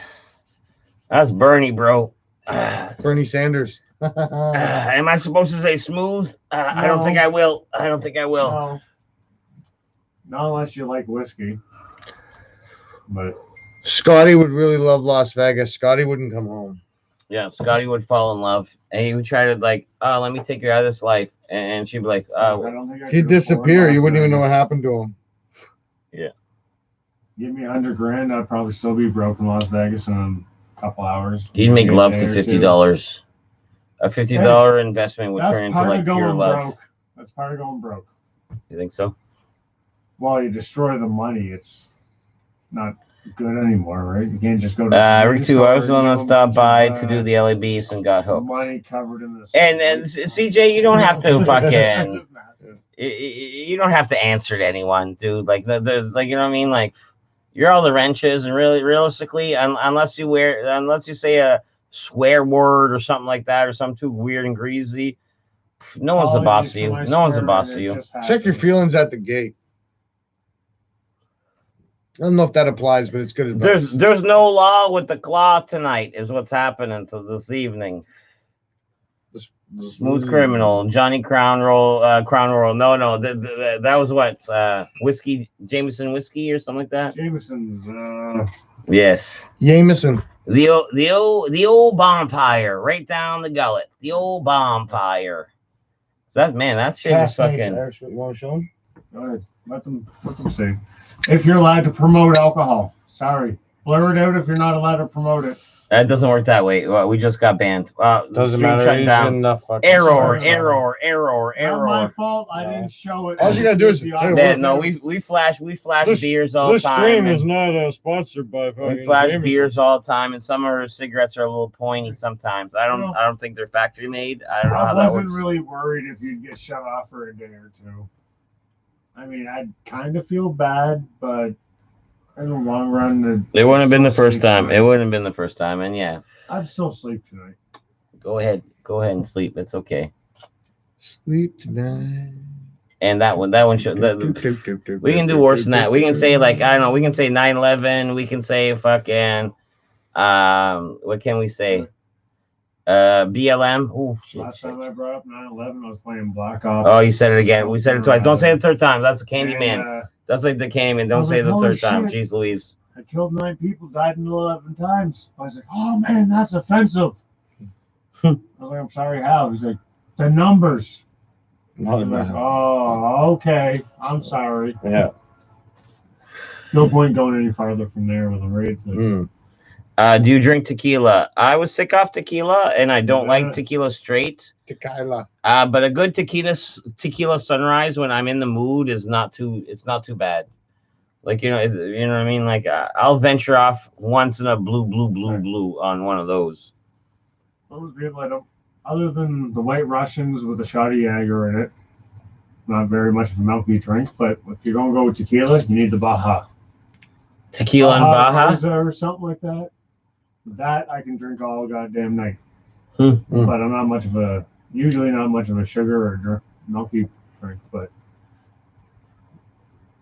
S3: That's Bernie, bro.
S2: Bernie Sanders.
S3: Am I supposed to say smooth? No. I don't think I will.
S1: No. Not unless you like whiskey. But
S2: Scotty would really love Las Vegas. Scotty wouldn't come home.
S3: Yeah, Scotty would fall in love, and he would try to like, oh, let me take you out of this life, and she'd be like, oh,
S2: he'd disappear. You wouldn't even know what happened to him.
S3: Yeah.
S1: Give me $100,000, I'd probably still be broke in Las Vegas in a couple hours.
S3: He'd make love to $50. A $50 investment would turn into like pure love.
S1: Broke. That's part of going broke.
S3: You think so?
S1: Well, you destroy the money. It's not good anymore, right? You can't just go to
S3: Rick 2, I was the one that stopped by to do the LABs and got hooked.
S1: Money covered in this.
S3: And CJ, you don't have to fucking you don't have to answer to anyone, dude. Like there's like, you know what I mean? Like you're all the wrenches, and really realistically, unless you say a swear word or something like that, or something too weird and greasy, no one's the boss of you. No one's the boss of you.
S2: Check your feelings at the gate. I don't know if that applies, but it's good advice.
S3: There's no law with the claw tonight, is what's happening to this evening. Smooth criminal, Johnny Crown Roll. No, that was what whiskey, Jameson whiskey or something like that.
S1: Jameson's.
S3: Yes.
S2: Jameson.
S3: The old bonfire right down the gullet. The old bonfire. So that shit is fucking.
S2: Irish, you want to show them?
S1: Go ahead. Let them see. If you're allowed to promote alcohol, sorry, blur it out if you're not allowed to promote it.
S3: That doesn't work that way. Well, we just got banned.
S2: Doesn't matter.
S3: Shut down. Error.
S1: Not my fault. I didn't show it.
S2: All you gotta do is
S3: we flash beers all the time.
S2: This stream is not sponsored by.
S3: We flash beers all the time, and some of our cigarettes are a little pointy sometimes. I don't think they're factory made. I don't know how that works.
S1: I wasn't really worried if you'd get shut off for a day or two. I mean, I kind of feel bad, but in the long run,
S3: It wouldn't have been the first time. It wouldn't have been the first time, and yeah.
S1: I'd still sleep tonight.
S3: Go ahead and sleep. It's okay.
S2: Sleep tonight.
S3: And that one should. We can do worse than that. We can say like I don't know. We can say 9/11. We can say fucking. What can we say? BLM. Oh shit.
S1: Last time I brought up 9/11, I was playing Black Ops.
S3: Oh, you said it again. We said it twice. Don't say it the third time. That's the Candyman. That's like the Candyman. Don't say it the third time. Jeez Louise.
S1: I killed 9 people, died 11 times. I was like, oh man, that's offensive. I was like, I'm sorry, how? He's like, the numbers. I'm like, oh, okay. I'm sorry.
S2: Yeah.
S1: No point going any farther from there with the raids.
S3: Do you drink tequila? I was sick off tequila, and I don't like tequila straight.
S2: Tequila.
S3: But a good tequila sunrise when I'm in the mood is not too. It's not too bad. Like you know what I mean. Like I'll venture off once in a blue on one of those.
S1: Those people I don't. Other than the White Russians with a shot of Jaeger in it, not very much of a milky drink. But if you're gonna go with tequila, you need the Baja.
S3: Tequila and Baja,
S1: or something like that. That I can drink all goddamn night.
S3: But
S1: I'm not usually not much of a sugar or milky drink. But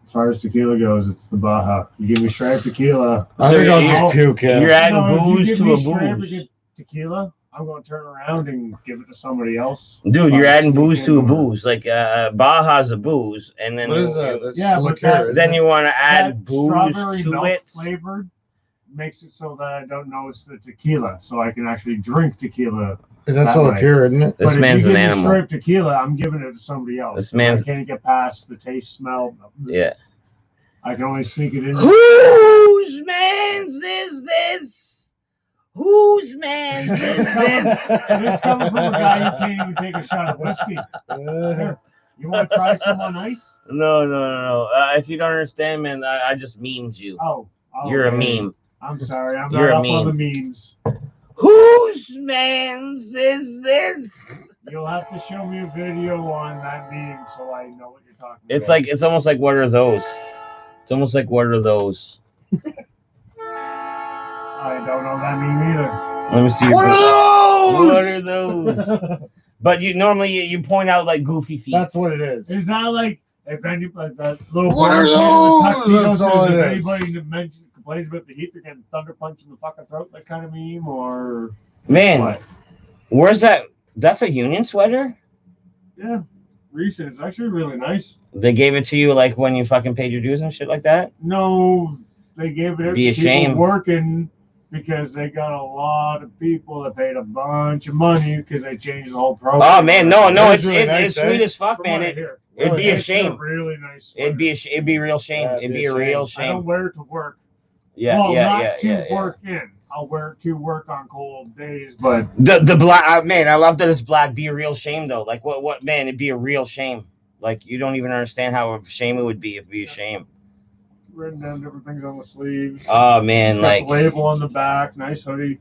S1: as far as tequila goes, it's the Baja. You give me straight tequila.
S2: I think I'll just puke.
S3: You're adding booze to a booze.
S1: Tequila, I'm going to turn around and give it to somebody else.
S3: Dude, you're adding booze to a booze. Like Baja's a booze, and then
S2: what is that?
S1: But
S3: then you want to add booze to it.
S1: Flavored makes it so that I don't know it's the tequila, so I can actually drink tequila.
S2: That's all pure, isn't it?
S3: This man's an animal.
S1: Straight tequila, I'm giving it to somebody else.
S3: This man's.
S1: I can't get past the taste, smell.
S3: Yeah.
S1: I can only sneak it in.
S3: Whose man's is this? Whose man's is this?
S1: This coming from a guy who can't even take a shot of whiskey. You want to try some on ice?
S3: No. If you don't understand, man, I just memed you.
S1: Oh
S3: you're a meme.
S1: I'm sorry, I'm not up on the memes.
S3: Whose man's is this?
S1: You'll have to show me a video on that meme so I know what you're talking about.
S3: It's like it's almost like what are those? It's almost like what are those?
S1: I don't know that meme either.
S3: Let me see.
S2: What
S3: are those? But you normally you point out like goofy feet.
S2: That's what it is.
S1: Is that like if anybody that little
S2: what are
S1: those?
S2: Says
S1: if anybody complains about the heat, they're getting thunder punched in the fucking throat, that kind of meme, or
S3: man,
S1: what?
S3: Where's that? That's a Union sweater?
S1: Yeah. Recent. It's actually really nice.
S3: They gave it to you like when you fucking paid your dues and shit like that?
S1: No, they gave it
S3: Be
S1: to people
S3: ashamed.
S1: Working because they got a lot of people that paid a bunch of money because they changed the whole program.
S3: Oh man, no, it's
S2: really nice,
S3: sweet as fuck,
S1: From
S3: man.
S1: what I hear.
S3: It'd be a
S1: It's
S3: shame.
S1: really nice.
S3: It'd be a real shame.
S2: Yeah,
S3: it'd be a real
S1: I
S3: shame.
S1: don't wear it to work.
S3: Yeah,
S1: well,
S3: yeah,
S1: not
S3: yeah,
S1: to
S3: yeah.
S1: work in. I'll wear it to work on cold days, but
S3: The black man, I love that it's black. Be a real shame though. Like what man? It'd be a real shame. Like you don't even understand how a shame it would be. It'd be a shame.
S1: written down different things on the sleeves.
S3: Oh man,
S1: It's got
S3: like
S1: the label on the back, nice hoodie.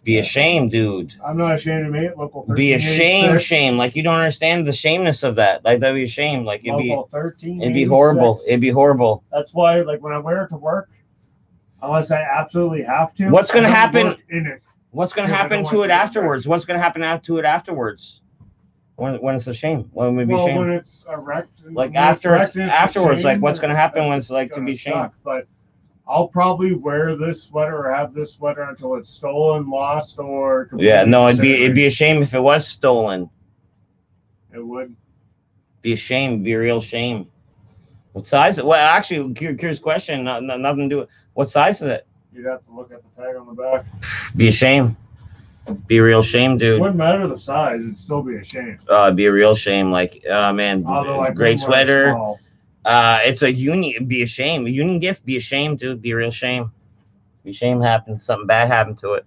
S3: be ashamed, dude.
S1: I'm not ashamed of it. Local 13.
S3: Be ashamed, shame. Like you don't understand the shameness of that. Like that'd be a shame. Like it'd be,
S1: Local 13.
S3: it'd be horrible. It'd be horrible.
S1: That's why, like, when I wear it to work, unless I absolutely have to.
S3: What's gonna
S1: I don't
S3: happen?
S1: work in it.
S3: What's gonna
S1: Yeah, I
S3: happen
S1: don't
S3: to
S1: want
S3: it
S1: to do
S3: afterwards? What's gonna happen to it afterwards? When it's a shame? When would be
S1: Well,
S3: shame?
S1: when it's erect.
S3: Like
S1: when it's erect and it's a
S3: afterwards, like
S1: shame,
S3: what's gonna happen when it's
S1: that's
S3: like to be
S1: gonna
S3: shame?
S1: suck, but I'll probably wear this sweater or have this sweater until it's stolen, lost, or
S3: Yeah, no, it'd
S1: completely
S3: be a shame if it was stolen.
S1: It would.
S3: Be a shame. It'd be a real shame. What size? Well, actually, curious question. Nothing to do with what size is it?
S1: You'd have to look at the tag on the back.
S3: Be a shame. Be a real shame,
S1: It
S3: dude.
S1: wouldn't matter the size; it'd still be a shame.
S3: It'd be a real shame. Like, man,
S1: Although I
S3: great
S1: couldn't wear a
S3: sweater.
S1: small.
S3: It's a union. It'd be a shame. A union gift. Be a shame, dude. Be a real shame. Be a shame happened. Something bad happened to it.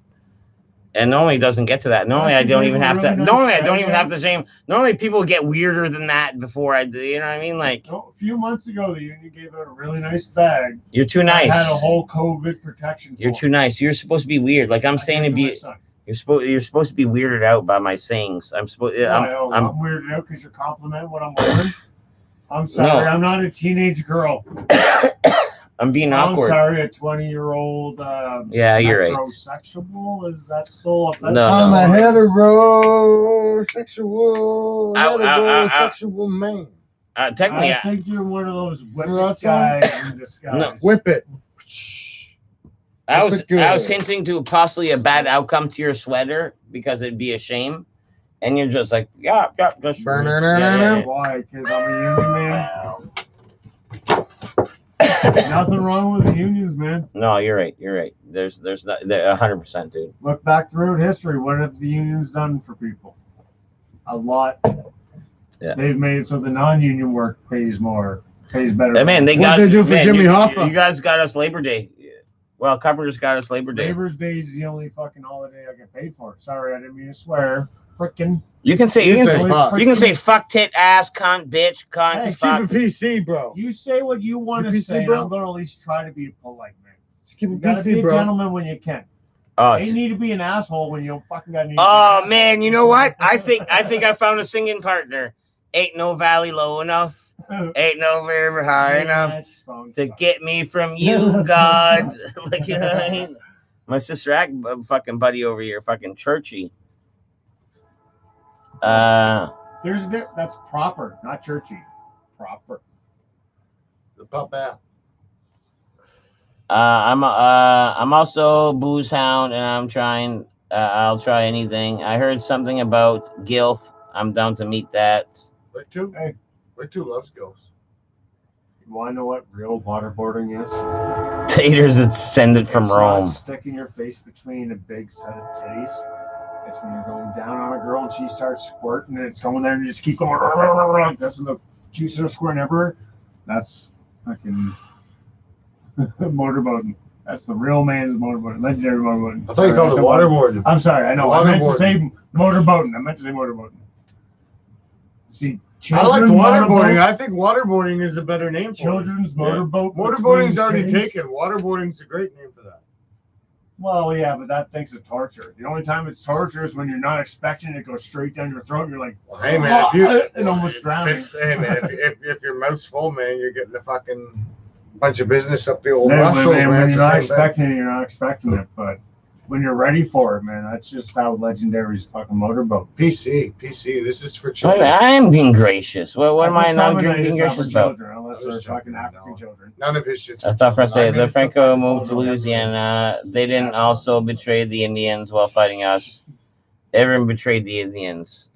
S3: And normally it doesn't get to that. Normally I don't even have to. Normally I don't even have to shame. Normally people get weirder than that before I do. You know what I mean? Like
S1: A few months ago, the union gave out a really nice bag.
S3: you're too
S1: It
S3: nice.
S1: had a whole COVID protection.
S3: You're
S1: for
S3: too
S1: it.
S3: nice. You're supposed to be weird. Like I'm
S1: I
S3: saying to
S1: gave it to my
S3: be.
S1: son.
S3: You're supposed to be weirded out by my sayings. I'm supposed.
S1: I'm weirded out because you're complimenting what I'm wearing. I'm sorry,
S3: No.
S1: I'm not a teenage girl.
S3: I'm being
S1: I'm
S3: awkward.
S1: sorry, a 20-year-old
S3: Yeah, you're right.
S1: metrosexual? Is that still offensive?
S3: No,
S2: I'm
S3: no.
S2: a heterosexual, heterosexual man.
S3: Technically,
S1: I think you're one of those whip
S2: That's
S1: guys in disguise.
S3: No.
S2: Whip it.
S3: I
S2: Whip
S3: was
S2: it good.
S3: hinting to possibly a bad outcome to your sweater because it'd be a shame, and you're just like, yeah, just
S1: Why? Because I'm a union man. Nothing wrong with the unions, man.
S3: No, you're right. You're right. There's not 100%, dude.
S1: Look back throughout history. What have the unions done for people? A lot.
S3: Yeah.
S1: They've made it so the non-union work pays more, pays better.
S3: Hey, man,
S2: What'd they do for Jimmy Hoffa?
S3: You guys got us Labor Day. Well, Carpenter's got us Labor Day.
S1: Labor's Day is the only fucking holiday I get paid for. Sorry, I didn't mean to swear. Frickin'.
S3: You can say
S2: fuck.
S3: you can say fuck, tit, ass, cunt, bitch, cunt,
S1: Hey,
S2: Keep
S3: fuck.
S2: it PC, bro.
S1: You say what you want to
S2: PC,
S1: say,
S2: bro?
S1: and I'm going to at least try to be polite, man.
S2: Just keep
S1: You
S2: it
S1: gotta be
S2: PC,
S1: a
S2: bro.
S1: gentleman when you can.
S3: Oh,
S1: You need to be an asshole when you don't fucking got any.
S3: oh man, you know what? I think I found a singing partner. Ain't no valley low enough. Ain't no river high enough to get me from you, God. Like, you know what I mean? My sister act fucking buddy over here, fucking churchy.
S1: That's proper, not churchy. Proper.
S2: The pop out.
S3: I'm also booze hound, and I'm trying. I'll try anything. I heard something about Gilf. I'm down to meet that.
S2: Wait two.
S1: Hey.
S2: Wait two loves gills.
S1: You want to know what real waterboarding is?
S3: Taters descended from
S1: It's
S3: Rome.
S1: not sticking your face between a big set of titties. It's when you're going down on a girl and she starts squirting and it's going there and you just keep going. That's when the juices are squirting everywhere. That's fucking motorboating. That's the real man's motorboating. Legendary motorboating.
S2: I thought you called it waterboarding.
S1: I'm sorry, I know. I meant to say motorboating. See,
S2: I like
S1: children's
S2: waterboarding.
S1: motorboat-
S2: I think waterboarding is a better name for it.
S1: Children's motorboat.
S2: Motorboating's already
S1: between cities.
S2: taken. Waterboarding's a great name for that.
S1: Well, yeah, but that thinks of torture. The only time it's torture is when you're not expecting it to go straight down your throat. And you're like,
S2: Well, hey man, if you
S1: and almost drowning.
S2: hey man, if your mouth's full, man, you're getting a fucking bunch of business up the old
S1: Man,
S2: nostrils,
S1: when
S2: man.
S1: you're not expecting it, you're not expecting it. But when you're ready for it, man, that's just how Legendary's fucking motorboat.
S2: PC. This is for
S3: I
S2: children.
S3: am being gracious. What am I not being
S1: It's not
S3: gracious
S1: for
S3: about?
S1: children, unless they're fucking African children.
S2: None of his shit's.
S3: I thought for a second, the Franco moved to
S2: Louisiana.
S3: Louisiana. They didn't also betray the Indians while fighting us. Everyone betrayed the Indians,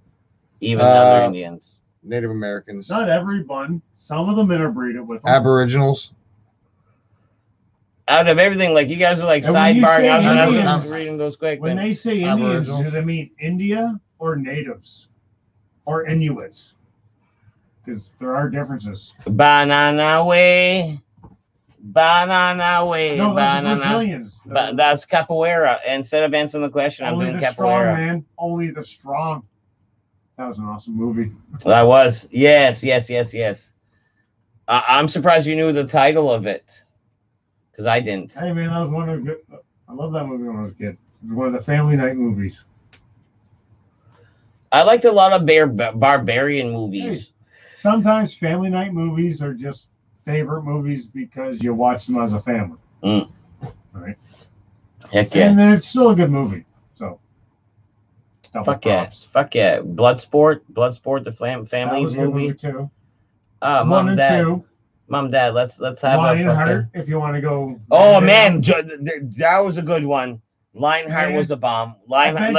S3: even other Indians.
S2: Native Americans,
S1: Not everyone. Some of them interbreed it with them.
S2: Aboriginals.
S3: Out of everything, like you guys are like
S1: And when you
S3: sidebarring.
S1: say
S3: I was
S1: Indians-
S3: just reading those quick.
S1: When
S3: man.
S1: they say Indians,
S2: Aboriginal.
S1: do they mean India or natives or Inuits? Because there are differences.
S3: Banana way, banana way,
S1: No, that's
S3: banana.
S1: Brazilians.
S3: That's capoeira. Instead of answering the question, I'm
S1: Only
S3: doing
S1: the strong,
S3: capoeira.
S1: man. Only the strong. That was an awesome movie.
S3: That was yes. I'm surprised you knew the title of it, because I didn't.
S1: Hey, man, that was one of the good. I love that movie when I was a kid. It was one of the family night movies.
S3: I liked a lot of barbarian movies.
S1: Sometimes family night movies are just favorite movies because you watch them as a family.
S3: Mm.
S1: Right?
S3: Heck yeah.
S1: And then it's still a good movie. So, double
S3: Fuck yeah.
S1: props.
S3: Fuck yeah. Bloodsport, the
S1: That
S3: family
S1: was a good
S3: movie.
S1: too.
S3: Mom,
S1: One and
S3: dad.
S1: two.
S3: Mom, dad, let's have a fucking...
S1: Lionheart, if you want to go.
S3: Oh, man. That was a good one. Lionheart was a bomb. Lionheart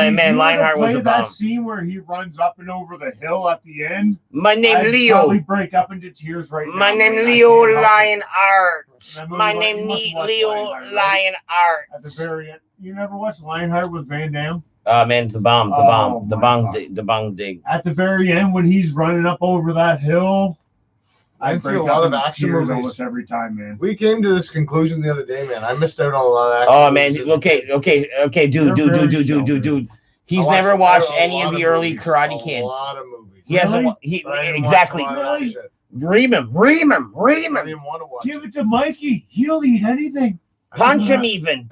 S3: was a
S1: that
S3: bomb.
S1: scene where he runs up and over the hill at the end.
S3: My name
S1: I'd
S3: Leo.
S1: probably break up into tears right now.
S3: My name
S1: man. I
S3: Leo
S1: can't help it.
S3: Lionheart.
S1: That movie,
S3: My
S1: you
S3: name
S1: must watch
S3: Leo
S1: Lionheart, right?
S3: Lionheart.
S1: At the very end. You never watched Lionheart with Van Damme?
S3: Oh, man, it's the bomb.
S1: Oh,
S3: The
S1: my
S3: bomb
S1: God.
S3: dig. The bomb dig.
S1: At the very end, when he's running up over that hill,
S2: I
S1: I'd
S2: see a
S1: break
S2: lot
S1: up
S2: of
S1: into
S2: action
S1: tears
S2: movies.
S1: almost every time, man.
S2: We came to this conclusion the other day, man. I missed out on a lot of action.
S3: Oh, man.
S2: movies as a kid.
S3: Okay, dude. He's
S2: I
S3: never watched
S2: a
S3: any
S2: lot
S3: of the early
S2: movies,
S3: Karate
S2: A
S3: Kids.
S2: lot of movies.
S3: He hasn't.
S1: Really?
S2: But I didn't watch
S3: Exactly.
S2: a lot of that
S1: Really?
S2: shit.
S3: Ream him.
S2: I didn't want to watch
S1: Give it to Mikey. He'll eat anything.
S3: Punch him even.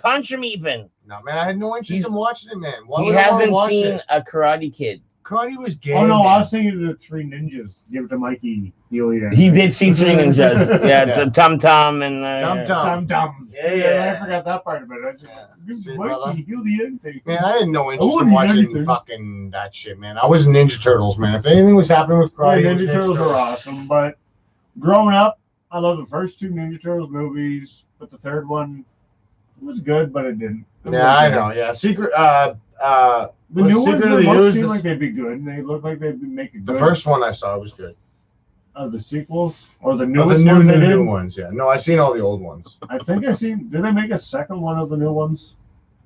S2: No, man, I had no interest
S3: He's-
S2: in watching it, man. Why
S3: He
S2: would I wanna
S3: hasn't
S2: watch
S3: seen
S2: it?
S3: a Karate Kid.
S2: Karate was gay.
S1: Oh no,
S2: man.
S1: I was thinking of the Three Ninjas. Give it to Mikey.
S3: He did see Three Ninjas. Yeah, Tum Tum and
S2: Tum
S1: Tum.
S2: Yeah.
S1: I forgot that part of it. I just
S2: See,
S1: Mikey,
S2: brother?
S1: he'll the anything.
S2: Man, I had no interest
S1: wouldn't
S2: in
S1: eat
S2: watching
S1: anything.
S2: fucking that shit, man. I was Ninja Turtles, man. If anything was happening with karate, it was
S1: Ninja Turtles are awesome, but growing up, I love the first two Ninja Turtles movies, but the third one was good, but it didn't.
S2: Yeah, I know. Yeah, Secret.
S1: The new ones
S2: Secret of the Ooze.
S1: seem like they'd be good, and they look like they'd make a good.
S2: The first one I saw was good.
S1: The sequels or the
S2: Oh,
S1: newest
S2: the
S1: ones?
S2: new ones. Yeah. No, I seen all the old ones.
S1: I think I seen. Did they make a second one of the new ones?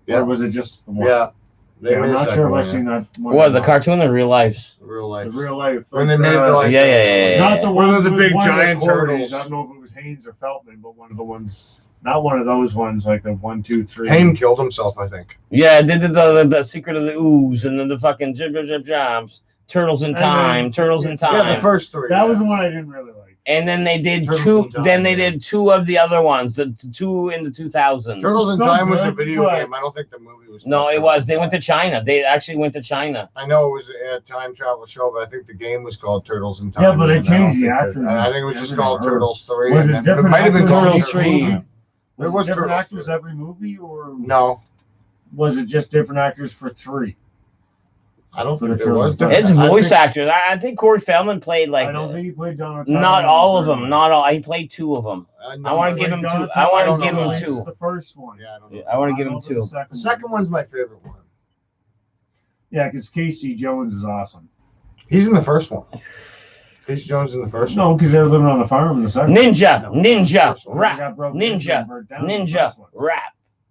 S2: Yeah.
S1: Or was it just the one?
S2: Yeah.
S1: I'm not sure if I've seen that one.
S3: what, the cartoon or real life?
S2: Real life.
S1: The real life.
S2: When they made the like.
S3: Yeah.
S1: Not the
S2: One
S1: ones
S2: of the
S1: with
S2: big
S1: one of the
S2: giant
S1: Corys.
S2: turtles.
S1: I don't know if it was Haynes or Feltman, but one of the ones. Not one of those ones, like the 1, 2, 3.
S2: Hayne killed himself, I think.
S3: Yeah, they did the Secret of the Ooze and then the fucking jobs. Turtles in Time. Turtles in Time.
S2: Yeah, the first three.
S1: That was the one I didn't really like.
S3: And then they did
S2: Turtles
S3: two.
S2: in Time,
S3: Then they
S2: yeah.
S3: did two of the other ones. The two in the 2000s.
S2: Turtles in
S1: So
S2: Time was a
S1: good,
S2: video
S1: but-
S2: game. I don't think the movie was.
S3: No, it was. They went to China. They actually went to China.
S2: I know it was a time travel show, but I think the game was called Turtles in Time.
S1: Yeah, but they
S2: and I don't
S1: changed the
S2: think
S1: actors.
S2: I think it was just
S1: Everything
S2: called
S1: hurt.
S2: Turtles 3.
S1: Was
S2: and
S1: it
S2: then
S1: different
S2: might have been
S1: actors
S2: called
S3: Turtles
S1: every
S3: 3.
S1: movie?
S2: There
S1: Was
S2: was
S1: it different
S2: Turtles
S1: actors
S2: 3.
S1: every movie, or
S2: No,
S1: was it just different actors for 3?
S2: I don't
S1: For
S2: think
S1: the
S2: there was.
S1: Turtles.
S3: It's
S2: I
S3: voice
S2: think-
S3: actors. I think Corey Feldman played like
S1: I don't think he played Donald Trump.
S3: not all of them. Not all. He played 2 of them.
S2: no,
S3: I want to give him 2. I want to give him 2.
S1: The first one.
S2: Yeah, I don't know.
S3: I want to give
S1: I
S3: him
S1: don't know
S3: 2.
S1: the
S2: The second one's my favorite one.
S1: Yeah, because Casey Jones is awesome.
S2: He's in the first one. Casey Jones in the first one.
S1: No, because they're living on the farm in the second.
S3: Ninja,
S2: No,
S3: ninja,
S2: first one.
S3: rap,
S1: Got broken into
S3: ninja,
S1: and burnt down in the
S3: ninja,
S1: first one.
S3: rap.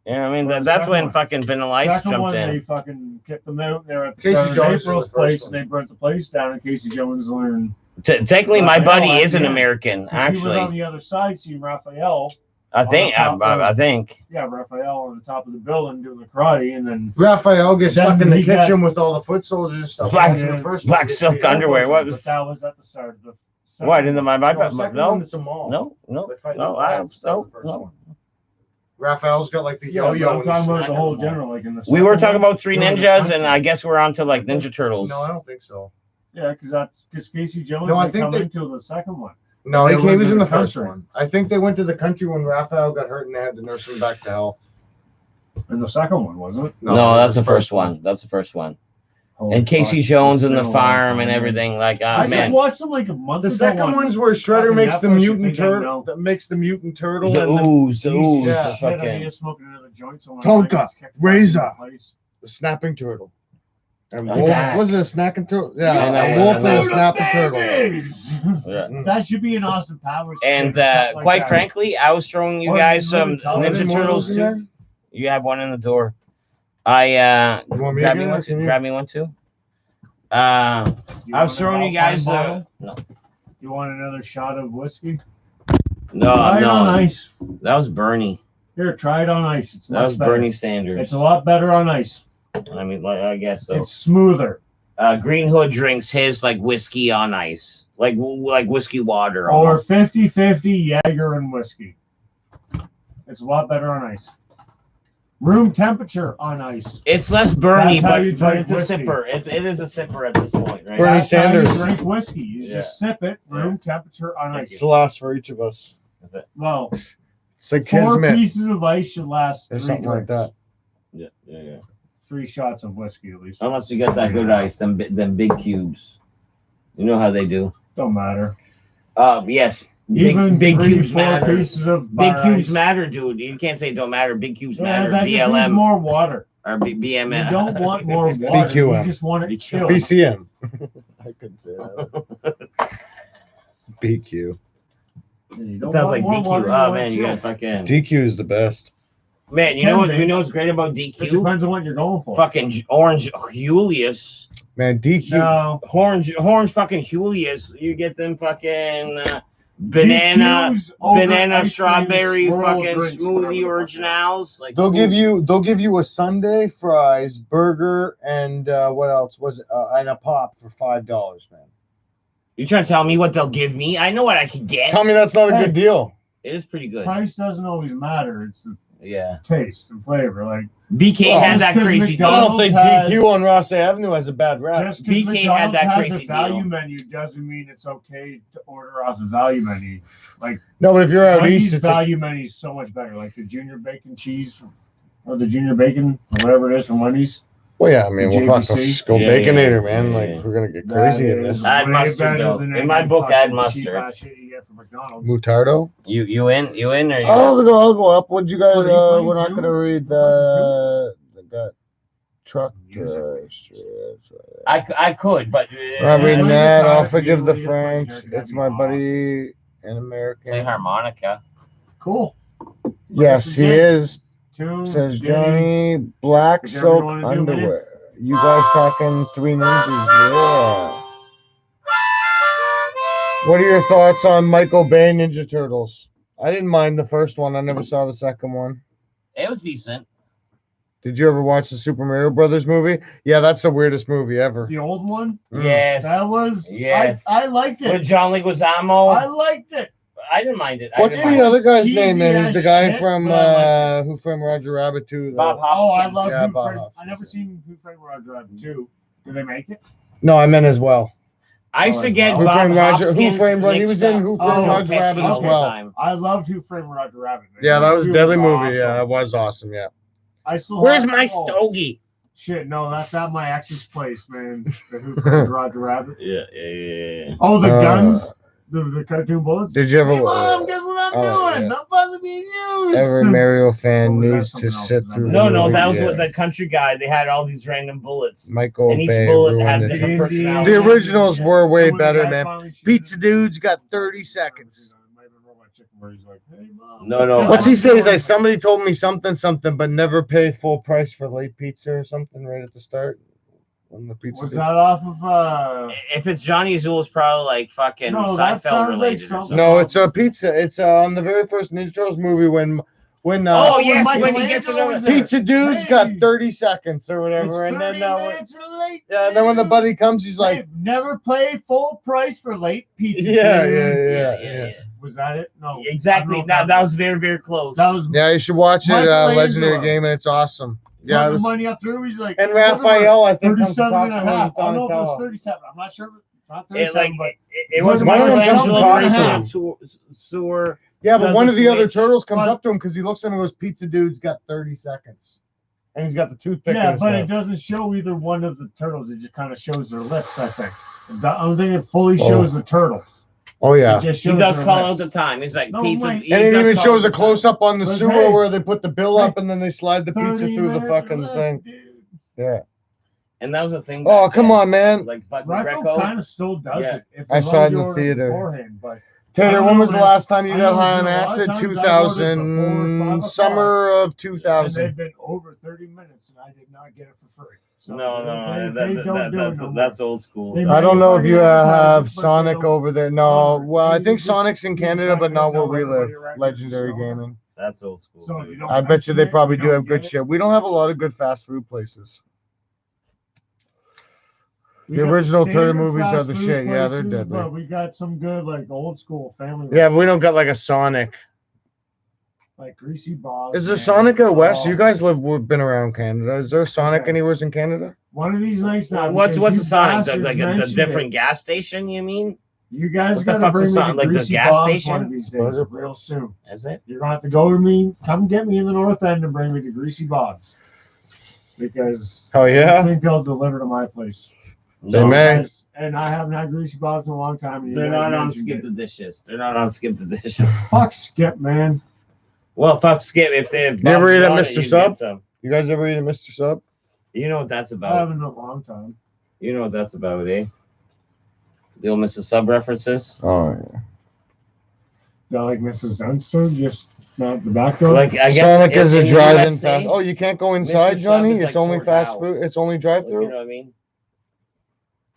S3: You know what I mean?
S1: Or the
S3: That's
S1: second
S3: when
S1: one.
S3: fucking Vanilla Ice
S1: Second
S3: jumped
S1: one,
S3: in.
S1: they fucking kicked them out. They're at the
S2: Casey
S1: start of
S2: Jones is
S1: April's
S2: the first
S1: place,
S2: one.
S1: and they burnt the place down. And Casey Jones learned.
S3: Technically, my
S1: Raphael
S3: buddy
S1: at
S3: is
S1: the
S3: an
S1: end.
S3: American,
S1: He was on
S3: actually.
S1: the other side, seeing Raphael.
S3: I think. I think.
S1: Yeah, Raphael on the top of the building doing the karate, and then
S2: Raphael gets
S1: Then
S2: stuck in the
S1: he got-
S2: kitchen with all the foot soldiers and stuff.
S3: Black-
S2: That's in the first
S3: black
S2: one.
S3: silk underwear. What?
S1: But that was at the start of the. second
S3: What in the
S1: one.
S3: my
S2: No, the second
S3: no
S2: one, it's a mall.
S3: no
S2: They fight
S3: no
S2: the
S3: I
S2: blacks, that's
S3: no
S2: the first
S3: no.
S2: one. Raphael's got like the
S1: Yeah,
S2: yo-yo.
S1: but I'm
S2: and
S1: talking about
S2: snack
S1: the
S2: in
S1: whole
S2: mall.
S1: general, like in the.
S3: We were
S1: second
S3: talking
S1: one,
S3: about Three
S1: they're in the
S3: Ninjas,
S1: country.
S3: and I guess we're on to like Ninja Turtles.
S2: No, I don't think so.
S1: Yeah, because Casey Jones
S2: No, I
S1: didn't
S2: think
S1: come
S2: they-
S1: into the second one.
S2: No,
S1: They
S2: he
S1: went
S2: was
S1: to
S2: in
S1: the
S2: the first
S1: country.
S2: one. I think they went to the country when Raphael got hurt and they had to nurse him back to health.
S1: In the second one, wasn't it?
S3: No, that's the first one. That's the first one.
S1: Holy
S3: And Casey
S1: fuck,
S3: Jones
S1: it's
S3: in
S1: been
S3: the
S1: a long
S3: farm
S1: time,
S3: and
S1: man.
S3: everything. Like,
S1: I
S3: man.
S1: just watched them like a month
S2: The
S1: ago.
S2: second
S1: on
S2: one's where Shredder
S1: fucking
S2: makes the
S1: Netflix, you
S2: mutant
S1: think I
S2: turtle.
S1: know.
S2: That makes the mutant turtle.
S3: The
S2: and the,
S3: ooze, the ooze,
S2: Yeah.
S3: the
S1: Shit, I
S3: fucking.
S1: need smoking another joint. So when
S2: Tonka,
S1: I gets kicked back
S2: Razor.
S1: into place.
S2: the snapping turtle. And
S3: Like
S2: wolf,
S3: that.
S2: was it a snacking turtle? Yeah,
S3: I know,
S2: a wolf
S3: I
S2: and
S3: know.
S2: a snapping turtle.
S3: Yeah.
S2: Mm.
S1: That should be an Austin Powers.
S3: And
S1: thing or something like
S3: quite
S1: that.
S3: frankly, I was throwing you
S1: Or
S3: guys
S1: you
S3: some
S1: really tell
S2: Any
S3: Ninja
S2: more
S3: Turtles
S2: in there?
S3: too. You have one in the door. I
S2: You want me
S3: grab
S2: to
S3: me
S2: get
S3: one
S2: it?
S3: too.
S2: Can you-
S3: Grab me one too.
S1: You
S3: I was
S1: want
S3: throwing
S1: an
S3: you guys.
S1: Alpine
S3: No,
S1: bottle? You want another shot of whiskey?
S3: no,
S1: Try it on
S3: no.
S1: ice.
S3: That was Bernie.
S1: Here, try it on ice. It's
S3: That
S1: much
S3: was
S1: better.
S3: Bernie Sanders.
S1: It's a lot better on ice.
S3: I mean, like, I guess so.
S1: It's smoother.
S3: Green Hood drinks his like whiskey on ice, like whiskey water.
S1: Or
S3: Almost.
S1: 50-50 Jaeger and whiskey. It's a lot better on ice. Room temperature on ice.
S3: It's less Bernie,
S1: That's how you
S3: but
S1: drink
S3: it's a
S1: whiskey.
S3: sipper. It is a sipper at this point, right?
S2: Bernie
S1: That's how
S2: Sanders.
S1: you drink whiskey. You
S3: Yeah.
S1: just sip it. Room temperature on
S3: Thank
S1: ice.
S2: It's the last for each of us.
S3: Is it?
S1: Well,
S2: It's like
S1: 4
S2: Kismet
S1: pieces of ice should last
S2: or
S1: 3
S2: something like
S1: drinks.
S2: that.
S3: Yeah.
S1: 3 shots of whiskey at least.
S3: Unless you get that good ice, them big cubes. You know how they do.
S1: Don't matter.
S3: Yes.
S1: Even
S3: Big
S1: 3,
S3: cubes
S1: 4
S3: matter.
S1: pieces of
S3: Big
S1: bar
S3: cubes
S1: ice.
S3: matter, dude. You can't say don't matter. Big cubes
S1: Yeah,
S3: matter.
S1: that just means
S3: BLM
S1: more water.
S3: or BMM.
S1: You don't want more water.
S2: BQM.
S1: You just want it chilled.
S2: BCM. I couldn't say that. BQ.
S1: You
S3: It
S1: don't
S3: sounds
S1: want
S3: like
S1: more
S3: DQ.
S1: water,
S3: Oh
S1: want
S3: man,
S1: it
S3: you got
S1: chilled.
S3: fucking
S2: DQ is the best.
S3: man. You
S1: Can
S3: know what?
S1: be.
S3: You know what's great about
S1: It
S3: DQ?
S1: depends on what you're going for.
S3: Fucking orange Julius.
S2: Man, DQ.
S1: No.
S3: Orange fucking Julius. You get them fucking banana
S1: DQs over
S3: banana
S1: ice cream
S3: strawberry
S1: swirl
S3: fucking
S1: drinks,
S3: smoothie
S1: whatever the fuck
S3: originals. Like
S2: They'll give you a sundae, fries, burger, and what else was it? And a pop for $5, man.
S3: You trying to tell me what they'll give me? I know what I can get.
S2: Tell me that's not a
S1: Hey.
S2: good deal.
S3: It is pretty good.
S1: Price doesn't always matter. It's the
S3: Yeah.
S1: taste and flavor. Like
S3: BK
S2: Well,
S3: had that
S1: just 'cause
S3: crazy
S2: I
S1: McDonald's
S2: don't
S3: deal.
S2: think
S1: has-
S2: DQ on Ross Avenue has a bad rap.
S1: just because
S3: BK had
S1: McDonald's
S3: that
S1: has
S3: crazy
S1: a value
S3: deal.
S1: menu doesn't mean it's okay to order off the value menu. Like
S2: No, but if you're out
S1: Wendy's
S2: east, it's a,
S1: value menu is so much better. Like the junior bacon cheese or the junior bacon or whatever it is from Wendy's.
S2: well, yeah. I mean,
S1: The
S2: we'll fuck,
S1: JBC?
S2: let's go
S3: Yeah,
S2: Baconator,
S3: yeah,
S2: man.
S3: yeah,
S2: Like
S3: yeah.
S2: we're gonna get
S1: That
S2: crazy in
S1: is
S2: this.
S3: Add
S1: way
S3: mustard,
S1: better
S3: though.
S1: than
S3: In my
S1: any
S3: book, add
S1: fucking cheap
S3: mustard.
S1: ass shit you get from McDonald's.
S2: Mutardo.
S3: You in? You in? Or you
S2: I'll go up. Would you guys?
S1: What, are you playing
S2: We're not gonna
S1: twos?
S2: read
S1: We're
S2: that truck.
S1: Music.
S3: I could, but
S2: I'm reading
S1: play
S2: that.
S1: guitar
S2: I'll
S1: if
S2: forgive
S1: you
S2: the
S1: just play
S2: French.
S1: guitar, that'd
S2: It's
S1: be
S2: my
S1: awesome.
S2: buddy, an
S3: play
S2: American.
S3: harmonica.
S1: Cool.
S2: Yes, he
S1: Again,
S2: is.
S1: Tune,
S2: Says
S1: Diddy.
S2: Johnny. Black
S1: Whichever
S2: silk
S1: you wanna do,
S2: underwear. You guys talking Three Ninjas? Yeah. What are your thoughts on Michael Bay Ninja Turtles? I didn't mind the first one. I never saw the second one.
S3: It was decent.
S2: Did you ever watch the Super Mario Brothers movie? Yeah, that's the weirdest movie ever.
S1: The old one?
S3: Yes.
S1: That was.
S3: Yes.
S1: I liked
S3: With
S1: it.
S3: John Leguizamo.
S1: I liked it.
S3: I didn't mind it.
S2: What's
S3: I
S2: the
S3: didn't mind
S2: other guy's
S1: cheesy
S2: name, man? He's
S1: as
S2: the guy
S1: shit,
S2: from
S1: but I liked
S2: Who Framed Roger Rabbit 2.
S3: Bob
S1: Oh, I
S3: Hopkins.
S1: love
S2: Yeah,
S1: Who
S2: Bob
S1: Framed.
S2: Hopkins.
S1: I never seen Who Framed Roger Rabbit 2. Did they make it?
S2: No, I meant as well.
S3: I used to get
S1: Who
S3: Bob
S2: Framed Roger- Who
S3: Hopkins
S2: Framed Roger- he
S3: mixed
S2: was in
S3: up
S2: Who
S3: with
S1: Framed
S3: Joe
S2: Roger
S3: Pesci
S2: Rabbit
S3: all
S2: as
S3: the
S2: well.
S3: time.
S1: I loved Who Framed Roger Rabbit. Man.
S2: Yeah, that was a
S1: movie
S2: deadly movie.
S1: awesome.
S2: Yeah, it was awesome. Yeah.
S1: I still
S3: Where's
S1: have-
S3: my
S1: oh,
S3: stogie?
S1: Shit, no, that's not my ex's place, man. The Who Framed Roger Rabbit.
S3: Yeah.
S1: Oh, the
S2: Uh,
S1: guns? The cartoon bullets?
S2: Did you ever?
S1: Hey, Mom, guess what I'm
S2: oh,
S1: doing?
S2: yeah.
S1: I'm about to be used.
S2: Every Mario fan
S1: Or was that
S2: needs to
S1: something else?
S2: sit
S1: Was that
S2: through.
S3: No,
S2: the
S3: no,
S2: movie.
S3: that was
S2: Yeah.
S3: what the country guy. They had all these random bullets,
S2: Michael
S3: and each
S2: Bay
S3: bullet had
S2: ruined it.
S3: different
S1: Indian-
S3: personality.
S2: The originals were way
S1: And when the
S2: better,
S1: guy
S2: man.
S1: finally shoots
S2: Pizza
S1: it-
S2: Dude's got 30 seconds.
S1: It might have been Robot Chicken where he's like, "Hey, Mom."
S3: No.
S2: What's he say? He's like, somebody told me something, but never pay full price for late pizza or something right at the start. On the pizza.
S1: Was
S2: Dude.
S1: that off of
S3: If it's Johnny Azul, it's probably like fucking
S1: No, that
S3: Seinfeld
S1: sounds like
S3: related or
S1: something-
S3: something.
S2: No, it's a pizza. It's on the very first Ninja Turtles movie when
S3: Oh, yes,
S1: Michelangelo
S3: when he gets
S1: was
S3: another
S1: there.
S2: Pizza Dude's
S1: Hey.
S2: got 30 seconds or
S1: It's
S2: whatever, and
S1: 30
S2: then
S1: minutes late,
S2: yeah, and then when the
S1: dude.
S2: buddy comes, he's like,
S1: Hey, never pay full price for late pizza.
S2: yeah,
S1: dude.
S2: yeah.
S1: Was that it? No.
S3: Exactly.
S1: I don't know if
S3: That was very, very close.
S1: that was
S2: Yeah, you should watch it.
S1: Michelangelo.
S2: Legendary game, and it's awesome. Yeah,
S1: putting
S2: it was,
S1: the money up through. He's like,
S2: and Raphael, I think, comes to
S1: 37
S2: talk
S1: and
S2: to
S1: a
S2: him.
S1: half. I don't know if it was
S2: Donatello.
S1: 37. I'm not sure. Not
S3: It,
S1: 37,
S3: like,
S1: but
S3: it was
S2: One of them comes
S3: Michelangelo
S2: to talk to
S3: original
S2: him.
S3: sewer.
S2: Yeah, but
S3: does
S2: one
S3: a
S2: of the other
S3: switch.
S2: turtles comes
S1: But-
S2: up to him because he looks at him and goes, "Pizza Dude's got 30 seconds," and he's got the toothpick. in
S1: yeah,
S2: his
S1: but
S2: mouth.
S1: it doesn't show either one of the turtles. It just kind of shows their lips. I think. I don't think it fully shows the turtles.
S2: Oh yeah.
S1: It just
S3: He
S1: shows
S3: does
S1: their
S3: call out
S1: lips.
S3: the time. He's like
S1: No,
S3: pizza.
S1: Mike.
S3: he
S2: And it
S3: does
S2: even
S3: call
S2: shows
S3: out
S2: a
S3: the
S2: close up on the
S1: But
S2: sewer
S1: hey,
S2: where they put the bill up and then they slide the pizza
S1: 30
S2: through the
S1: minutes
S2: fucking
S1: less,
S2: thing.
S1: dude.
S2: Yeah.
S3: time. And that was the thing.
S2: Oh
S3: back
S2: come
S3: then.
S2: on, man.
S3: Like fucking
S1: Rocco
S3: Greco.
S1: kind of still does
S3: Yeah.
S1: it. If
S2: I
S1: as
S2: saw
S1: long
S2: it
S1: as
S2: in
S1: you
S2: the
S1: order
S2: theater.
S1: beforehand, but
S2: Taylor,
S1: I
S2: when
S1: know,
S2: was the
S1: man.
S2: last time you
S1: I
S2: got
S1: know,
S2: high on
S1: a lot of
S2: acid?
S1: times I've ordered
S2: 2000,
S1: before 5 o'clock.
S2: summer of
S1: and
S2: 2000.
S1: they've been over 30 minutes, and I did not get it for free. So
S3: No,
S1: they don't do it no more.
S3: that's old school.
S1: They
S2: I don't know if you have
S1: But they
S2: Sonic
S1: don't
S2: over there. No,
S1: honor it.
S2: well, I
S1: They
S2: think
S1: just-
S2: Sonic's in
S1: they just
S2: Canada, but
S1: kinda
S2: not where
S1: know
S2: we live.
S1: everybody around
S2: Legendary
S1: here, so-
S2: Gaming.
S3: That's old school.
S1: So if
S3: dude.
S1: you don't
S2: I bet you they
S1: mention it,
S2: probably
S1: you
S2: do
S1: don't
S2: have good
S1: get it.
S2: shit. We don't have a lot of good fast food places.
S1: We
S2: The
S1: got
S2: original
S1: standard
S2: Turtle movies are
S1: fast
S2: the
S1: food
S2: shit. Yeah, they're
S1: places,
S2: deadly.
S1: But we got some good, like, old school family.
S2: Yeah, but we don't got like a Sonic.
S1: like Greasy Bob.
S2: Is there
S1: man.
S2: Sonic out west?
S1: Oh,
S2: You guys we've been around Canada. Is there Sonic
S1: Okay.
S2: anywhere in Canada?
S1: One of these nights now.
S3: What's
S1: because
S3: the
S1: you
S3: Sonic?
S1: bastards
S3: Like a
S1: mentioned
S3: different
S1: it.
S3: gas station? You mean?
S1: You guys
S3: What the
S1: gotta
S3: fuck's a
S1: bring me
S3: Sonic?
S1: to
S3: Like this
S1: Greasy
S3: gas
S1: Bob's
S3: station?
S1: one of these days,
S2: Burger
S1: real soon.
S3: Is it?
S1: You're gonna have to go with me. Come get me in the North End and bring me to Greasy Bob's, because
S2: Oh
S1: I
S2: yeah.
S1: think they'll deliver to my place.
S2: They
S3: No,
S2: may.
S1: Guys, and I haven't had Greasy Bob's in a long time. And you
S3: They're
S1: guys
S3: not on
S1: mentioned
S3: Skip
S1: it.
S3: the Dishes. They're not on Skip the Dishes.
S1: Fuck Skip, man.
S3: Well, fuck Skip. If they
S2: You ever eat at
S3: Bob's
S2: Mr.
S3: on it,
S2: Sub?
S3: get some.
S2: You guys ever eat at Mr. Sub?
S3: You know what that's
S1: I
S3: about.
S1: haven't in a long time.
S3: You know what that's about, eh? The old Mr. Sub references.
S2: Oh yeah.
S1: Is that like Mrs. Dunster? Just not the back door?
S3: Like I guess
S2: Sonic is a
S3: in
S2: drive-in
S3: USA,
S2: fast. Oh, you can't go inside,
S3: Sub
S2: Johnny.
S3: is
S2: It's
S3: like
S2: only
S3: Fort
S2: fast
S3: Howe.
S2: food. It's only
S3: like,
S2: drive-through.
S3: you know what I mean?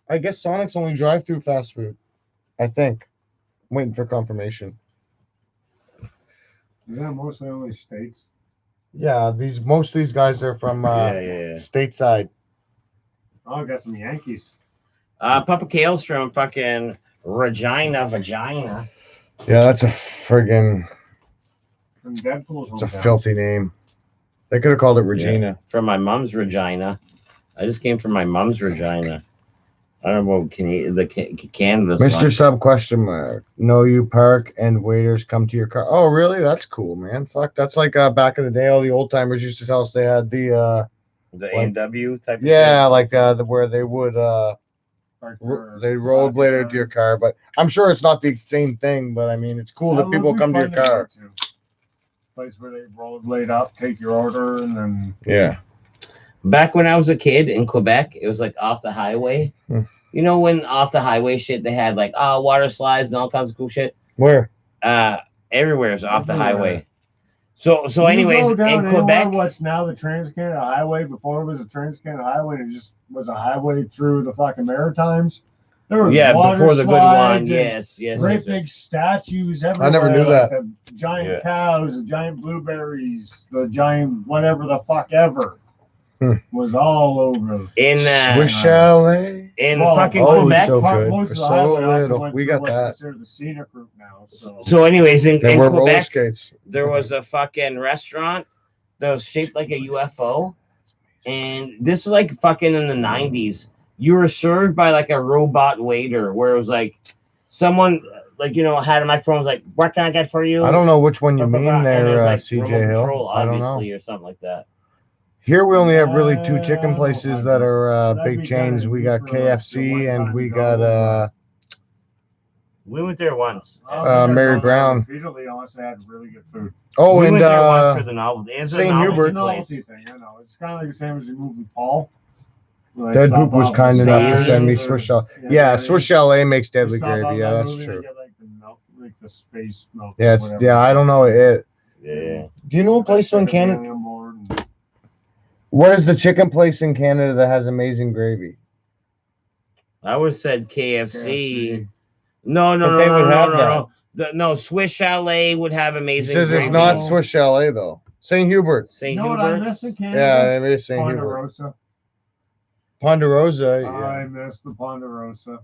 S2: I guess Sonic's only drive-through fast food. I think. I'm waiting for confirmation.
S1: Is that mostly only states?
S2: Yeah, most of these guys are from
S3: yeah.
S2: stateside.
S1: Oh, I got some Yankees.
S3: Papa Kale's from fucking Regina, Vagina.
S2: Yeah, that's a friggin'
S1: From Deadpool's
S2: It's a
S1: hometown.
S2: filthy name. They could have called it Regina.
S3: From my mom's Regina. I just came from my mom's Regina. I don't know what canvas.
S2: Mr. Sub question mark. No, you park and waiters come to your car. Oh, really? That's cool, man. Fuck, that's like back in the day. All the old timers used to tell us they had the
S3: A&W type. Of
S2: yeah,
S3: thing.
S2: like where they would they rollerblade to your car. But I'm sure it's not the same thing. But I mean, it's cool that people come to your car.
S1: Place where they rollerblade up, take your order, and then
S2: yeah.
S3: Back when I was a kid in Quebec, it was like off the highway. You know, when off the highway shit, they had like water slides and all kinds of cool shit.
S2: Where?
S3: Everywhere is off the highway. So anyways, in Quebec,
S1: what's now the Trans-Canada Highway, before it was a Trans-Canada Highway, it just was a highway through the fucking Maritimes. There was
S3: before the good one, yes,
S1: great big statues everywhere.
S2: I never knew that.
S1: The giant cows, the giant blueberries, the giant whatever the fuck ever was all over.
S3: In
S2: Swiss Chalet.
S3: In fucking Quebec.
S2: So good. So little. We got that.
S1: The scenic route now.
S3: So anyways, in Quebec,
S2: skates.
S3: There was a fucking restaurant that was shaped like a UFO, and this was like fucking in the 90s. You were served by like a robot waiter, where it was like someone like had a microphone, was like, "What can I get for you?"
S2: I don't know which one you mean there,
S3: like
S2: CJ Hill.
S3: Control,
S2: I don't know,
S3: or something like that.
S2: Here we only have really two chicken places that are big chains. We got KFC and we got
S3: we went there once.
S2: Mary Brown.
S1: Repeatedly, unless they had really good food.
S2: Oh,
S3: we
S2: and
S3: went there once for the novelty.
S2: St. Hubert.
S1: Thing, I know. It's kind of like the same as the movie Paul.
S2: Deadpoop was kind enough to send me Swiss Chalet. Yeah, Swiss Chalet makes deadly gravy. Yeah, that's true.
S1: Like the space milk.
S2: Yeah, it's I don't know it.
S3: Yeah.
S2: Do you know a place in Canada? What is the chicken place in Canada that has amazing gravy?
S3: I would have said KFC.
S2: No. They would have
S3: that. No, Swiss Chalet would have amazing.
S2: He says
S3: gravy.
S2: it's not Swiss Chalet though. St. Hubert.
S3: St.
S1: Hubert. What I miss in Canada?
S2: Yeah, it is St. Hubert. Ponderosa. Yeah.
S1: I miss the Ponderosa.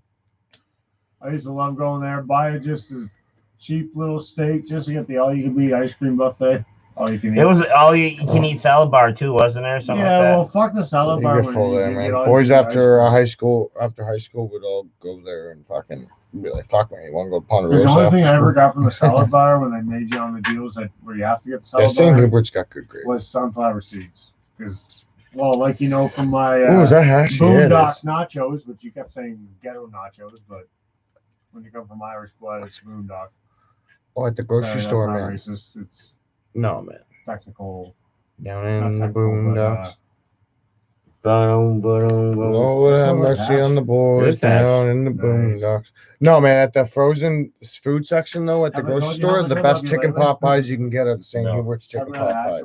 S1: I used to love going there, buy just a cheap little steak just to get the all-you-can-eat ice cream buffet. All you can eat.
S3: It was all you can eat salad bar too, wasn't there? Something like that.
S1: Well, fuck the salad bar.
S2: You get full there, man. Boys after high school would all go there and fucking be like, "Fuck man, you want to go to Ponderosa?"
S1: The only thing I ever got from the salad bar when they made you on the deals where you have to get the salad bar.
S2: St. Hubert's got good gravy.
S1: Was sunflower seeds because. Well, like from my
S2: is that hash?
S1: Boondock nachos, which you kept saying ghetto nachos, but when you come from Irish blood, it's Boondock.
S2: Oh, at the grocery store, man.
S1: Racist. It's
S2: man.
S1: Technical.
S2: Down in the boondocks.
S3: Lord
S2: have mercy on the boys down in the boondocks. No, man, at the frozen food section though, at the grocery store, the best chicken pot pies you can get at the St. Hubert's chicken pot pies.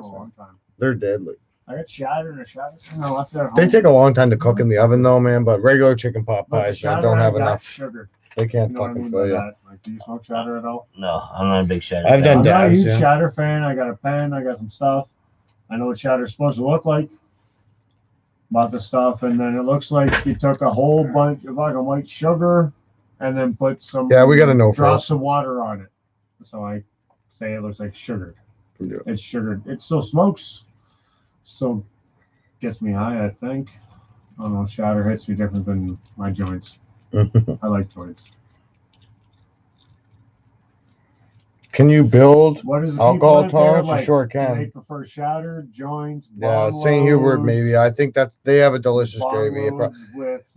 S2: They're deadly.
S1: I got shattered and shattered. No, left it at home.
S2: They take a long time to cook in the oven though, man. But regular chicken pot pies don't have enough
S1: sugar.
S2: They can't fucking fill you.
S1: Like, do you smoke shatter at all?
S3: No, I'm not a big shatter.
S2: I've done
S1: I'm
S2: dabs.
S1: not a huge shatter fan. I got a pen. I got some stuff. I know what shatter's supposed to look like. Bought the stuff, and then it looks like you took a whole bunch of like a white sugar, and then put some.
S2: Yeah, we got to know
S1: drops of water on it. So I say it looks like sugared.
S2: Yeah.
S1: It's sugared. It still smokes. Still gets me high, I think. I don't know. Shatter hits me different than my joints. I like joints.
S2: Can you build alcohol tolerance?
S1: Like,
S2: sure can.
S1: They prefer shatter joints.
S2: Yeah, St. Hubert maybe. I think that they have a delicious gravy.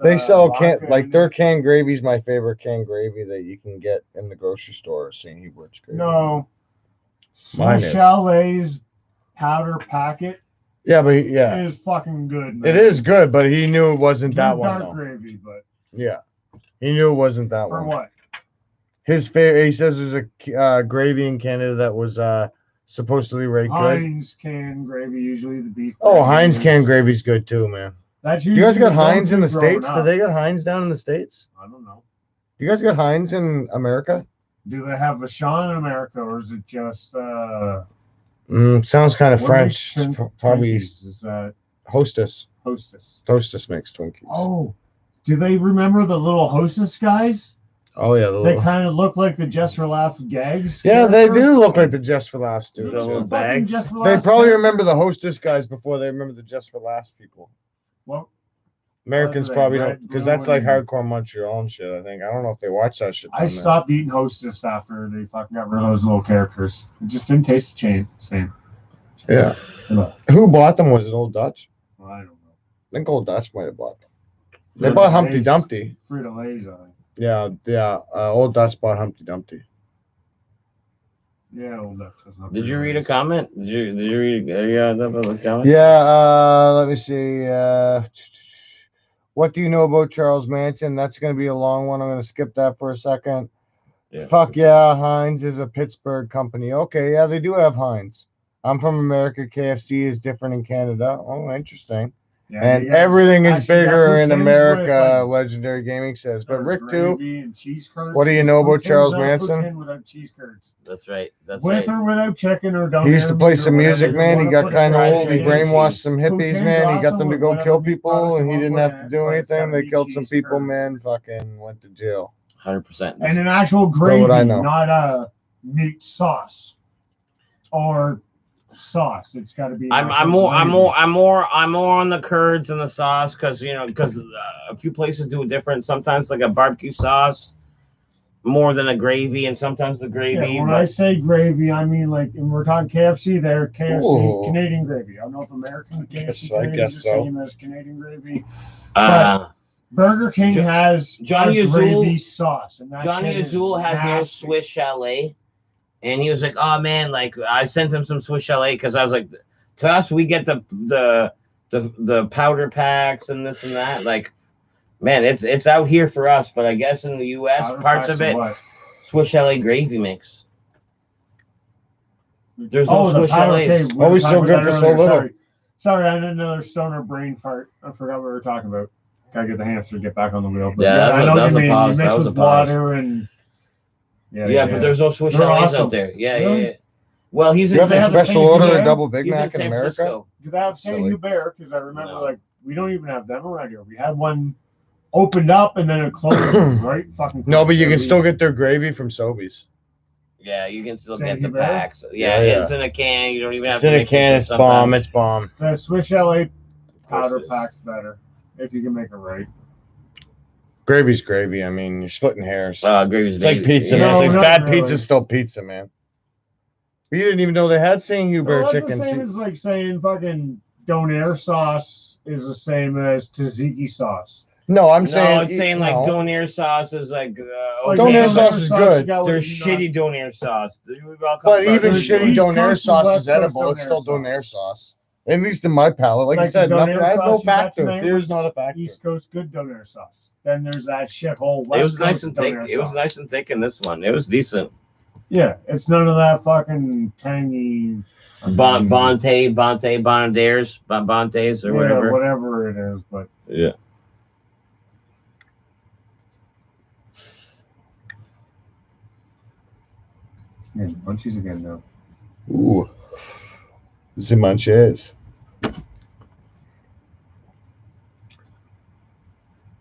S2: They sell their canned gravy is my favorite canned gravy that you can get in the grocery store. St. Hubert's gravy.
S1: No, Swiss Chalet's powder packet.
S2: Yeah, but
S1: it is fucking good. Man.
S2: It is good, but he knew it wasn't that one.
S1: Dark gravy, but
S2: yeah, he knew it wasn't that one.
S1: For what?
S2: His favorite. He says there's a gravy in Canada that was supposed to be very good.
S1: Heinz canned gravy, usually the beef.
S2: Oh, Heinz canned gravy's good too, man. You guys got Heinz in the States? Do they get Heinz down in the States?
S1: I don't know.
S2: You guys got Heinz in America?
S1: Do they have Vachon in America, or is it just?
S2: Sounds kind of French. Probably
S1: is that
S2: Hostess.
S1: Hostess.
S2: Hostess makes Twinkies.
S1: Oh, do they remember the little Hostess guys?
S2: Oh yeah, the
S1: They
S2: little...
S1: kind of look like the Just for Laughs gags.
S2: Yeah, they
S1: character.
S2: do look like the Just for Laughs
S1: It's
S2: dudes.
S3: The little
S1: fucking
S3: bags.
S1: Just for
S2: They
S1: Laughs
S2: probably
S1: character.
S2: remember the Hostess guys before they remember the Just for Laughs people.
S1: Well,
S2: Americans
S1: they?
S2: probably
S1: Red,
S2: don't, because
S1: blue,
S2: that's like
S1: and-
S2: hardcore Montreal and shit. I think I don't know if they watch that shit.
S1: I
S2: down there.
S1: stopped eating Hostess after they fucking got rid of those little characters. It just didn't taste the same.
S2: Yeah.
S1: Well,
S2: Who bought them? Was it Old Dutch?
S1: I don't know.
S2: I think Old Dutch might have bought them. They bought Humpty Dumpty.
S1: Frito-Lay's, I think.
S2: Yeah. Old Dutch bought Humpty Dumpty.
S1: Yeah, Old Dutch. That's not
S3: Did you
S1: Frito-Lay's.
S3: read a comment? Did you read the comment?
S2: Yeah. Let me see. What do you know about Charles Manson? That's going to be a long one. I'm going to skip that for a second.
S3: Yeah.
S2: Fuck yeah, Heinz is a Pittsburgh company. Okay, yeah, they do have Heinz. I'm from America. KFC is different in Canada. Oh, interesting.
S1: Yeah,
S2: And
S1: they got-
S2: everything is
S1: actually got
S2: bigger in
S1: poutines with,
S2: America,
S1: like,
S2: Legendary Gaming says. But Rick, too,
S1: gravy and cheese curds.
S2: what do you know about
S1: Poutines
S2: Charles
S1: are
S2: Manson?
S1: poutine without cheese curds.
S3: That's right. That's
S1: With
S3: right.
S1: or without chicken or donair.
S2: he used to play some music, man. He got kind of
S3: Fried
S2: old. He
S3: chicken and
S2: brainwashed
S3: cheese.
S2: some hippies,
S1: Poutine's
S2: man. He got
S1: awesome
S2: them to
S1: with
S2: go
S1: whatever
S2: kill
S1: meat
S2: people,
S1: product
S2: and
S1: you
S2: he
S1: want
S2: didn't
S1: to
S2: have
S1: put
S2: to
S1: in
S2: do
S1: it, but it's
S2: anything.
S1: gotta
S2: They
S1: be
S2: killed some
S1: cheese
S2: people,
S1: curds.
S2: man. Fucking went to jail.
S3: 100%.
S1: And an actual gravy,
S2: what I know.
S1: not a meat sauce or sauce. It's got to be.
S3: I'm more on the curds and the sauce because a few places do it different. Sometimes like a barbecue sauce more than a gravy, and sometimes the gravy.
S1: Yeah, when I say gravy, I mean like, and we're talking KFC there, KFC
S2: Ooh.
S1: Canadian gravy. I don't know if American KFC
S2: I
S1: gravy
S2: guess
S1: is the
S2: so.
S1: same as Canadian gravy.
S3: Johnny
S1: Burger King has
S3: Johnny
S1: a gravy
S3: Azul-
S1: sauce, and that shit is
S3: Azul has no
S1: nasty.
S3: Swiss chalet, and he was like, "Oh man, like I sent him some Swiss chalet because I was like, to us we get the powder packs and this and that. Like, man, it's out here for us, but I guess in the U.S.
S1: Powder
S3: parts
S1: packs
S3: of it,
S1: what?
S3: Swiss chalet gravy mix. There's no
S1: the
S3: Swiss
S1: powder
S3: chalets.
S1: cake. We were
S2: Always
S1: talking
S2: so good
S1: about that
S2: for so
S1: earlier.
S2: little.
S1: Sorry, I had another stoner brain fart. I forgot what we were talking about. Gotta get the hamster, get back on the wheel. But
S3: Yeah,
S1: I know
S3: that
S1: what
S3: was
S1: you
S3: a
S1: mean.
S3: pause.
S1: You
S3: That
S1: mix
S3: was a
S1: with
S3: pause.
S1: water and
S3: But there's no Swiss
S1: They're
S3: chalets
S1: awesome.
S3: out there. Yeah,
S1: Really?
S3: yeah. Well, he's
S2: You have
S1: they
S2: a
S1: have the
S2: special
S1: same
S2: order
S1: thing
S2: a double
S3: he's
S2: Big Mac in
S3: San
S2: America?
S3: Francisco.
S1: do they have Saint
S2: Silly.
S1: Hubert? Because I remember
S3: No.
S1: like we don't even have them around here. We had one opened up and then it closed right fucking.
S2: No, but you
S1: quick.
S2: can still get their gravy from Sobeys.
S3: Yeah, you can still
S1: Saint
S3: get the
S1: Hubert?
S3: packs. Yeah,
S2: Yeah.
S3: it's in a can. You don't even have
S2: It's
S3: to
S2: in a
S3: mix
S2: can.
S3: it
S2: It's bomb. It's bomb.
S1: the Swiss chalet powder
S3: it is.
S1: pack's better if you can make it right.
S2: Gravy's gravy. I mean, you're splitting hairs.
S3: Gravy's
S2: It's like
S3: baby.
S2: pizza,
S3: Yeah.
S2: man. It's
S1: No,
S2: like
S1: not
S2: bad
S1: really.
S2: pizza's still pizza, man. You didn't even know they had Saint Hubert
S1: Well, that's
S2: chicken.
S1: the same as like saying fucking donair sauce is the same as tzatziki sauce.
S2: No, I'm
S3: No,
S2: saying
S3: it's saying like
S2: no.
S3: donair sauce is like.
S1: Like,
S2: Donair sauce is good.
S1: you got what
S3: There's
S1: you
S3: shitty donair sauce. We've all come
S2: But
S3: across
S2: even
S3: those
S2: shitty
S1: East
S3: donair-
S2: donair
S1: Coast
S2: sauce
S1: and
S2: is
S1: West Coast
S2: edible. It's still
S1: donair
S2: donair sauce. At least in my palate. Like I
S1: the
S2: said,
S1: donair
S2: I have no
S1: sauce you got
S2: factor.
S1: tonight
S2: There's
S1: was
S2: not a factor.
S1: East Coast good donair sauce. Then there's that shithole West
S3: It was nice
S1: Coast
S3: and thick.
S1: donair
S3: It was
S1: sauce.
S3: nice and thick in this one. It was decent.
S1: Yeah, it's none of that fucking tangy.
S3: Bontaires, or whatever.
S1: whatever it is, but
S3: Yeah.
S1: yeah, munchies again now.
S2: Ooh. The Manches.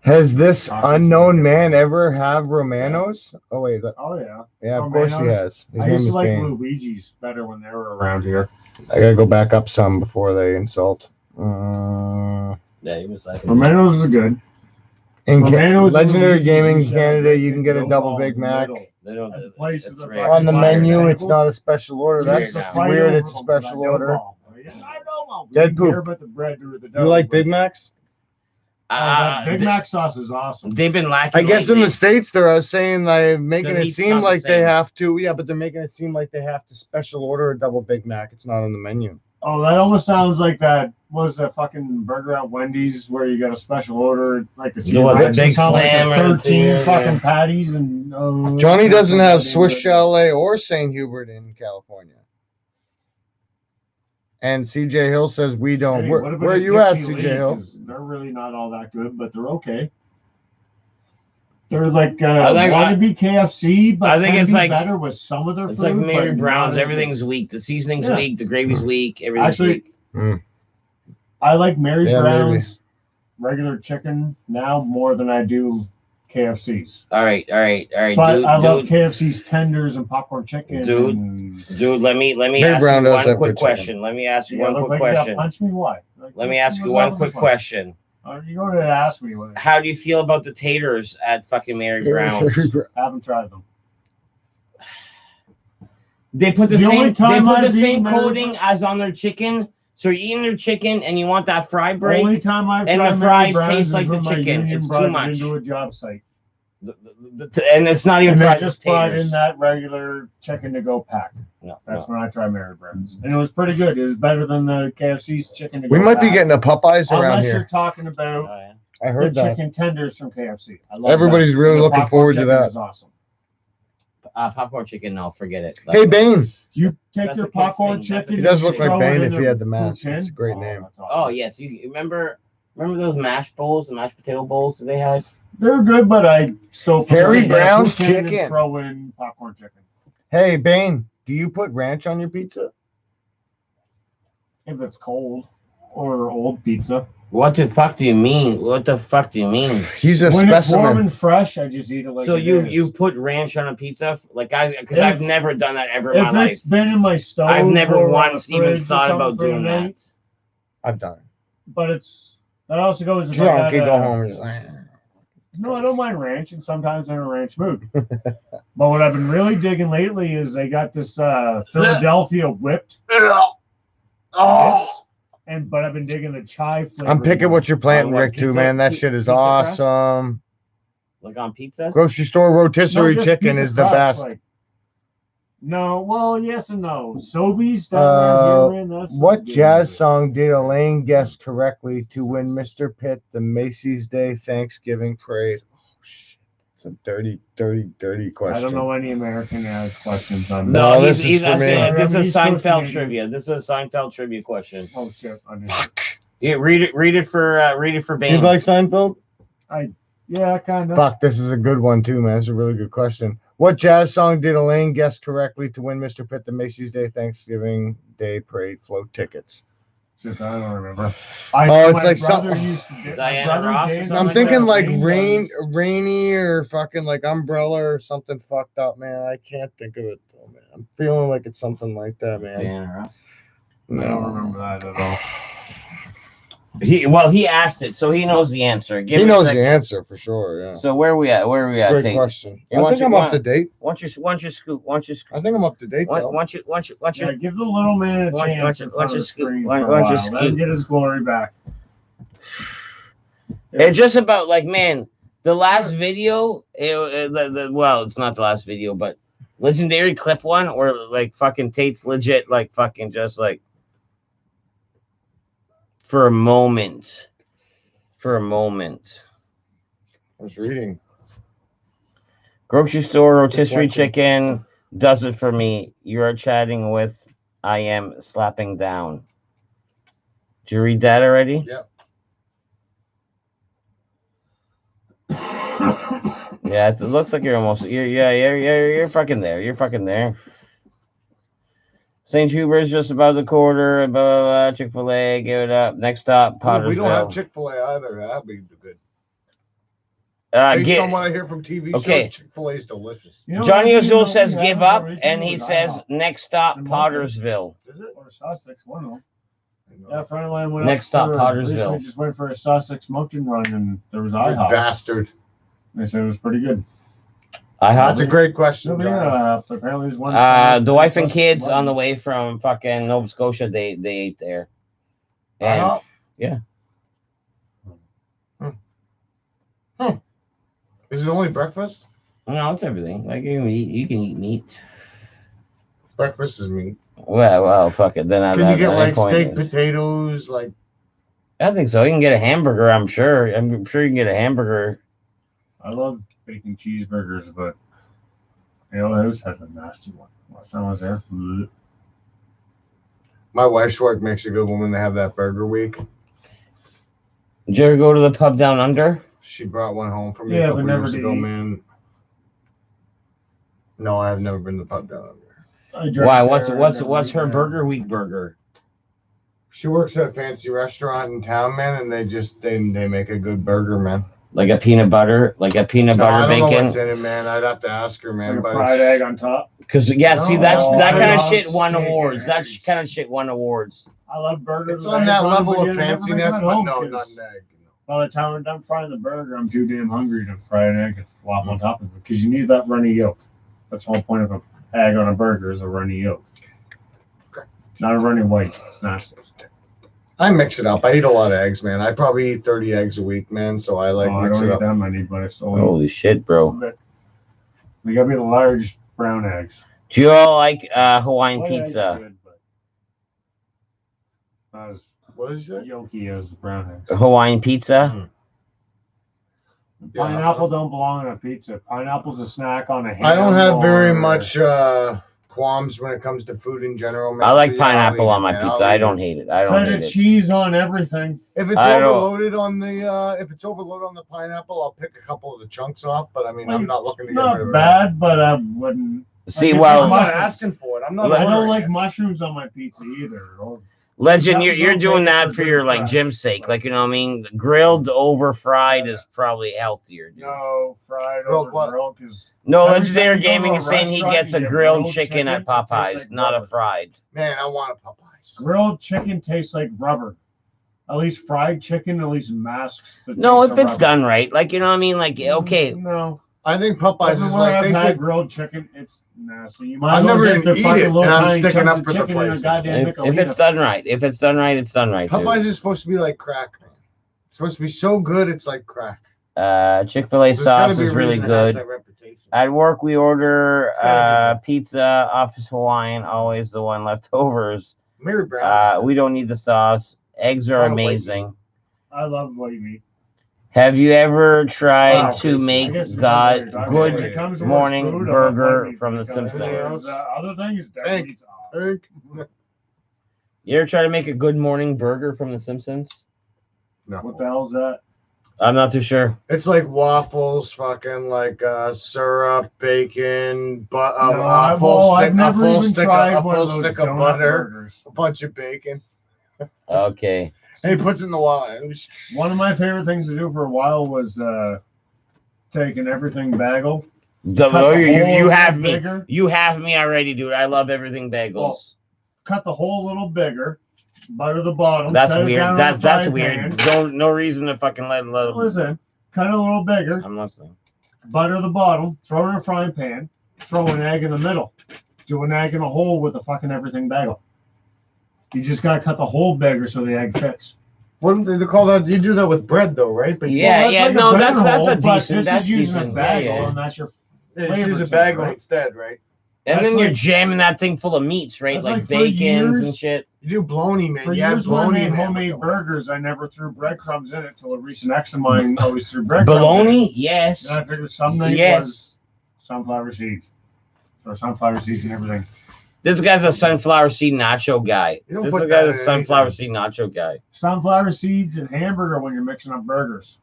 S2: Has this unknown man ever have Romanos? Oh wait,
S1: Oh yeah.
S2: yeah, of course he
S1: Romanos?
S2: has. His
S1: I
S2: name
S1: used
S2: is
S1: to like
S2: Bane.
S1: Luigi's better when they were around here.
S2: I gotta go back up some before they insult.
S3: Yeah, he was like.
S1: Romanos are good.
S2: In
S1: Romanos and
S2: Legendary
S1: Luigi's
S2: Gaming
S1: used to have
S2: Canada,
S1: a
S2: you can get a
S1: dough
S2: double
S1: ball
S2: Big
S1: in the
S2: Mac.
S1: middle.
S3: They don't.
S1: At the place
S3: It's
S1: of the
S3: rare.
S2: On the
S1: Fire
S2: menu,
S1: tables.
S2: it's not a special order.
S1: You
S2: That's
S1: have to
S3: now.
S1: fight
S2: weird.
S1: over
S2: It's a
S1: them for that
S2: special
S1: dough
S2: order.
S1: ball. Yeah, I know. We
S2: Dead
S1: didn't care
S2: poop.
S1: about the bread or the dough.
S2: You like
S1: but-
S2: Big Macs?
S1: that Big Mac sauce is awesome.
S3: They've been lacking.
S2: I guess in
S3: lately.
S2: the States, they're saying like making
S3: The
S2: it
S3: meat's
S2: seem
S3: not the
S2: like they
S3: same.
S2: have to. Yeah, but they're making it seem like they have to special order a double Big Mac. It's not on the menu.
S1: Oh, that almost sounds like that. What was that fucking burger at Wendy's where you got a special order, like the
S3: The what, the big slam or the
S1: 13
S3: thing,
S1: fucking
S3: yeah.
S1: patties and.
S2: Johnny doesn't have Swiss Chalet or St. Hubert in California. And CJ Hill says we don't.
S1: Hey,
S2: Where
S1: what about
S2: are
S1: a
S2: you at,
S1: Dixie
S2: CJ
S1: Lee?
S2: Hill?
S1: 'Cause they're really not all that good, but they're okay. They're like
S3: I
S1: wannabe KFC, but
S3: I think
S1: can
S3: it's
S1: be
S3: like-
S1: better with some of their
S3: It's
S1: food.
S3: like Mary
S1: but
S3: Brown's.
S1: not as
S3: Everything's weak. The seasoning's
S1: Yeah.
S3: weak. The gravy's weak. Everything's
S1: Actually,
S3: weak.
S1: I like Mary
S2: Yeah,
S1: Brown's regular chicken now more than I do KFC's.
S3: All right.
S1: But
S3: Dude,
S1: I love KFC's tenders and popcorn chicken.
S3: Dude, let me
S2: Mary
S3: ask
S2: Brown
S3: you
S2: does
S3: one
S2: have
S3: quick
S2: good chicken.
S3: question. Let me ask you
S1: Yeah,
S3: one
S1: look
S3: quick
S1: like you got
S3: question.
S1: punch me, why? Like,
S3: Let me ask you one quick question.
S1: You're going to ask me what.
S3: How do you feel about the taters at fucking Mary Brown's?
S1: I haven't tried them.
S3: They put the
S1: only
S3: same. They
S1: time
S3: put
S1: I've
S3: the same
S1: eaten Mary
S3: coating as on their chicken. So you're eating their chicken and you want that fry break.
S1: Only time I've
S3: and
S1: tried
S3: the
S1: Mary
S3: fries
S1: Brown's
S3: taste
S1: is
S3: like the
S1: when my
S3: chicken.
S1: union
S3: It's
S1: brought
S3: too
S1: it
S3: much.
S1: into a job site.
S3: And it's not even
S1: And they
S3: fries.
S1: just
S3: It's
S1: brought
S3: taters.
S1: in that regular chicken to go pack.
S3: No,
S1: That's when I tried Mary Brown's, and it was pretty good. It was better than the KFC's chicken to go.
S2: We might be
S1: pack.
S2: getting a Popeyes around
S1: Unless you're
S2: here.
S1: talking about
S2: I
S1: the
S2: heard that.
S1: chicken tenders from KFC. I love
S2: Everybody's
S1: that.
S2: really
S1: And the
S2: looking
S1: popcorn
S2: forward to
S1: chicken
S2: that.
S1: is awesome.
S3: Popcorn chicken, no, forget it.
S2: Hey, Bane.
S1: You take
S3: That's
S1: your
S3: a kid's
S1: popcorn
S3: thing. That's a
S1: chicken.
S2: He
S3: kid's
S2: does
S1: and
S2: look like
S1: throw it
S2: Bane
S1: in
S2: if he
S1: a
S2: had the mask.
S1: tin.
S2: It's a great
S1: Oh,
S2: name.
S1: that's awesome.
S3: Oh yes, you remember those mash bowls, the mashed potato bowls that they had?
S1: They're good, but I still
S2: Harry
S1: prefer
S2: Brown's
S1: poutine and
S2: chicken.
S1: Throw in popcorn chicken.
S2: Hey, Bane. Do you put ranch on your pizza?
S1: If it's cold or old pizza.
S3: What the fuck do you mean? What the fuck do you mean?
S2: He's a
S1: When it's warm
S2: specimen.
S1: and fresh, I just eat it like
S3: So
S1: it
S3: you
S1: is.
S3: put ranch on a pizza? Like because
S1: If-
S3: I've never done that ever in my
S1: If
S3: life.
S1: it's been in my stove,
S3: I've never
S1: or on
S3: once
S1: the
S3: even
S1: fridge or
S3: thought
S1: something
S3: about
S1: for the
S3: doing
S1: night,
S3: that.
S2: I've done it.
S1: But that also goes if
S2: Drunk,
S1: I
S2: you
S1: got
S2: go home and just
S1: No, I don't mind ranch, and sometimes I'm in a ranch mood. But what I've been really digging lately is they got this Philadelphia whipped chips, but I've been digging the chive flavor.
S2: I'm picking what you're planting,
S3: what,
S2: Rick, too,
S3: pizza?
S2: man. That shit is
S3: Pizza crust?
S2: awesome.
S3: Like on pizza?
S2: Grocery store rotisserie
S1: just
S2: chicken
S1: pizza
S2: is the
S1: crust,
S2: best.
S1: like- no, well, yes and no. Sobeys down around here, man. That's
S2: What
S1: good.
S2: jazz song did Elaine guess correctly to win Mr. Pitt the Macy's Day Thanksgiving Parade? Oh, shit. It's a dirty question.
S1: I don't know any American has questions on
S2: No,
S1: that.
S2: this is for me.
S3: This is
S1: He's so
S3: Seinfeld
S1: Canadian.
S3: trivia. This is a Seinfeld trivia question.
S1: Oh shit!
S2: Fuck.
S3: Yeah, read it for Bane.
S2: You like Seinfeld?
S1: Yeah, kind of.
S2: Fuck, this is a good one too, man. It's a really good question. What jazz song did Elaine guess correctly to win Mr. Pitt the Macy's Day Thanksgiving Day Parade float tickets?
S1: Shit, I don't remember.
S2: It's like something.
S3: Diana Ross or something
S2: I'm
S3: like
S2: thinking
S3: that?
S2: like rainy or fucking like umbrella or something fucked up, man. I can't think of it though, man. I'm feeling like it's something like that, man.
S3: Diana Ross.
S1: I don't remember that at all.
S3: He asked it, so he knows the answer.
S2: He knows the answer for sure. Yeah.
S3: So where are we at?
S2: Great
S3: Tate?
S2: question.
S3: You
S2: I think I'm up to date.
S3: Once you scoop.
S2: I think I'm up to date though.
S3: Once you
S1: Yeah, give the little man a
S3: Once-
S1: chance.
S3: once-
S1: in front
S3: once
S1: of
S3: you
S1: the
S3: scoop-
S1: screen
S3: once-
S1: for a
S3: once you
S1: while. Let him
S3: scoop.
S1: get his glory back.
S3: It's just about like, man, the last video. Well, it's not the last video, but legendary clip one, or like fucking Tate's legit, like fucking just like for a moment.
S2: I was reading.
S3: Grocery store rotisserie
S2: watching.
S3: chicken does it for me. You are chatting with. I am slapping down. Did you read that already?
S2: Yep.
S3: Yeah, it looks like you're almost. You're fucking there. You're fucking there. St. Hubert's just above the quarter. Blah, blah, blah. Chick-fil-A, give it up. Next stop, Pottersville.
S2: We don't have Chick-fil-A either. That'd be good. Based on what I hear from TV shows, Chick-fil-A is delicious.
S1: You know,
S3: Johnny
S1: you
S3: Azul
S1: know,
S3: says
S1: we
S3: give
S1: had
S3: up,
S1: one
S3: and
S1: recently
S3: he
S1: with
S3: says
S1: IHOP.
S3: next stop,
S1: In Moncton.
S3: Pottersville.
S1: Is it? Or Sussex? One of them. Yeah, a friend of mine went
S3: Next
S1: up
S3: stop,
S1: for-
S3: Pottersville.
S1: We just went for a Sussex mountain run, and there was
S2: You
S1: IHOP.
S2: bastard.
S1: They said it was pretty good.
S2: That's a
S3: IHOP.
S2: great question,
S1: Nobody had
S2: John.
S1: IHOP. Apparently, there's one.
S3: The wife and
S1: Sussex
S3: kids
S1: mountain.
S3: on the way from fucking Nova Scotia, they ate there. And
S2: IHOP?
S3: yeah.
S2: Is it only breakfast?
S3: No, it's everything. Like you can eat meat.
S2: Breakfast is meat.
S3: Well, fuck it. Then
S2: Can you get like
S3: point
S2: steak,
S3: is-
S2: potatoes, like?
S3: I think so. You can get a hamburger. I'm sure you can get a hamburger.
S1: I love bacon cheeseburgers, but you know, I always had a nasty one. Last time I was there. Bleh.
S2: My wife's work makes a good one when they have that burger week.
S3: Did you ever go to the pub down under?
S2: She brought one home for me
S1: Yeah,
S2: a
S1: but
S2: couple
S1: never
S2: years
S1: to
S2: ago,
S1: eat.
S2: man. No, I have never been to the pub down under.
S1: I drank
S3: Why?
S1: there and never
S3: What's her
S1: eaten
S3: burger week burger?
S2: She works at a fancy restaurant in town, man, and they make a good burger, man.
S3: Like a peanut butter
S2: I
S3: butter
S2: don't know what's
S3: bacon.
S2: in it, man. I'd have to ask her, man.
S1: Like a
S2: But
S1: fried egg on top.
S3: Because see, that
S1: I
S3: kind of
S1: love
S3: shit won
S1: steak and
S3: awards. That
S1: eggs.
S3: kind of shit won awards.
S1: I love burgers.
S2: it's
S1: with
S2: on
S1: eggs
S2: that
S1: it,
S2: level
S1: but
S2: of
S1: yet I never make them
S2: fanciness,
S1: at
S2: but
S1: home
S2: no, not
S1: 'cause
S2: an egg.
S1: by the time I'm done frying the burger, I'm too damn hungry to fry an egg and flop on top of it because you need that runny yolk. That's the whole point of an egg on a burger is a runny yolk. Not a runny white. It's nasty.
S2: I mix it up. I eat a lot of eggs, man. I probably eat 30 eggs a week, man. So I like
S1: I
S2: mix
S1: don't
S2: it
S1: eat
S2: up.
S1: that many, but I still eat.
S3: Holy shit, bro.
S1: But they gotta be the large brown eggs.
S3: Do you all like Hawaiian
S1: White eggs are
S3: pizza?
S1: good, but not as
S2: What is it?
S1: yolky as brown eggs.
S3: Hawaiian pizza?
S2: Yeah.
S1: Pineapple don't belong on a pizza. Pineapple's a snack on a ham.
S2: I don't have very
S1: or-
S2: much qualms when it comes to food in general, man.
S3: I like
S2: So, yeah, I'll
S3: pineapple
S2: eat
S3: on
S2: it,
S3: my
S2: man.
S3: pizza.
S2: I'll
S3: I
S2: eat
S3: don't
S2: it.
S3: hate it. I don't
S1: Feta
S3: hate it.
S1: cheese on everything.
S2: If it's
S3: I don't-
S2: overloaded on the pineapple, I'll pick a couple of the chunks off. But I mean, I'm not looking to get rid of
S1: Not
S2: it.
S1: bad, but I wouldn't.
S3: See,
S1: Like,
S3: well,
S2: I'm not
S1: mushrooms.
S2: asking for it. I'm not.
S1: I don't
S2: ordering
S1: like
S2: it.
S1: mushrooms on my pizza either. Or
S3: Legend,
S1: That was
S3: you're
S1: okay
S3: doing
S1: if
S3: that
S1: it's
S3: for
S1: good
S3: your like
S1: fresh.
S3: gym's sake. Like, you know what I mean? Grilled over fried is probably healthier, dude.
S1: no fried
S2: Grilled
S1: over
S2: what?
S1: grilled because
S3: No,
S1: Every
S3: Legendary
S1: time you go to
S3: Gaming
S1: a
S3: is saying he
S1: restaurant,
S3: gets a
S1: you get
S3: grilled
S1: grilled
S3: chicken at
S1: chicken, it tastes
S3: Popeyes,
S1: like
S3: not a
S1: rubber.
S3: fried.
S2: Man, I want a Popeyes.
S1: grilled chicken tastes like rubber. At least fried chicken at least masks the
S3: No,
S1: taste
S3: if
S1: of
S3: it's
S1: rubber.
S3: done right. Like, you know what I mean? Like, okay.
S1: No.
S2: I think Popeyes is
S1: Everywhere
S2: like
S1: I've
S2: they
S1: had
S2: said.
S1: grilled chicken, it's nasty. You might
S2: I've
S1: as well
S2: never
S1: get
S2: even
S1: the
S2: eat
S1: fucking
S2: it,
S1: little
S2: and I'm
S1: tiny
S2: sticking
S1: chunks
S2: up
S1: of
S2: for the
S1: chicken in a
S2: place.
S1: goddamn
S3: If
S1: Michelina.
S3: it's done right. If it's done right, it's done right,
S2: Popeyes
S3: dude.
S2: is supposed to be like crack, man. It's supposed to be so good, it's like crack.
S3: Chick-fil-A
S2: There's gotta
S3: sauce
S2: be a
S3: is really
S2: reason it has
S3: good.
S2: that reputation.
S3: At work, we order
S2: It's gotta be
S3: pizza, Office Hawaiian, always the one leftovers.
S2: Mary Brown.
S3: We don't need the sauce. Eggs are
S2: Not a white
S3: amazing.
S1: I love white meat.
S3: Have you ever tried
S2: Wow,
S3: to
S2: I
S3: make
S1: guess it depends on what you're talking about. When it
S3: good
S1: comes to
S3: morning
S1: food, I love
S3: burger
S1: white meat
S3: from The
S1: because
S3: Simpsons?
S1: there's, other things, that
S2: Hank.
S1: meat's awesome.
S3: You ever try to make a good morning burger from The Simpsons?
S2: No.
S1: What the hell's that?
S3: I'm not too sure.
S2: It's like waffles, fucking like syrup, bacon, but
S1: No,
S2: a full
S1: I've
S2: stick,
S1: never
S2: a full
S1: even
S2: stick,
S1: tried
S2: a
S1: one
S2: full
S1: of those
S2: stick of
S1: donut
S2: butter,
S1: burgers.
S2: a bunch of bacon,
S3: Okay.
S2: and he puts it in the water.
S1: One of my favorite things to do for a while was taking everything bagel. cut the
S3: You
S1: hole a
S3: have
S1: little
S3: me.
S1: bigger.
S3: You have me already, dude. I love everything bagels.
S1: Well, cut the hole a little bigger, butter the bottom.
S3: That's
S1: set it
S3: weird.
S1: down on
S3: That's
S1: the frying
S3: weird.
S1: pan.
S3: No reason to fucking let
S1: Listen, cut it a little bigger,
S3: I'm listening.
S1: butter the bottom, throw it in a frying pan, throw an egg in the middle. Do an egg in a hole with a fucking everything bagel. You just gotta cut the hole bigger so the egg fits.
S2: What do they call that? You do that with bread, though, right? But
S3: Yeah,
S1: Well,
S3: no,
S1: a
S3: that's
S1: bread
S3: a
S1: roll, but
S3: decent.
S1: This
S3: That's
S1: is using
S3: decent.
S1: a bagel,
S3: Yeah.
S1: and that's your.
S2: you
S1: flavor
S2: use a
S1: to it,
S2: bagel
S1: right?
S2: instead, right?
S3: And
S1: That's
S3: then you're
S1: like-
S3: jamming that thing full of meats, right?
S1: That's
S3: Like
S1: like for
S3: bacons
S1: years-
S3: and shit.
S2: You do bologna, man.
S1: For
S2: You have
S1: years when I
S2: bologna
S1: made
S2: in there.
S1: homemade burgers, I never threw breadcrumbs in it till a recent ex of mine always threw breadcrumbs.
S3: Bologna?
S1: In
S3: Yes.
S1: it. And I figured some night
S3: Yes.
S1: was sunflower seeds. Or sunflower seeds and everything.
S3: This guy's a sunflower seed nacho guy.
S2: You don't
S3: This
S2: put
S3: guy's
S2: that
S3: a
S2: in
S3: sunflower seed nacho guy.
S1: Sunflower seeds and hamburger when you're mixing up burgers.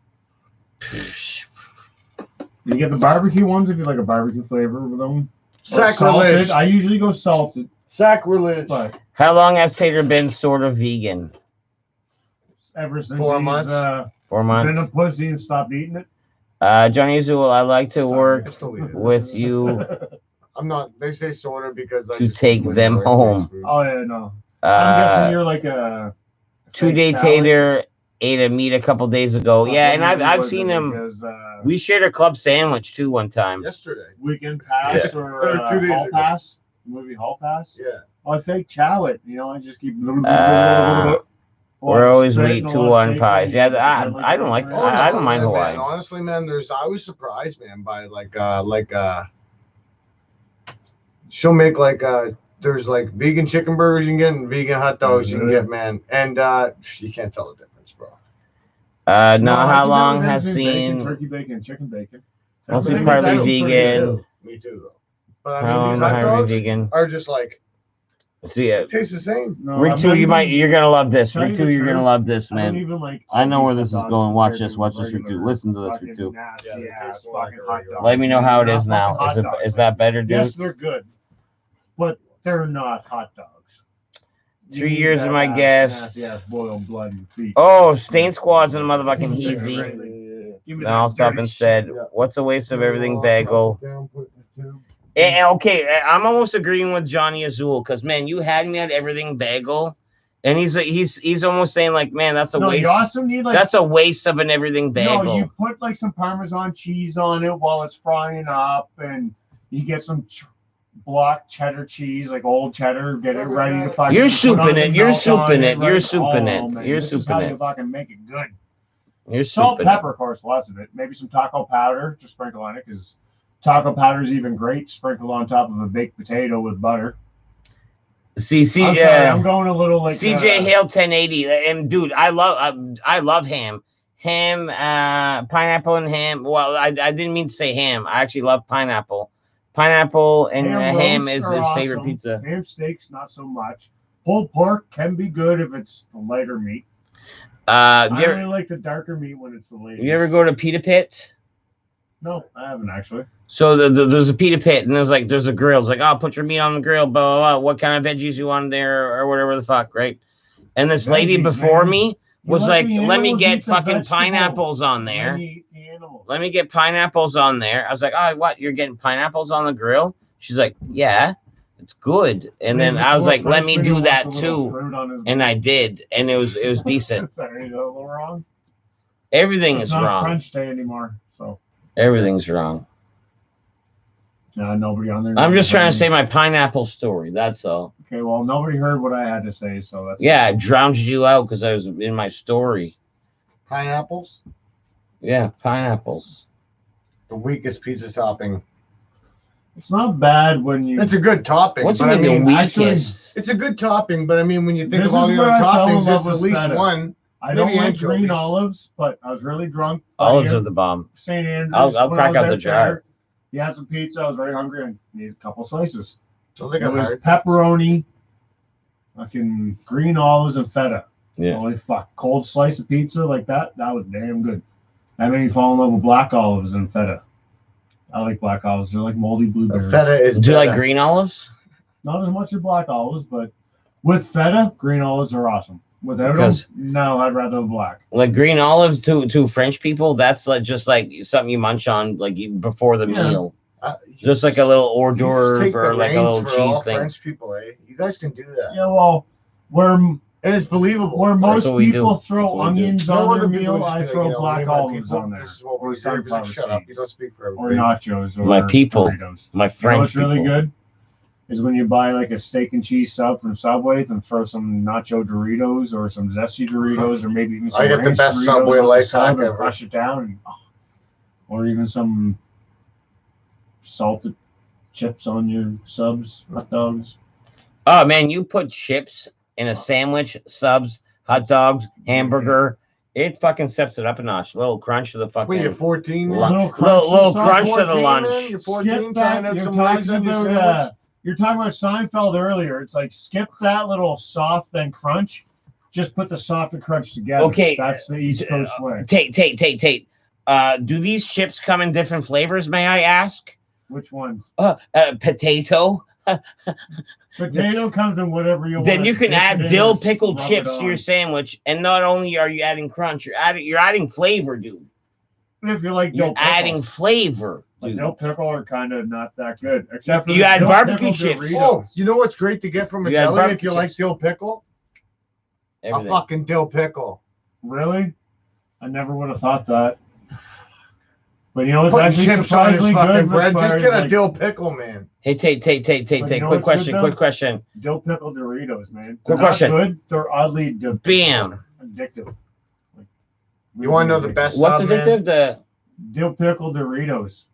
S1: You get the barbecue ones if you like a barbecue flavor with them. Or
S2: Sacrilege.
S1: salted. I usually go salted,
S2: Sacrilege.
S1: but
S3: How long has Tater been sort of vegan?
S1: ever since
S2: 4
S1: he's
S2: months.
S3: 4
S1: been a
S3: months.
S1: pussy and stopped eating it.
S3: Johnny Azul, I like to work
S2: I still eat it.
S3: with you.
S2: I'm not. They say sort of because I
S3: To
S2: just
S3: take
S2: eat way
S3: them
S2: more
S3: home.
S2: fast food.
S1: Oh yeah, no. I'm guessing you're like a
S3: 2-day
S1: fake salad.
S3: Tater ate a meat a couple days ago. Yeah, and
S1: Maybe
S3: I've
S1: was
S3: seen
S1: it
S3: him.
S1: because,
S3: We shared a club sandwich too one time.
S2: Yesterday.
S1: Weekend Pass
S3: Yeah.
S1: or
S2: 2 days
S1: Hall
S2: ago.
S1: Pass, movie Hall Pass.
S2: Yeah.
S1: Oh, I fake chow it. You know, I just keep.
S3: We're always
S1: straight
S3: wheat
S1: and a
S3: two
S1: lot of
S3: on
S1: shake
S3: pies.
S1: weight.
S3: Yeah,
S1: Really
S3: I don't like.
S1: good.
S3: I don't mind
S2: man,
S3: Hawaii.
S2: Honestly, man, I was surprised, man, by she'll make there's like vegan chicken burgers you can get and vegan hot dogs you can get, man, and you can't tell the difference, bro.
S3: Now,
S1: No, I
S3: how
S1: think
S3: long
S1: everything's
S3: has
S1: been
S3: seen?
S1: bacon, turkey bacon, chicken bacon.
S3: Mostly
S1: Everything
S3: partly
S1: is actually pretty
S3: vegan.
S1: good.
S2: Me too, though. But I
S3: How
S2: mean, these
S3: long
S2: hot
S3: have you
S2: dogs
S3: been vegan?
S2: are just like
S3: See it.
S2: taste the same.
S1: No,
S3: Rick
S1: I'm
S3: two,
S1: not even-
S3: you're gonna love this.
S1: Tell
S3: Rick
S1: you
S3: two,
S1: the
S3: you're gonna
S1: truth,
S3: love this,
S1: I don't
S3: man.
S1: even like.
S3: I know where
S1: hot
S3: this is
S1: dogs
S3: going. Watch
S1: compared
S3: this.
S1: to
S3: Watch this, Rick two.
S1: regular
S3: Listen to this,
S1: fucking
S3: Rick two.
S1: nasty
S2: Yeah, they
S1: ass
S2: taste more like
S1: fucking
S2: a
S1: hot
S2: regular-
S1: dogs.
S3: Let me know how it
S1: They're
S3: is
S1: not
S3: now.
S1: fucking hot dogs,
S3: Is that better, dude?
S1: Yes, they're good, but they're not hot dogs.
S3: 3
S1: You
S3: years
S1: need
S3: of my
S1: that
S3: guess.
S1: nasty ass boiled blood and feet.
S3: Oh, Stain Squad's in the motherfucking Heezy.
S1: Give me
S3: Then I'll
S1: that
S3: stop
S1: dirty
S3: and
S1: shit.
S3: said,
S2: Yeah.
S3: "What's a waste of
S2: Seal it
S3: everything,
S2: all,
S3: bagel?"
S2: drop it down, put it in the tube.
S3: Okay, I'm almost agreeing with Johnny Azul because man, you had me at everything bagel, and he's almost saying like, man, that's a
S1: No,
S3: waste.
S1: you also need like
S3: That's a waste of an everything bagel.
S1: no, you put like some Parmesan cheese on it while it's frying up, and you get some block cheddar cheese, like old cheddar, get it ready to fucking.
S3: You're
S1: put on
S3: souping
S1: the
S3: it. You're
S1: melt on
S3: souping it.
S1: right?
S3: You're souping
S1: Oh,
S3: it.
S1: man,
S3: You're
S1: this is how
S3: souping
S1: you
S3: it.
S1: fucking make it good.
S3: You're
S1: Salt,
S3: souping
S1: pepper, of course, lots of it. Maybe some taco powder, just sprinkle on it, because taco powder is even great. Sprinkled on top of a baked potato with butter.
S3: it. See,
S1: I'm sorry, I'm going a little like
S3: CJ Hale 1080, and dude, I love ham, pineapple and ham. Well, I didn't mean to say ham. I actually love pineapple. Pineapple and ham is his favorite
S1: awesome.
S3: pizza.
S1: Ham steaks, not so much. Pulled pork can be good if it's the lighter meat. I really like the darker meat when it's the later.
S3: You ever go to Pita Pit?
S1: No, I haven't actually.
S3: So there's a Pita Pit, and there's a grill. It's like, oh, put your meat on the grill, blah, blah, blah. What kind of veggies you want there, or whatever the fuck, right? And this lady before me was like, let me get fucking pineapples on there. Let me get pineapples on there. I was like, oh, what? You're getting pineapples on the grill? She's like, yeah, it's good. And then I was like, let me do that too. And I did, and it was decent.
S1: Sorry, is that a little wrong?
S3: Everything
S1: It's
S3: is
S1: not
S3: wrong.
S1: French Day anymore, so
S3: Everything's wrong.
S1: nobody on there.
S3: I'm just trying to say my pineapple story. That's all.
S1: Okay, well, nobody heard what I had to say, so that's.
S3: Yeah, I drowned you out because I was in my story.
S2: Pineapples?
S3: Yeah, pineapples.
S2: The weakest pizza topping.
S1: It's not bad when you.
S2: It's a good topping.
S3: What's
S2: but I mean,
S3: the weakest?
S2: it's a good topping, but I mean, when you think
S1: This
S2: of all
S1: is
S2: the other
S1: where I fell in
S2: toppings,
S1: love
S2: it's at
S1: with
S2: least
S1: feta.
S2: one.
S1: I don't
S2: maybe
S1: like
S2: anchovies.
S1: green olives, but I was really drunk.
S3: Olives are the bomb.
S1: St. Andrews.
S3: I'll
S1: when
S3: crack
S1: I was
S3: out the
S1: out
S3: jar.
S1: there, You had some pizza. I was very hungry and needed a couple slices.
S2: So they
S1: It
S2: got
S1: was
S2: hard.
S1: pepperoni, fucking green olives, and feta.
S3: Yeah.
S1: Holy fuck. Cold slice of pizza like that was damn good. That made me fall in love with black olives and feta. I like black olives. They're like moldy blueberries.
S2: Feta is.
S3: Do you like
S2: better.
S3: green olives?
S1: Not as much as black olives, but with feta, green olives are awesome. Without
S3: Because-
S1: them, no, I'd rather have black.
S3: Like green olives to French people, that's like just like something you munch on like before the
S1: Yeah.
S3: meal.
S2: You
S3: Just like a little hors
S2: you just
S3: d'oeuvre
S2: take the
S3: or like a
S2: reins
S3: little
S2: for all
S3: cheese thing.
S2: French people, eh? You guys can do that.
S1: Yeah, well, where
S2: And it's believable.
S1: most
S3: what we
S1: people
S3: do.
S1: throw
S3: That's what we do.
S1: onions
S2: No
S1: on
S2: other
S1: their
S2: people
S1: meal,
S2: just
S1: I
S2: be like,
S1: throw
S2: you know,
S1: black
S2: me and my
S1: olives
S2: people,
S1: on there.
S2: This is what
S1: Or
S2: we do. Like,
S1: sunflower
S2: shut up. You
S1: seeds.
S2: don't speak for
S1: Or
S2: everybody.
S1: nachos or
S3: My people.
S1: Doritos.
S3: My
S1: You know
S3: French
S1: what's really
S3: people.
S1: good is when you buy like a steak and cheese sub from Subway, then throw some nacho Doritos or some zesty Doritos or maybe even some
S2: I get the
S1: ranch
S2: best
S1: Doritos
S2: Subway
S1: on the
S2: life
S1: sub
S2: hack
S1: and
S2: ever.
S1: crush it down, and, or even some salted chips on your subs, hot dogs.
S3: Oh man, you put chips in a sandwich, subs, hot dogs, hamburger. It fucking steps it up a notch. A little crunch to the fucking.
S2: When you're 14,
S3: Lunch.
S2: man.
S3: Little
S1: to
S3: crunch to the
S2: 14,
S3: lunch.
S2: man, you're 14,
S1: Skip
S2: trying
S1: that.
S2: out
S1: You're
S2: some rice
S1: talking
S2: on your
S1: about
S2: sandwich.
S1: you're talking about Seinfeld earlier. It's like skip that little soft then crunch. Just put the soft and crunch together.
S3: Okay,
S1: That's the East Coast way.
S3: Tate. Do these chips come in different flavors? May I ask?
S1: Which ones?
S3: Potato.
S1: Potato comes in whatever you want.
S3: Then you can
S1: Dip it
S3: add
S1: in
S3: dill
S1: and
S3: pickled
S1: rub it
S3: chips to your
S1: on.
S3: sandwich, and not only are you adding crunch, you're adding flavor, dude.
S1: If you like
S3: You're
S1: dill pickle.
S3: adding flavor,
S1: But
S3: dude.
S1: dill pickle are kind of not that good. Except for
S3: You
S1: the
S3: add
S1: dill
S3: barbecue
S1: pickle
S3: chips.
S1: Doritos.
S2: Oh, you know what's great to get from a
S3: You add
S2: deli if
S3: barbecue
S2: you like
S3: chips.
S2: dill pickle?
S3: Everything.
S2: A fucking dill pickle.
S1: Really? I never would have thought that. But you know what's
S2: Putting
S1: actually
S2: chips on his
S1: surprisingly
S2: fucking
S1: good?
S2: bread.
S1: as
S2: Just
S1: far
S2: get
S1: as,
S2: a
S1: like,
S2: dill pickle, man.
S3: Hey, Tate.
S1: But you know
S3: Quick
S1: what's good, though?
S3: question.
S1: dill pickle Doritos, man.
S3: Quick
S1: They're
S3: question.
S1: not good. They're oddly
S3: Bam.
S1: addictive. Like,
S2: You want to know the best
S3: What's
S2: sub, man?
S3: addictive? The
S1: dill pickle Doritos.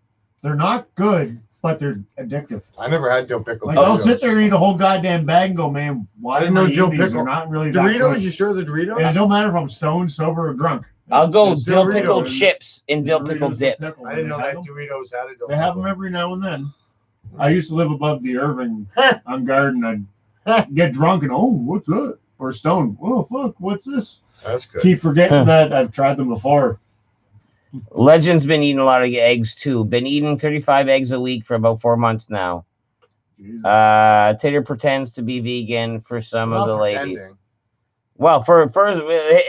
S1: They're not good, but they're addictive.
S2: I never had dill pickle.
S1: Like
S3: Oh,
S1: I'll
S2: Doritos.
S1: sit there and eat a whole goddamn bag and go, man, why
S2: I didn't
S1: am I
S2: know dill
S1: eating these?
S2: pickle.
S1: They're not really that
S2: Doritos,
S1: good.
S2: you sure the
S1: And it
S2: Doritos?
S1: don't matter if I'm stoned, sober, or drunk.
S3: I'll go
S2: It's
S3: dill
S2: Doritos.
S3: pickled chips and dill
S1: Doritos
S3: pickle
S1: and
S3: dip.
S1: pickle,
S2: I didn't know
S1: they
S2: that
S1: have them.
S2: Doritos had a dill
S1: They have
S2: pickle.
S1: them every now and then. I used to live above the Irving on Garden. I'd get drunk and, oh, what's that? Or stoned. Oh, fuck, what's this?
S2: That's good.
S1: Keep forgetting that I've tried them before.
S3: Legend's been eating a lot of eggs too. Been eating 35 eggs a week for about 4 months now.
S1: Jesus.
S3: Tater pretends to be vegan for some
S2: Not
S3: of the
S2: pretending.
S3: ladies. Well, for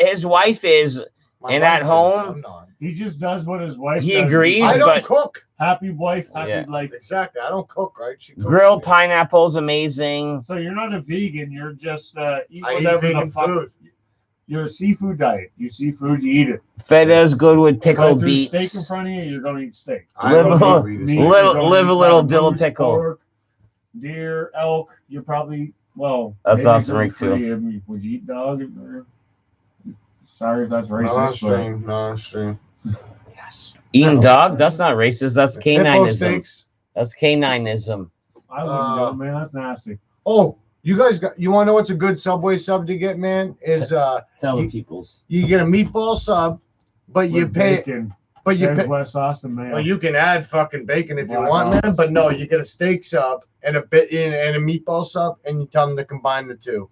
S3: his wife is And at home,
S2: I'm not.
S1: He just does what his wife
S3: He
S1: does.
S3: agrees,
S2: I don't
S3: but-
S2: cook.
S1: Happy wife, happy
S3: Yeah.
S1: life.
S2: Exactly. I don't cook, right? She cooks
S3: grilled
S2: me.
S3: pineapple's amazing.
S1: So you're not a vegan. You're just eat
S2: I eat
S1: whatever
S2: vegan
S1: the fuck.
S2: food.
S1: You're a seafood diet. You see food, you eat it.
S3: Feda's good with
S1: If I
S3: pickled
S1: threw
S3: beets.
S1: steak in front of you, you're gonna eat steak.
S2: I
S3: Live
S2: don't
S3: a-
S2: eat
S1: Meat,
S2: meat.
S3: Little-
S1: you're gonna
S3: live a
S1: eat
S3: little
S1: either
S3: dill
S1: moose,
S3: pickle.
S1: pork, deer, elk. You're probably
S3: That's
S1: maybe
S3: awesome, Rick, too.
S1: gluten-free. I mean, would you eat dog? Sorry if that's racist.
S2: Non-stream. Non-stream.
S1: Yes.
S3: Eating
S2: No.
S3: dog? That's not racist. That's
S2: Hippo
S3: caninism.
S2: steaks.
S3: That's caninism.
S1: I wouldn't do it, man. That's nasty.
S2: Oh, you guys got? You want to know what's a good Subway sub to get, man? Is
S3: Tell
S2: You-
S3: the peoples.
S2: you get a meatball sub, but you
S1: With
S2: pay.
S1: bacon,
S2: But you pay.
S1: West sauce and mayo.
S2: Well, you can add fucking bacon if you
S1: Black
S2: want,
S1: olives.
S2: man. But no, you get a steak sub and a bit and a meatball sub, and you tell them to combine the two.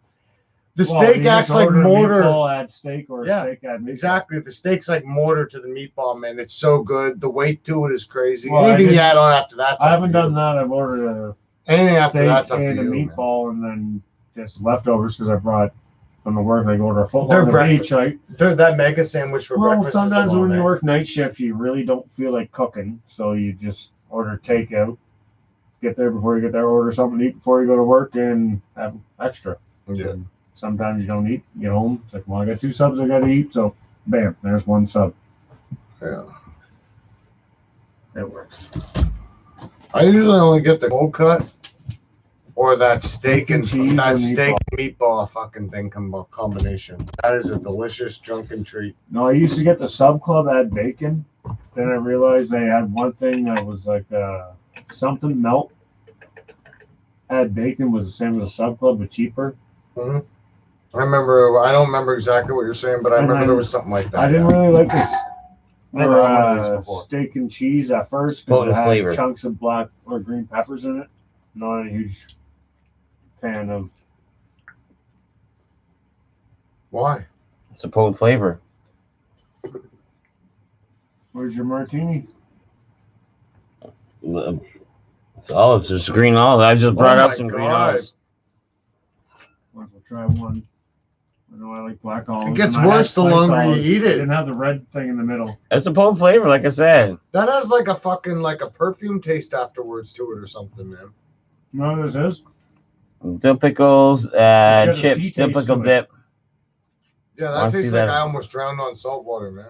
S2: The
S1: Well,
S2: steak
S1: you just
S2: acts like
S1: order a
S2: mortar.
S1: Meatball, add steak or
S2: Yeah,
S1: a steak add meatball.
S2: Exactly. The steak's like mortar to the meatball, man. It's so good. The weight to it is crazy.
S1: Well, I
S2: Anything you
S1: didn't-
S2: add on after that.
S1: I haven't done that. I've ordered
S2: Anything
S1: a
S2: after that's
S1: steak
S2: up to
S1: and a
S2: you, man.
S1: meatball, and then just leftovers because I brought from the work. I order a foot
S2: They're
S1: long of
S2: breakfast.
S1: each. Right?
S2: That mega sandwich for
S1: Well,
S2: breakfast.
S1: sometimes
S2: is the
S1: when
S2: bomb,
S1: you
S2: man.
S1: work night shift, you really don't feel like cooking, so you just order takeout. Get there before you get there, order something to eat before you go to work, and have extra.
S2: Yeah.
S1: And sometimes you don't eat. You get home, it's like, well, I got 2 subs I got to eat, so bam, there's 1 sub.
S2: Yeah.
S1: It works.
S2: I usually only get the cold cut or that steak and
S1: Cheese
S2: that
S1: or
S2: steak and meatball fucking thing combination. That is a delicious drunken treat.
S1: No, I used to get the Sub Club add bacon. Then I realized they had one thing that was like something melt. Add bacon was the same as a Sub Club, but cheaper.
S2: Mhm. I remember. I don't remember exactly what you're saying, but I
S1: And
S2: remember
S1: then
S2: there was something like that.
S1: I didn't really like this.
S2: Never had one of these before.
S1: Steak and cheese at first because
S3: Potent
S1: it had
S3: flavor.
S1: chunks of black or green peppers in it. Not a huge fan of.
S2: Why?
S3: It's a potent flavor.
S1: Where's your martini?
S3: It's olives. There's green olives. I just brought
S2: Oh
S3: up
S2: my
S3: some green
S2: God.
S3: olives.
S1: Might as well try one. I know I like black olives.
S2: It gets
S1: and I had
S2: worse the
S1: sliced
S2: longer you
S1: olives.
S2: eat it.
S1: Didn't have the red thing in the middle.
S3: It's a potent flavor, like I said.
S2: That has like a fucking like a perfume taste afterwards to it or something, man.
S1: You know what this is?
S3: Dill pickles,
S1: got a
S3: chips,
S1: sea
S3: dill
S1: taste
S3: pickle
S1: to it.
S3: dip.
S2: Yeah,
S3: Wanna
S2: that
S3: see
S2: tastes
S3: that?
S2: like I almost drowned on salt water, man.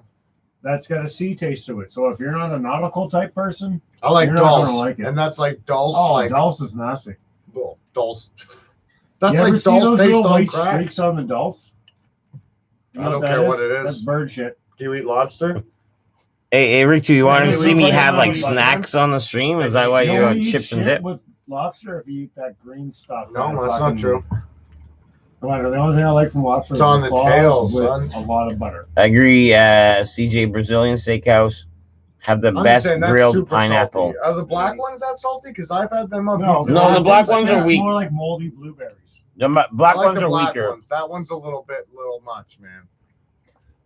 S1: That's got a sea taste to it. So if you're not a nautical type person,
S2: I like
S1: You're not gonna
S2: dulse,
S1: like it.
S2: and that's like dulse,
S1: oh,
S2: like
S1: dulse is nasty.
S2: well, dulse. That's
S1: you ever
S2: like
S1: see
S2: dulse
S1: those
S2: based
S1: little
S2: on
S1: white
S2: crack.
S1: streaks on the dulse? You
S2: I
S1: know
S2: don't
S1: that
S2: care what it is.
S1: That's bird shit.
S2: Do you eat lobster?
S3: Hey, Rick, do you want
S1: Hey,
S3: to see me
S1: look,
S3: have like
S1: look, look,
S3: snacks on the stream? Is that why
S1: You
S3: you
S1: only
S3: have
S1: eat
S3: chips and
S1: shit
S3: dip?
S1: with lobster if you eat that green stuff.
S2: No,
S1: that
S2: that's
S1: fucking-
S2: not true.
S1: No matter. The only thing I like from lobster
S2: It's
S1: is
S2: on
S1: the
S2: the
S1: claws
S2: tail,
S1: with
S2: son.
S1: a lot of butter.
S3: I agree. CJ Brazilian Steakhouse have the
S2: I'm just
S3: best
S2: saying that's
S3: grilled
S2: super
S3: pineapple.
S2: salty. Are the black ones that salty? Because I've had them on
S1: No,
S2: pizza.
S3: No, the
S2: It
S3: black
S2: tastes
S3: ones
S2: like
S3: are
S2: that.
S3: weak.
S1: More like moldy blueberries.
S3: The black
S2: I like
S3: ones
S2: the
S3: are
S2: black
S3: weaker.
S2: ones. That one's a little much, man.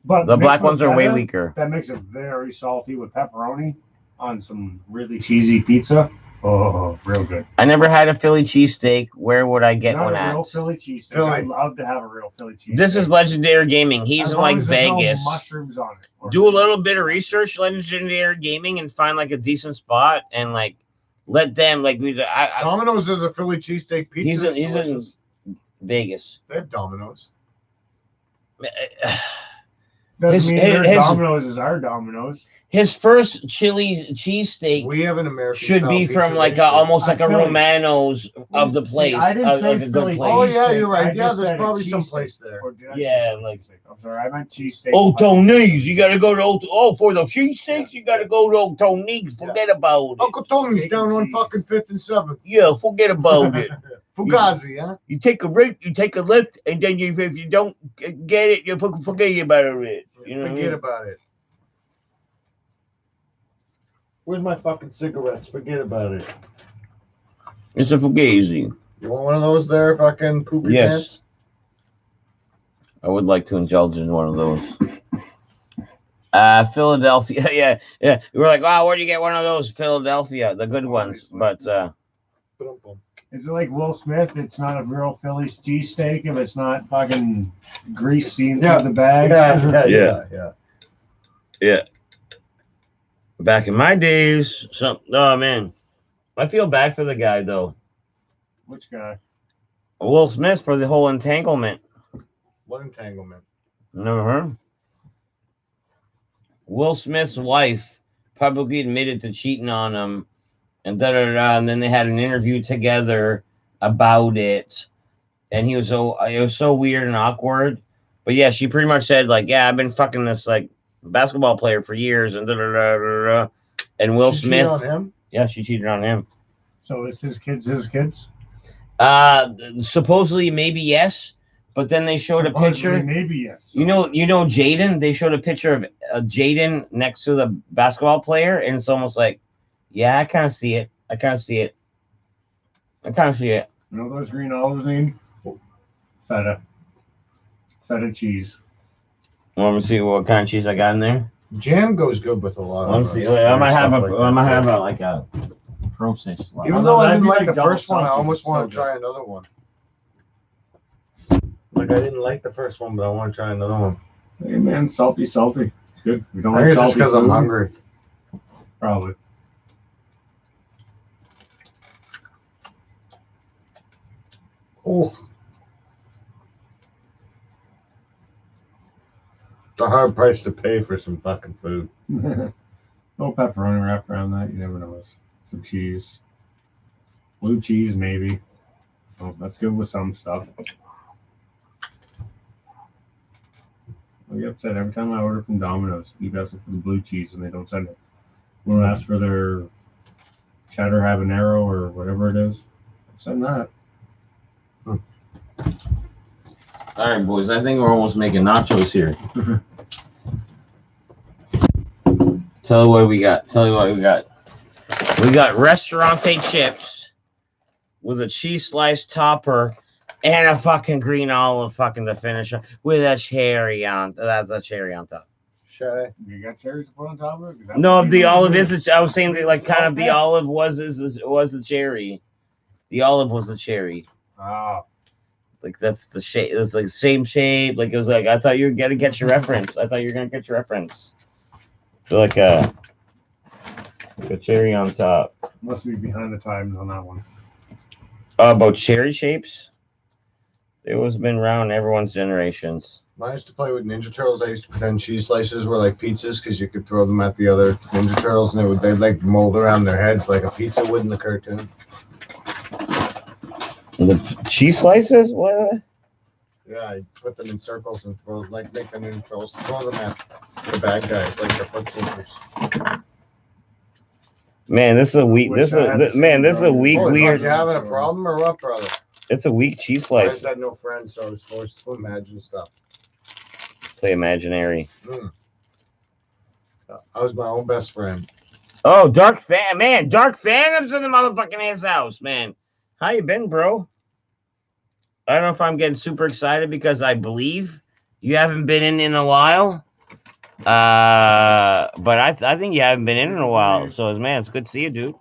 S1: But
S3: The
S1: mixed
S3: black
S1: with
S3: ones are way
S1: feta,
S3: weaker.
S1: That makes it very salty with pepperoni on some really cheesy pizza. Oh, real good.
S3: I never had a Philly cheesesteak. Where would I get
S1: Not
S3: one
S1: a real
S3: at?
S1: Philly cheesesteak.
S2: Philly.
S1: I'd love to have a real Philly cheesesteak.
S3: This is Legendary Gaming. He's
S1: As
S3: in
S1: long
S3: like
S1: as there's no
S3: Vegas.
S1: mushrooms on it. Or-
S3: Do a little bit of research, Legendary Gaming, and find like a decent spot and like let them like we.
S2: Domino's is a Philly cheesesteak pizza.
S3: He's
S2: It's
S3: in
S2: delicious.
S3: Vegas.
S2: They have Domino's.
S1: Doesn't
S3: his-
S1: mean their
S3: his-
S1: Domino's is our Domino's.
S3: His first chili cheesesteak
S2: We have an American.
S3: should
S2: style
S3: be
S2: pizza
S3: from like
S2: nation.
S3: almost like a
S1: Philly.
S3: Romano's of the
S1: See,
S3: place.
S1: I didn't say
S3: like a good
S1: Philly
S3: place.
S2: Oh yeah,
S1: cheesesteak.
S2: you're right.
S1: I
S2: Yeah,
S1: just
S2: there's
S1: said a
S2: probably some
S1: cheesesteak.
S2: place there.
S1: Or did I
S3: Yeah,
S1: say
S3: like-
S1: cheesesteak? I'm sorry, I meant cheesesteak.
S3: Oh, Tony's. You gotta go to for the cheesesteaks. You gotta go to Tony's. Forget about it.
S2: Uncle Tony's
S1: Steak
S2: down
S1: and
S2: on
S1: cheese.
S2: fucking 5th and 7th.
S3: Yeah, forget about it.
S2: Fugazi, huh?
S3: You take a right, you take a left, and then if you don't get it, you forget about it. You know what I
S2: Forget
S3: mean?
S2: about it. Where's my fucking cigarettes? Forget about it.
S3: It's a fugazi.
S2: You want one of those there, fucking poopy
S3: Yes.
S2: pants?
S3: I would like to indulge in one of those. Philadelphia. Yeah. We were like, wow, where do you get one of those? Philadelphia, the good ones. But
S2: Ba-dum-bum.
S1: Is it like Will Smith? It's not a real Philly cheesesteak if it's not fucking grease seen
S2: Yeah.
S1: through the bag.
S2: Yeah.
S3: Yeah. Back in my days, oh man, I feel bad for the guy though.
S1: Which guy?
S3: Will Smith for the whole entanglement.
S2: What entanglement?
S3: Never heard. Will Smith's wife publicly admitted to cheating on him, and and then they had an interview together about it, and it was so weird and awkward. But yeah, she pretty much said like, yeah, I've been fucking this like basketball player for years, and and Will
S2: She
S3: Smith.
S2: cheated on him?
S3: Yeah, she cheated on him.
S1: So is his kids his kids?
S3: Supposedly maybe yes, but then they showed a
S1: Supposedly,
S3: picture.
S1: maybe yes.
S3: You know Jaden. They showed a picture of Jaden next to the basketball player, and it's almost like, yeah, I kind of see it. I kind of see it. I kind of see it.
S1: You know what those green olives need? Feta. Feta cheese.
S3: Want me to see what kind of cheese I got in there?
S2: Jam goes good with a lot
S3: Let
S2: of
S3: me see.
S2: other
S3: I might have
S2: stuff
S3: a.
S2: like
S3: I
S2: that,
S3: might
S2: too.
S3: have a like a process.
S2: Even though I
S1: That'd
S2: didn't
S1: be
S2: like
S1: like
S2: the
S1: double
S2: first one, I
S1: sausage,
S2: almost
S1: it's
S2: want
S1: so
S2: to try another one. Like I didn't like the first one, but I want to try another one.
S1: Hey man, salty. It's good. We don't
S2: I
S1: like
S2: think it's just
S1: salty
S2: because I'm
S1: food?
S2: hungry.
S1: Probably.
S2: Oh. The hard price to pay for some fucking food.
S1: No pepperoni wrapped around that. You never know. Some cheese. Blue cheese, maybe. Oh, that's good with some stuff. I get upset every time I order from Domino's. Keep asking for the blue cheese and they don't send it. We'll ask for their cheddar habanero or whatever it is. Send that.
S3: All right, boys. I think we're almost making nachos here. Tell you what we got. We got restaurante chips with a cheese slice topper and a fucking green olive fucking to finish with a cherry on. That's a cherry on top.
S2: Shay.
S1: You got cherries to put on top of it? That
S3: No,
S1: would be
S3: the
S1: really
S3: olive
S1: good.
S3: is. I was saying that, like, kind of the
S1: Okay.
S3: olive was the cherry. The olive was the cherry.
S1: Ah,
S3: Like that's the shape. It's like same shape. Like it was like I thought you were gonna get your reference. So like a cherry on top.
S1: must be behind the times on that one.
S3: About cherry shapes. It was been around everyone's generations.
S2: When I used to play with Ninja Turtles, I used to pretend cheese slices were like pizzas because you could throw them at the other Ninja Turtles and they'd like mold around their heads like a pizza would in the cartoon.
S3: The cheese slices? What?
S2: Yeah, I put them in circles and make the Ninja Turtles, throw them at the bad guys like the foot soldiers.
S3: Man, this is a weak.
S1: Wish I had the
S3: This is a weak,
S2: Holy fuck,
S3: weird.
S2: you having a problem or what, brother?
S3: It's a weak cheese
S2: I just
S3: slice.
S2: had no friends, so I was forced to imagine stuff.
S3: Play imaginary.
S2: I was my own best friend.
S3: Oh, Dark Phantom's in the motherfucking his house, man. How you been, bro? I don't know if I'm getting super excited because I believe you haven't been in a while. But I think you haven't been in a while. So man, it's good to see you, dude.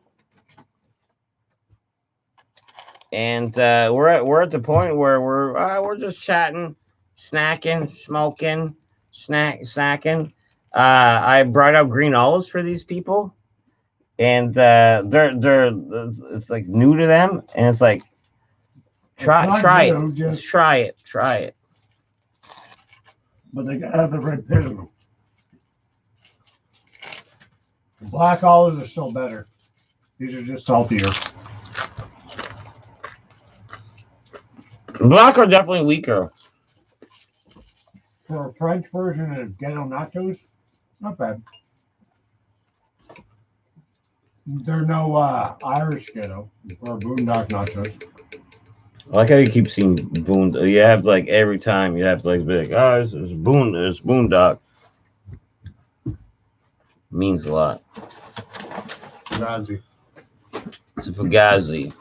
S3: And we're at the point where we're just chatting, snacking, smoking, snacking. I brought out green olives for these people, and it's like new to them, and it's like try it,
S1: Just,
S3: try it.
S1: but they gotta have the red pit in them. The black olives are still better. These are just saltier.
S3: Black are definitely weaker.
S1: For a French version of ghetto nachos, not bad. They're no Irish ghetto or boondock nachos.
S3: I like how you keep seeing boon. You have like every time you have to like be like, oh, it's boondock. Means a lot.
S2: Nazi.
S3: It's a fugazi.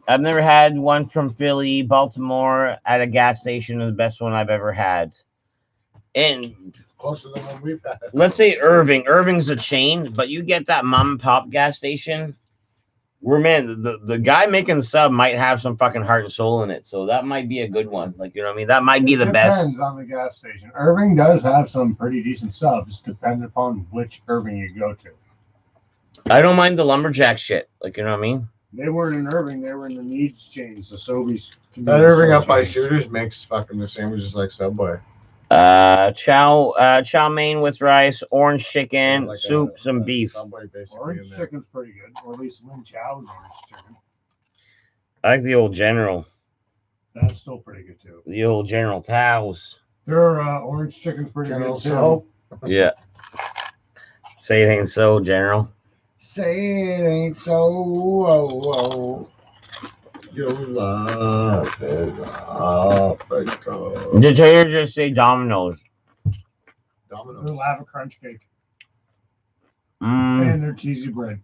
S3: I've never had one from Philly, Baltimore at a gas station. Is the best one I've ever had. And
S2: Closer than one we've had.
S3: let's say Irving. Irving's a chain, but you get that mom and pop gas station. the guy making the sub might have some fucking heart and soul in it, so that might be a good one. Like, you know what I mean? That might be the best.
S1: Depends on the gas station. Irving does have some pretty decent subs, depending upon which Irving you go to.
S3: I don't mind the lumberjack shit. Like, you know what I mean?
S1: They weren't in Irving, they were in the Needs chains, the Sobeys.
S2: That Irving up by Shooters makes fucking the sandwiches like Subway.
S3: Chow mein with rice, orange chicken,
S2: Like
S3: soup, some beef.
S2: Subway basically
S1: Orange
S2: in there.
S1: chicken's pretty good, or at least Lin Chow's orange chicken.
S3: I like the old General.
S1: That's still pretty good too.
S3: The old General Taos.
S1: Their orange chicken's pretty
S2: General
S1: good too.
S2: So.
S3: Yeah. Say it ain't so, General.
S2: Say it ain't so. Oh. Your love is Africa.
S3: Did you just say Domino's?
S2: Domino's.
S1: Their lava crunch cake
S3: Mm.
S1: and their cheesy bread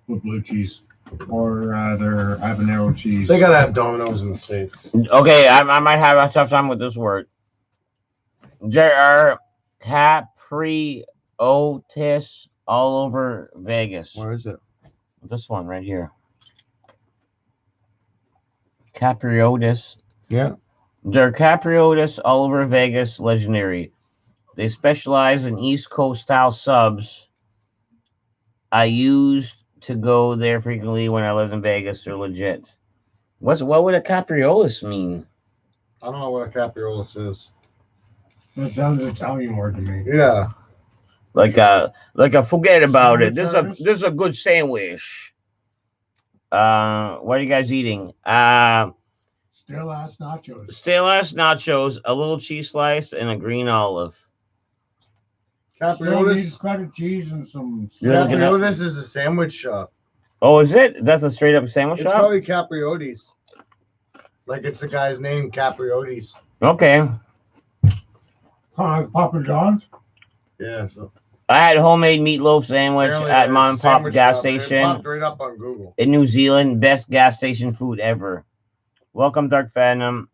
S1: with blue cheese, or their habanero cheese.
S2: They gotta have Domino's in the States.
S3: Okay, I might have a tough time with this word. There are Capriotis all over Vegas.
S2: Where is it?
S3: This one right here. Capriotis.
S2: Yeah.
S3: They're Capriotis all over Vegas, legendary. They specialize in East Coast style subs. I used to go there frequently when I lived in Vegas. They're legit. What would a Capriolis mean?
S2: I don't know what a capriolis is.
S1: That sounds Italian word to me.
S2: Yeah.
S3: Like a forget about it.
S1: Sandwich
S3: This is a good sandwich. What are you guys eating?
S1: Still ass nachos.
S3: Stale ass nachos, a little cheese slice, and a green olive.
S1: Still needs
S2: Capriolis.
S1: cottage cheese and some.
S3: You're looking at-
S2: Capriolis is a sandwich shop.
S3: Oh, is it? That's a straight up sandwich
S2: It's
S3: shop?
S2: probably Capriotis. Like it's the guy's name, Capriotis.
S3: Okay.
S1: Papa John's.
S2: Yeah. So
S3: I had homemade meatloaf sandwich
S2: apparently
S3: at
S2: it's
S3: mom and
S2: a
S3: pop
S2: sandwich
S3: gas
S2: shop, and it
S3: station
S2: popped right up on Google.
S3: in New Zealand. Best gas station food ever. Welcome, Dark Phantom.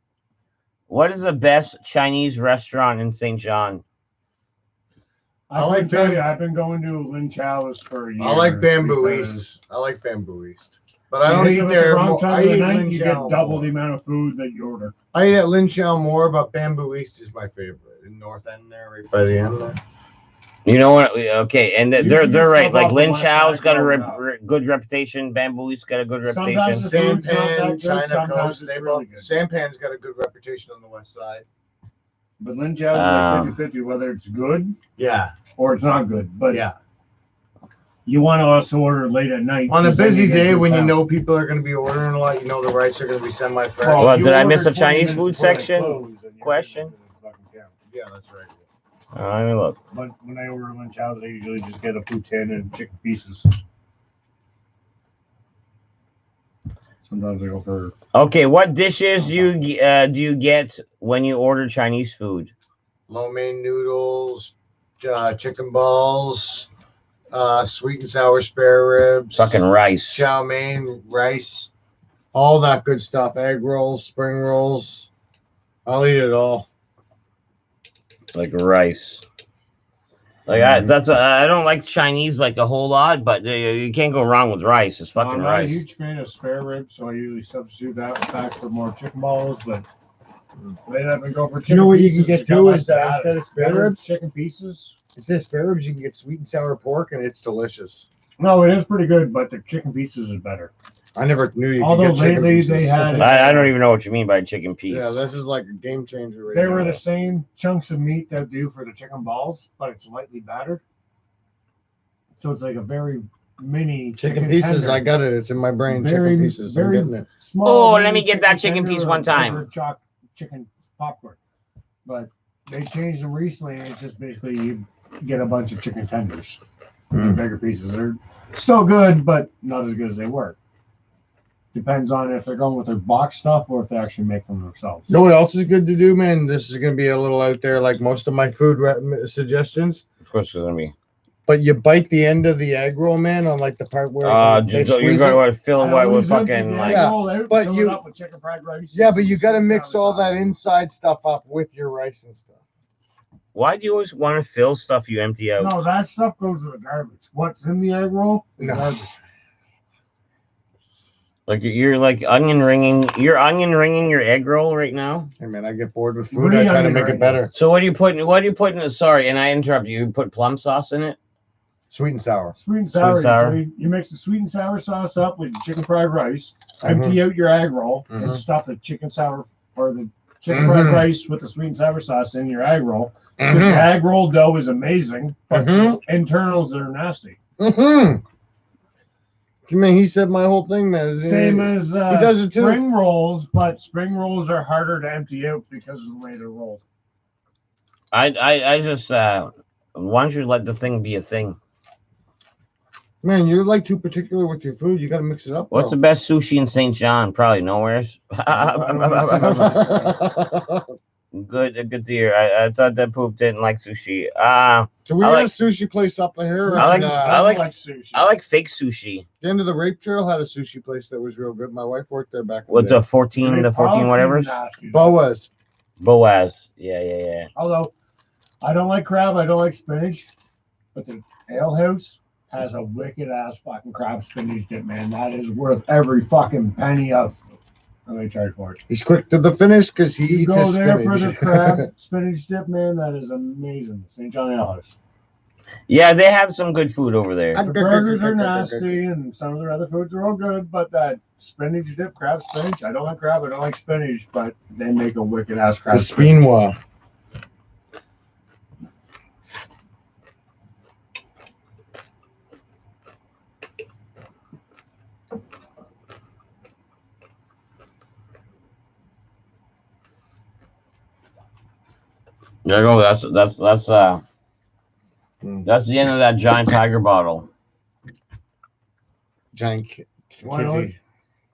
S3: What is the best Chinese restaurant in St. John?
S2: I
S1: I
S2: like
S1: like tell
S2: Bam-
S1: you, I've been going to Lin Chow's for years.
S2: I like Bamboo
S1: because
S2: East. I like Bamboo East. But I
S1: you
S2: don't
S1: hit
S2: eat
S1: them at
S2: there.
S1: the wrong time
S2: I
S1: of the
S2: eat
S1: night,
S2: Lin
S1: you
S2: Chow
S1: get double
S2: more.
S1: the amount of food that you order.
S2: I eat at Lin Chow more, but Bamboo East is my favorite. In North End there, right by the end there.
S3: You know what? Okay, and
S1: You
S3: they're
S1: should
S3: they're
S1: get
S3: right.
S1: stuff
S3: Like
S1: off the
S3: Lin
S1: west
S3: Chow's
S1: side
S3: got a
S1: growing up.
S3: good reputation. Bamboo's got a good reputation.
S1: Sometimes the food's not that
S2: Sampan,
S1: good,
S2: China
S1: sometimes
S2: Coast,
S1: it's
S2: they
S1: really
S2: both.
S1: good.
S2: Sampan's got a good reputation on the west side.
S1: But Lin Chow's like 50-50, whether it's good
S2: Yeah,
S1: or it's not good. But
S2: yeah.
S1: you want to also order late at night.
S2: On a
S1: 'cause then
S2: busy
S1: you get
S2: day
S1: good
S2: when you
S1: time.
S2: know people are going to be ordering a lot, you know the rice are going to be semi-fresh.
S1: Well,
S3: Well,
S1: if you
S3: did I
S1: order
S3: miss the
S1: 20
S3: Chinese
S1: minutes
S3: food
S1: before they
S3: section?
S1: close, then you're
S3: Question?
S1: gonna fucking count.
S2: Yeah, that's right.
S3: Let me look.
S1: But when I order Lin Chow's, I usually just get a poutine and chicken pieces. Sometimes I go for
S3: Okay, what dishes do you get when you order Chinese food?
S2: Lo mein noodles, chicken balls, sweet and sour spare ribs,
S3: Fucking rice.
S2: chow mein, rice, all that good stuff. Egg rolls, spring rolls. I'll eat it all.
S3: Like rice. Like I don't like Chinese like a whole lot, but you can't go wrong with rice. It's fucking
S1: I'm not a
S3: rice.
S1: huge fan of spare ribs, so I usually substitute that back for more chicken balls. But they have to go for chicken
S2: You know what you
S1: pieces.
S2: can get
S1: It's got
S2: too
S1: less
S2: is that
S1: fat.
S2: instead of spare
S1: Better
S2: ribs,
S1: chicken pieces.
S2: instead of spare ribs, you can get sweet and sour pork, and it's delicious.
S1: No, it is pretty good, but the chicken pieces is better.
S2: I never knew you
S1: Although
S2: could get chicken
S1: lately
S2: pieces.
S1: they had-
S3: I don't even know what you mean by chicken piece.
S2: Yeah, this is like a game changer right
S1: They
S2: now.
S1: were the same chunks of meat that do for the chicken balls, but it's lightly battered. So it's like a very mini
S2: Chicken pieces,
S1: tender.
S2: I got it. It's in my brain.
S1: Very-
S2: Chicken pieces. I'm
S1: very-
S2: getting it.
S1: Small.
S3: Oh, let
S1: mini
S3: me get that chicken
S1: tender
S3: piece
S1: or
S3: one time.
S1: regular chicken popcorn. But they changed them recently, and it's just basically you get a bunch of chicken tenders.
S2: Mm.
S1: Bigger pieces. They're still good, but not as good as they were. Depends on if they're going with their box stuff or if they actually make them themselves.
S2: You know what else is good to do, man? This is going to be a little out there, like most of my food suggestions.
S3: Of course, it's gonna be.
S2: But you bite the end of the egg roll, man, on like the part where they
S3: You're
S2: squeeze it.
S3: gonna fill it
S1: I
S3: with
S1: always empty
S3: fucking
S1: the
S3: like.
S1: egg roll out,
S2: but
S1: fill
S2: you-
S1: it up with chicken fried rice.
S2: Yeah, but you got to
S1: Sit
S2: mix
S1: down
S2: all
S1: on the
S2: that
S1: side.
S2: inside stuff up with your rice and stuff.
S3: Why do you always want to fill stuff you empty out?
S1: No, that stuff goes to the garbage. What's in the egg roll is
S2: No.
S1: garbage.
S3: Like you're like onion ringing. You're onion ringing your egg roll right now.
S2: Hey man, I get bored with
S1: What
S2: food.
S1: are
S2: I
S1: you
S2: try to
S1: onion
S2: make
S1: right
S2: it better.
S3: So what are you putting? What are you putting? Sorry, and I interrupt you. You put plum sauce in it.
S2: Sweet and sour.
S1: Sweet and sour.
S3: Sweet and sour.
S1: So you mix the sweet and sour sauce up with chicken fried rice. Empty out your egg roll and stuff the chicken sour or the chicken fried rice with the sweet and sour sauce in your egg roll. Because the egg roll dough is amazing, but the internals are nasty.
S2: I mean, he said my whole thing, man.
S1: Same as
S2: he does it too.
S1: spring rolls, but spring rolls are harder to empty out because of the way they're rolled.
S3: I just why don't you let the thing be a thing?
S2: Man, you're like too particular with your food. You got to mix it up.
S3: What's the best sushi in St. John? Probably nowhere's. Good to hear. I thought that poop didn't like sushi.
S2: So we had a sushi place up here.
S3: I like
S1: sushi.
S3: I like fake sushi.
S2: The end of the rape trail had a sushi place that was real good. My wife worked there back in
S3: With
S2: the day.
S3: the 14 whatever's.
S2: Boaz.
S3: Yeah.
S1: Although I don't like crab, I don't like spinach, but the ale house has a wicked ass fucking crab spinach dip, man. That is worth every fucking penny of. How many charge for it?
S2: He's quick to the finish because he eats
S1: go
S2: his
S1: there
S2: spinach.
S1: for the crab spinach dip, man. That is amazing. St. John Ale House.
S3: Yeah, they have some good food over there.
S1: The burgers are nasty, and some of their other foods are all good, but that spinach dip, crab spinach, I don't like crab, I don't like spinach, but they make a wicked ass crab
S2: The spinois.
S3: There you go. That's the end of that giant tiger bottle.
S2: Giant
S1: Why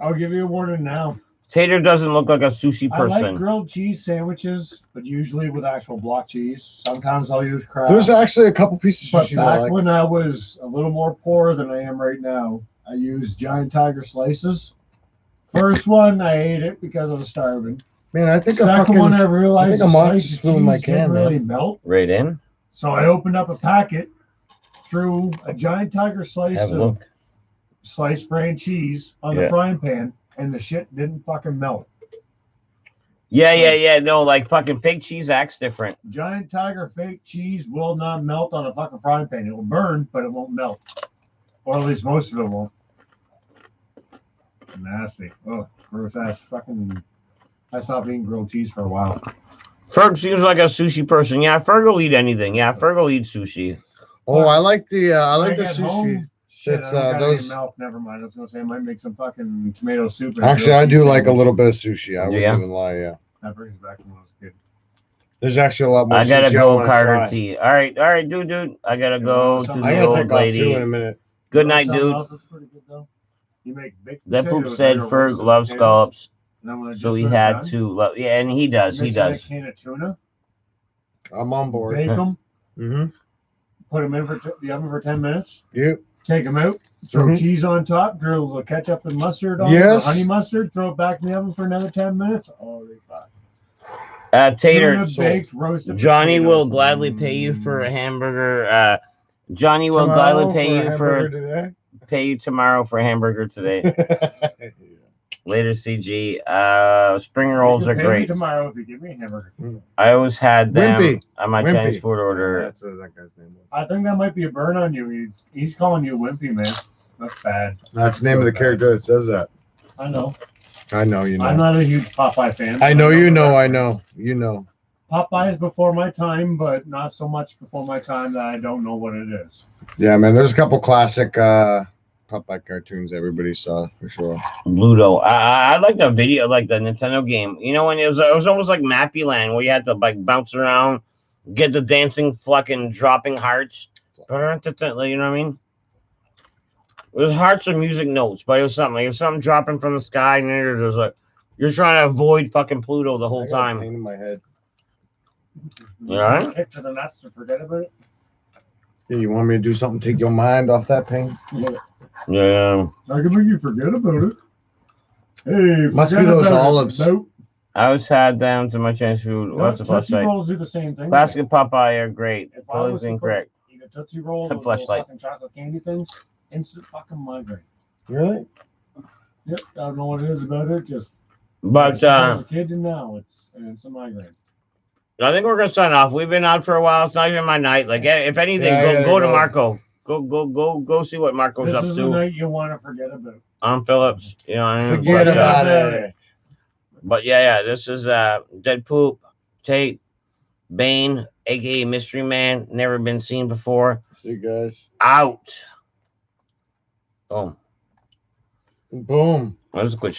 S1: I'll give you a warning now.
S3: Tater doesn't look like a sushi
S1: I
S3: person.
S1: like grilled cheese sandwiches, but usually with actual block cheese. Sometimes I'll use crab.
S2: There's actually a couple pieces of
S1: But
S2: sushi
S1: back
S2: I like.
S1: when I was a little more poor than I am right now, I used giant tiger slices. First one, I ate it because I was starving.
S2: Man, I think
S1: Second one, I realized
S2: a
S1: the
S2: moth
S1: slice
S2: just
S1: of
S2: flew in my
S1: cheese
S2: can,
S1: didn't
S2: man.
S1: really melt.
S3: Right in.
S1: So I opened up a packet, threw a giant tiger slice
S3: Have a
S1: of
S3: look.
S1: sliced bran cheese on the frying pan, and the shit didn't fucking melt.
S3: Yeah. No, like fucking fake cheese acts different.
S1: Giant tiger fake cheese will not melt on a fucking frying pan. It will burn, but it won't melt. Or at least most of it won't. Nasty. Oh, gross ass fucking. I stopped eating grilled cheese for a while.
S3: Ferg seems like a sushi person. Yeah, Ferg will eat anything. Yeah, Ferg will eat sushi.
S2: Oh, I like the sushi.
S1: Home, shit,
S2: It's,
S1: I don't got
S2: those-
S1: any milk. Never mind. I was gonna say I might make some fucking tomato soup.
S2: Actually, I do like a little bit of sushi. I wouldn't
S3: Yeah.
S2: even lie. Yeah.
S1: That brings back when I was a kid.
S2: There's actually a lot more.
S3: I gotta
S2: sushi
S3: go,
S2: wanna
S3: Carter
S2: try.
S3: T. All right, dude. I gotta go to
S1: I
S2: I
S3: the
S2: gotta
S3: old
S2: take off too in a
S3: lady.
S2: minute.
S3: Good night,
S1: Something
S3: dude.
S1: else that's pretty good, though? You make baked
S3: That poop
S1: potatoes,
S3: said
S1: right, or
S3: Ferg
S1: roasted
S3: loves
S1: potatoes,
S3: scallops,
S1: and then when I
S3: so
S1: just
S3: he
S1: put it
S3: had
S1: done,
S3: to. Yeah, and he does. He
S1: mix in a
S3: does.
S1: can of tuna,
S2: I'm on board.
S1: bake them,
S2: Mm-hmm.
S1: put them in for the oven for 10 minutes,
S2: Yep.
S1: take them out, throw
S2: Mhm.
S1: cheese on top, drizzle a little ketchup and mustard on
S2: Yes.
S1: it, or honey mustard, throw it back in the oven for another 10 minutes. Holy fuck.
S3: Tater,
S1: Tuna, baked, roasted
S3: Johnny
S1: potatoes.
S3: will gladly pay you for a hamburger. Johnny will gladly pay you for
S2: today.
S3: pay you tomorrow for a hamburger today. Later, CG. Spring rolls
S1: You
S3: are
S1: can pay me
S3: great.
S1: tomorrow if you give me a hamburger.
S3: I always had them
S2: Wimpy.
S3: on my
S2: Wimpy.
S3: Chinese food order.
S2: That's that guy's name.
S1: I think that might be a burn on you. He's calling you wimpy, man. That's bad.
S2: That's the name of the character that says that.
S1: I know.
S2: I know you know.
S1: I'm not a huge Popeye fan.
S2: I know
S1: but
S2: you know.
S1: the
S2: I
S1: reference.
S2: know you know.
S1: Popeye's before my time, but not so much before my time that I don't know what it is.
S2: Yeah, man. There's a couple classic Popeye cartoons everybody saw for sure.
S3: Bluto. I like the video, like the Nintendo game. You know, when it was almost like Mappy Land, where you had to like bounce around, get the dancing, fucking dropping hearts. You know what I mean? It was hearts or music notes, but it was something. It was something dropping from the sky, and it was like you're trying to avoid fucking Pluto the whole
S2: I got a
S3: time.
S2: pain in my head.
S3: You all right?
S1: Kick to the nuts to forget about it.
S2: Yeah, you want me to do something to take your mind off that pain?
S3: Yeah.
S1: I can make you forget about it. Hey,
S2: Must be
S1: forget
S2: those
S1: about it.
S2: olives.
S1: Nope.
S3: I was had down to my Chinese food. What's the plus
S1: Tootsie
S3: side?
S1: Rolls do the same thing.
S3: Classic Popeye are great.
S1: If I was
S3: Totally
S1: to
S3: incorrect.
S1: eat a Tootsie Roll,
S3: Put
S1: those little
S3: fleshlight.
S1: fucking chocolate candy things, instant fucking migraine.
S2: Really?
S1: Yep, I don't know what it is about it. Just
S3: But
S1: I was a kid and now it's a migraine.
S3: I think we're gonna sign off. We've been out for a while. It's not even my night. Like, if anything,
S2: Yeah, I gotta
S3: go to
S2: go.
S3: Marco. Go see what Marco's
S1: This
S3: up
S1: is the
S3: to.
S1: night you want to forget about.
S3: I'm Phillips. You know what I mean?
S2: Forget
S3: But,
S2: about
S1: about
S2: it.
S3: But yeah, this is Dead Poop, Tate, Bane, aka Mystery Man, never been seen before.
S2: See you guys.
S3: Out. Boom.
S2: Boom.
S3: Let's quit.